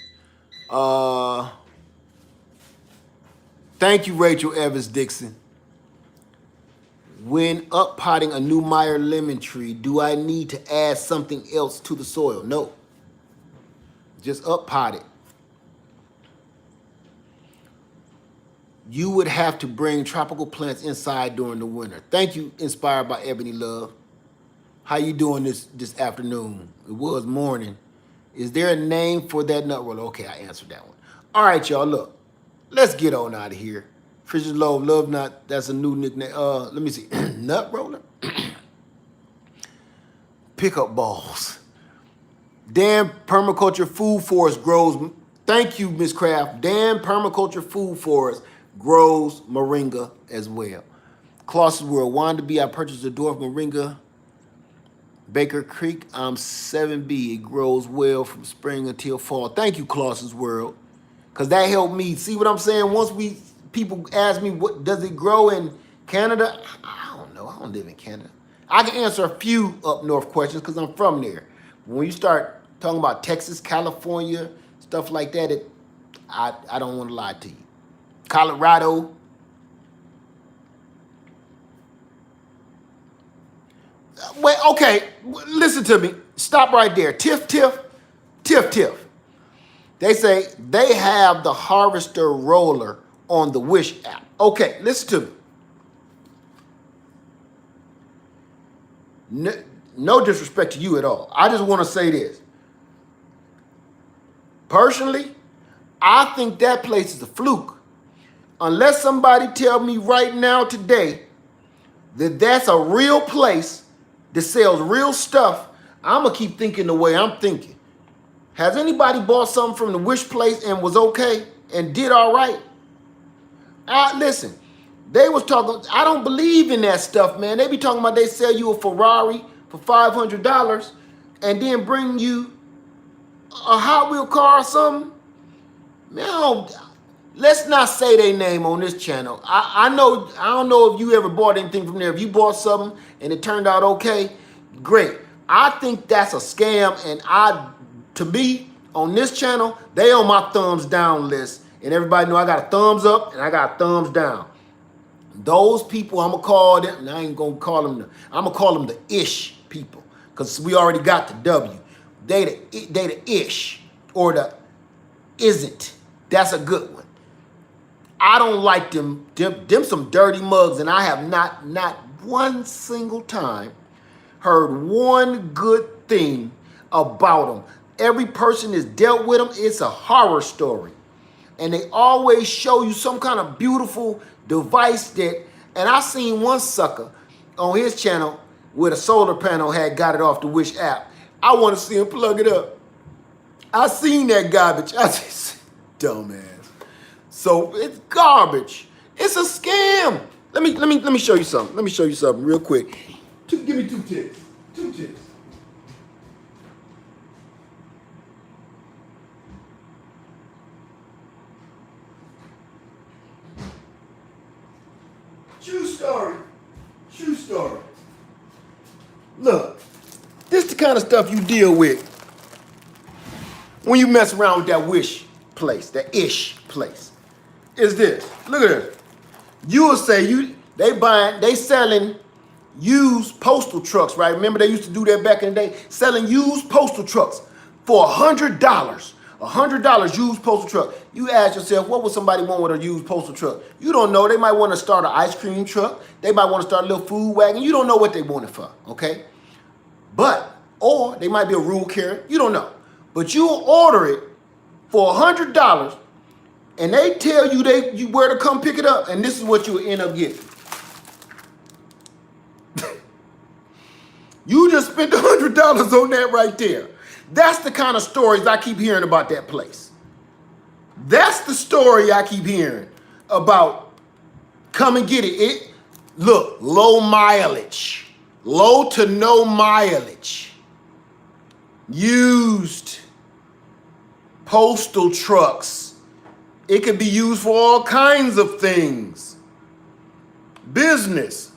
A: Thank you, Rachel Evans Dixon. When up potting a new Meyer lemon tree, do I need to add something else to the soil? No. Just up pot it. You would have to bring tropical plants inside during the winter. Thank you, Inspired by Ebony Love. How you doing this afternoon? It was morning. Is there a name for that nut roller? Okay, I answered that one. All right, y'all, look. Let's get on out of here. Fisher's Love Nut, that's a new nickname. Let me see. Nut roller? Pickup balls. Dan Permaculture Food Forest grows. Thank you, Miss Craft. Dan Permaculture Food Forest grows moringa as well. Claus's World. Wanted to be, I purchased a dwarf moringa. Baker Creek, I'm 7B. It grows well from spring until fall. Thank you, Claus's World. Because that helped me. See what I'm saying? Once people ask me, what does it grow in Canada? I don't know. I don't live in Canada. I can answer a few up north questions because I'm from there. When you start talking about Texas, California, stuff like that, I don't want to lie to you. Colorado. Wait, okay, listen to me. Stop right there. Tiff. They say they have the harvester roller on the Wish app. Okay, listen to me. No disrespect to you at all. I just want to say this. Personally, I think that place is a fluke. Unless somebody tell me right now today that that's a real place that sells real stuff, I'm going to keep thinking the way I'm thinking. Has anybody bought something from the Wish place and was okay and did all right? Listen, they was talking, I don't believe in that stuff, man. They be talking about they sell you a Ferrari for $500 and then bring you a Hot Wheel car or something. Man, let's not say their name on this channel. I don't know if you ever bought anything from there. If you bought something and it turned out okay, great. I think that's a scam, and to me, on this channel, they on my thumbs down list. And everybody know I got a thumbs up and I got a thumbs down. Those people, I'm gonna call them, and I ain't gonna call them, I'm gonna call them the ish people, because we already got the W. They the ish, or the isn't. That's a good one. I don't like them some dirty mugs, and I have not one single time heard one good thing about them. Every person that's dealt with them, it's a horror story. And they always show you some kind of beautiful device that, and I seen one sucker on his channel with a solar panel had got it off the Wish app. I want to see him plug it up. I seen that garbage. I just, dumbass. So it's garbage. It's a scam. Let me show you something. Let me show you something real quick. Give me 2 ticks. 2 ticks. True story. True story. Look, this the kind of stuff you deal with when you mess around with that Wish place, that ish place. Is this. Look at this. You will say they selling used postal trucks, right? Remember they used to do that back in the day? Selling used postal trucks for $100. $100 used postal truck. You ask yourself, what would somebody want with a used postal truck? You don't know. They might want to start an ice cream truck. They might want to start a little food wagon. You don't know what they want it for, okay? Or they might be a rural carrier. You don't know. But you order it for $100, and they tell you where to come pick it up, and this is what you end up getting. You just spent $100 on that right there. That's the kind of stories I keep hearing about that place. That's the story I keep hearing about. Come and get it. Look, low mileage. Low to no mileage. Used postal trucks. It could be used for all kinds of things. Business,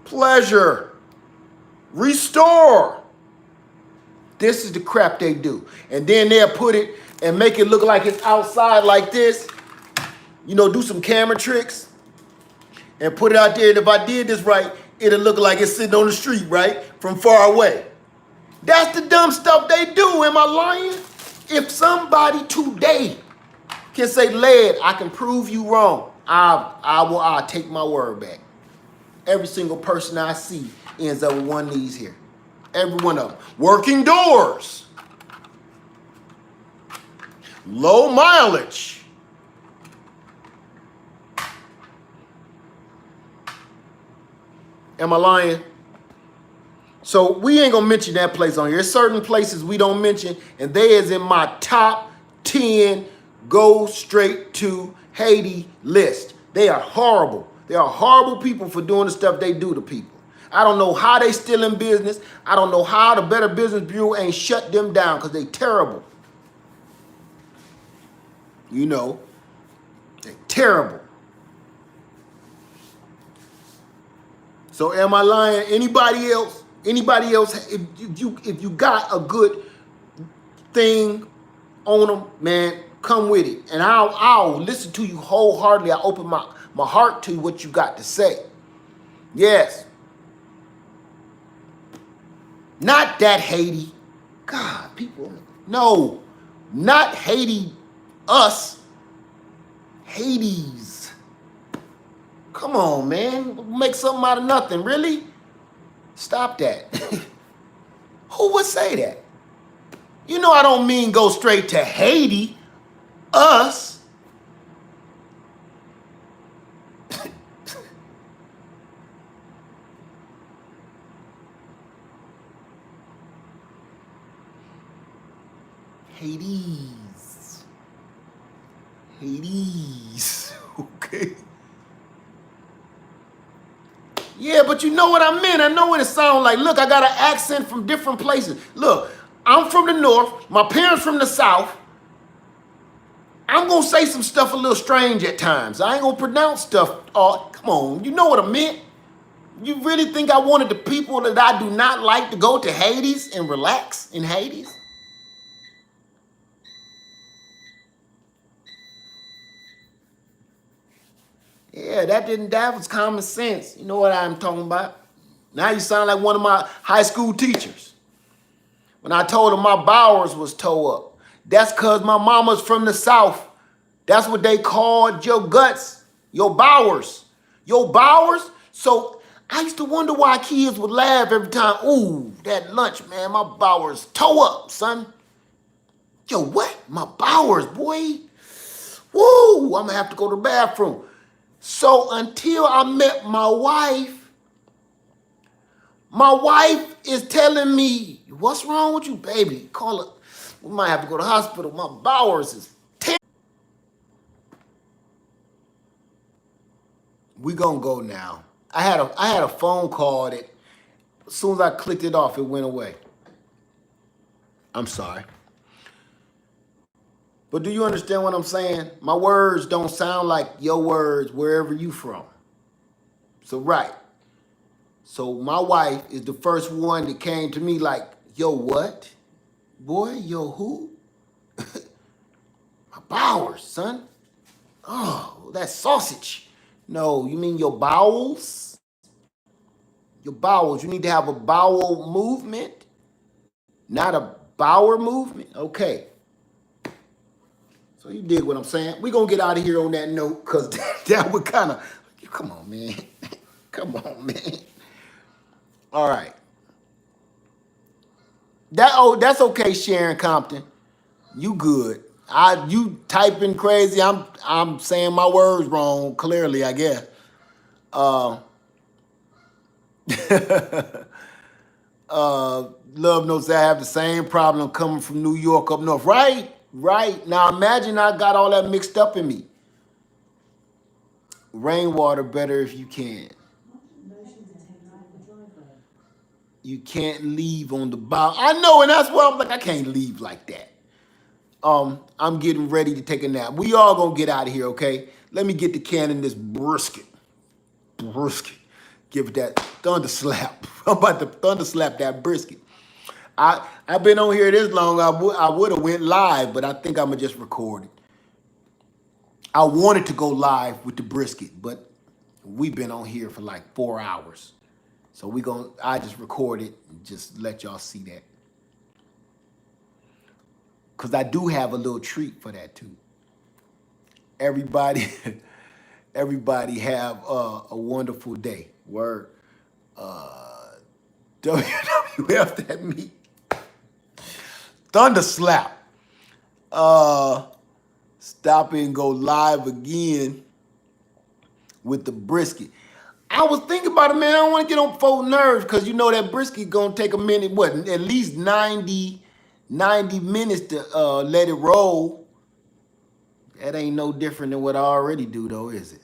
A: pleasure, restore. This is the crap they do. And then they'll put it and make it look like it's outside like this. You know, do some camera tricks and put it out there. And if I did this right, it'll look like it's sitting on the street, right? From far away. That's the dumb stuff they do. Am I lying? If somebody today can say, Led, I can prove you wrong, I'll take my word back. Every single person I see ends up with one of these here. Every one of them. Working doors. Low mileage. Am I lying? So we ain't gonna mention that place on here. There's certain places we don't mention, and they is in my top 10 go straight to Haiti list. They are horrible. They are horrible people for doing the stuff they do to people. I don't know how they still in business. I don't know how the Better Business Bureau ain't shut them down, because they terrible. You know, they're terrible. So am I lying? Anybody else? Anybody else? If you got a good thing on them, man, come with it, and I'll listen to you wholeheartedly. I open my heart to what you got to say. Yes. Not that Haiti. God, people. No, not Haiti. Us. Hades. Come on, man. Make something out of nothing. Really? Stop that. Who would say that? You know I don't mean go straight to Haiti. Us. Hades. Hades. Okay. Yeah, but you know what I meant. I know what it sounds like. Look, I got an accent from different places. Look, I'm from the north. My parents from the south. I'm going to say some stuff a little strange at times. I ain't going to pronounce stuff. Come on, you know what I meant. You really think I wanted the people that I do not like to go to Hades and relax in Hades? Yeah, that was common sense. You know what I'm talking about? Now you sound like one of my high school teachers. When I told him my bowels was toe up. That's because my mama's from the South. That's what they called your guts, your bowers. Your bowers? So I used to wonder why kids would laugh every time. Ooh, that lunch, man, my bowers toe up, son. Yo, what? My bowers, boy. Woo, I'm gonna have to go to the bathroom. So until I met my wife is telling me, what's wrong with you, baby? Call it. We might have to go to the hospital. My bowers is terrible. We gonna go now. I had a phone call that as soon as I clicked it off, it went away. I'm sorry. But do you understand what I'm saying? My words don't sound like your words wherever you from. So right. So my wife is the first one that came to me like, yo, what? Boy, yo, who? My bowels, son. Oh, that's sausage. No, you mean your bowels? Your bowels. You need to have a bowel movement, not a bower movement. Okay. So you dig what I'm saying? We're going to get out of here on that note because that would kind of, come on, man. Come on, man. All right. That's okay, Sharon Compton. You good. You typing crazy. I'm saying my words wrong, clearly, I guess. Uh, Love knows I have the same problem coming from New York up north. Right, right. Now imagine I got all that mixed up in me. Rainwater better if you can. You can't leave on the bow. I know, and that's why I'm like, I can't leave like that. I'm getting ready to take a nap. We all gonna get out of here, okay? Let me get the can in this brisket. Brisket. Give it that thunder slap. I'm about to thunder slap that brisket. I've been on here this long. I would have went live, but I think I'm gonna just record it. I wanted to go live with the brisket, but we've been on here for like 4 hours. So I just record it and just let y'all see that. Cause I do have a little treat for that too. Everybody, everybody have a wonderful day. Word. WWF that me. Thunder slap. Stop and go live again with the brisket. I was thinking about it, man. I don't want to get on folk nerves because you know that brisket gonna take a minute, what, at least 90 minutes to let it roll. That ain't no different than what I already do, though, is it?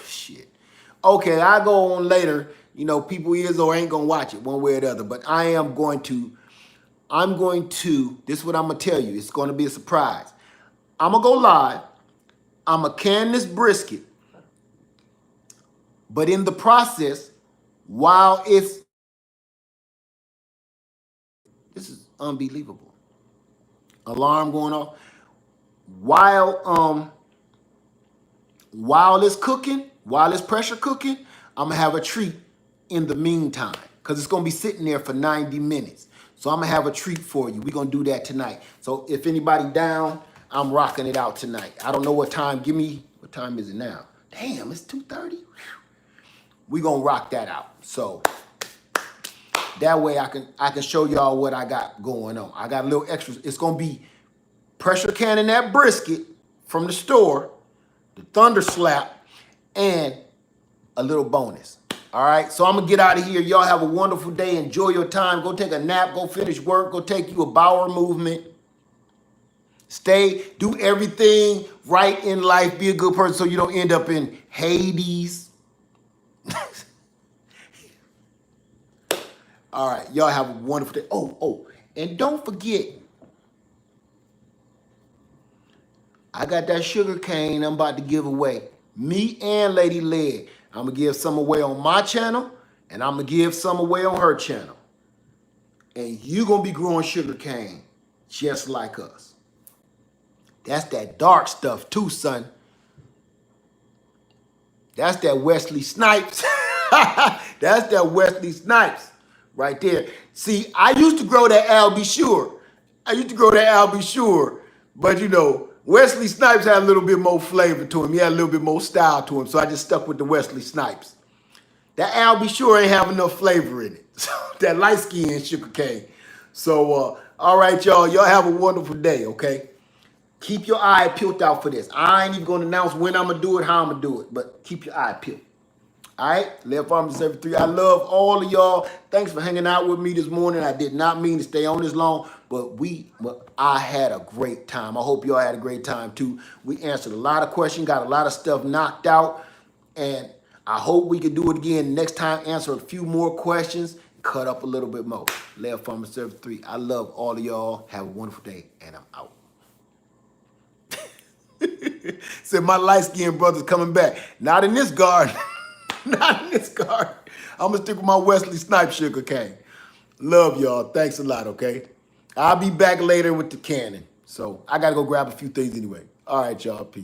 A: Shit. Okay, I go on later. You know, people is or ain't gonna watch it one way or the other. But I'm going to, this is what I'm gonna tell you. It's gonna be a surprise. I'm gonna go live. I'm gonna can this brisket. But in the process, while this is unbelievable. Alarm going off. While it's cooking, while it's pressure cooking, I'm gonna have a treat in the meantime because it's gonna be sitting there for 90 minutes. So I'm gonna have a treat for you. We're gonna do that tonight. So if anybody down, I'm rocking it out tonight. I don't know what time. What time is it now? Damn, it's 2:30. We're gonna rock that out. So that way I can show y'all what I got going on. I got a little extra. It's gonna be pressure canning that brisket from the store, the thunder slap, and a little bonus. All right, so I'm gonna get out of here. Y'all have a wonderful day. Enjoy your time. Go take a nap. Go finish work. Go take you a Bower movement. Do everything right in life. Be a good person so you don't end up in Hades. All right, y'all have a wonderful day. Oh, and don't forget, I got that sugar cane I'm about to give away. Me and Lady Led. I'm going to give some away on my channel, And I'm going to give some away on her channel. And you're going to be growing sugarcane just like us. That's that dark stuff too, son. That's that Wesley Snipes. That's that Wesley Snipes right there. See, I used to grow that Al Be Sure. But you know, Wesley Snipes had a little bit more flavor to him. He had a little bit more style to him. So I just stuck with the Wesley Snipes. That Al Be Sure ain't have enough flavor in it. So that light skin sugarcane. So, all right, y'all. Y'all have a wonderful day, okay? Keep your eye peeled out for this. I ain't even going to announce when I'm going to do it, how I'm going to do it. But keep your eye peeled. All right? Left Farmers 73. I love all of y'all. Thanks for hanging out with me this morning. I did not mean to stay on this long, but I had a great time. I hope y'all had a great time, too. We answered a lot of questions, got a lot of stuff knocked out, and I hope we can do it again next time, answer a few more questions, cut up a little bit more. Left Farmers 73. I love all of y'all. Have a wonderful day, and I'm out. Said my light-skinned brother's coming back. Not in this garden. Not in this garden. I'm going to stick with my Wesley Snipes sugarcane. Love y'all. Thanks a lot, okay? I'll be back later with the cannon. So I got to go grab a few things anyway. All right, y'all. Peace.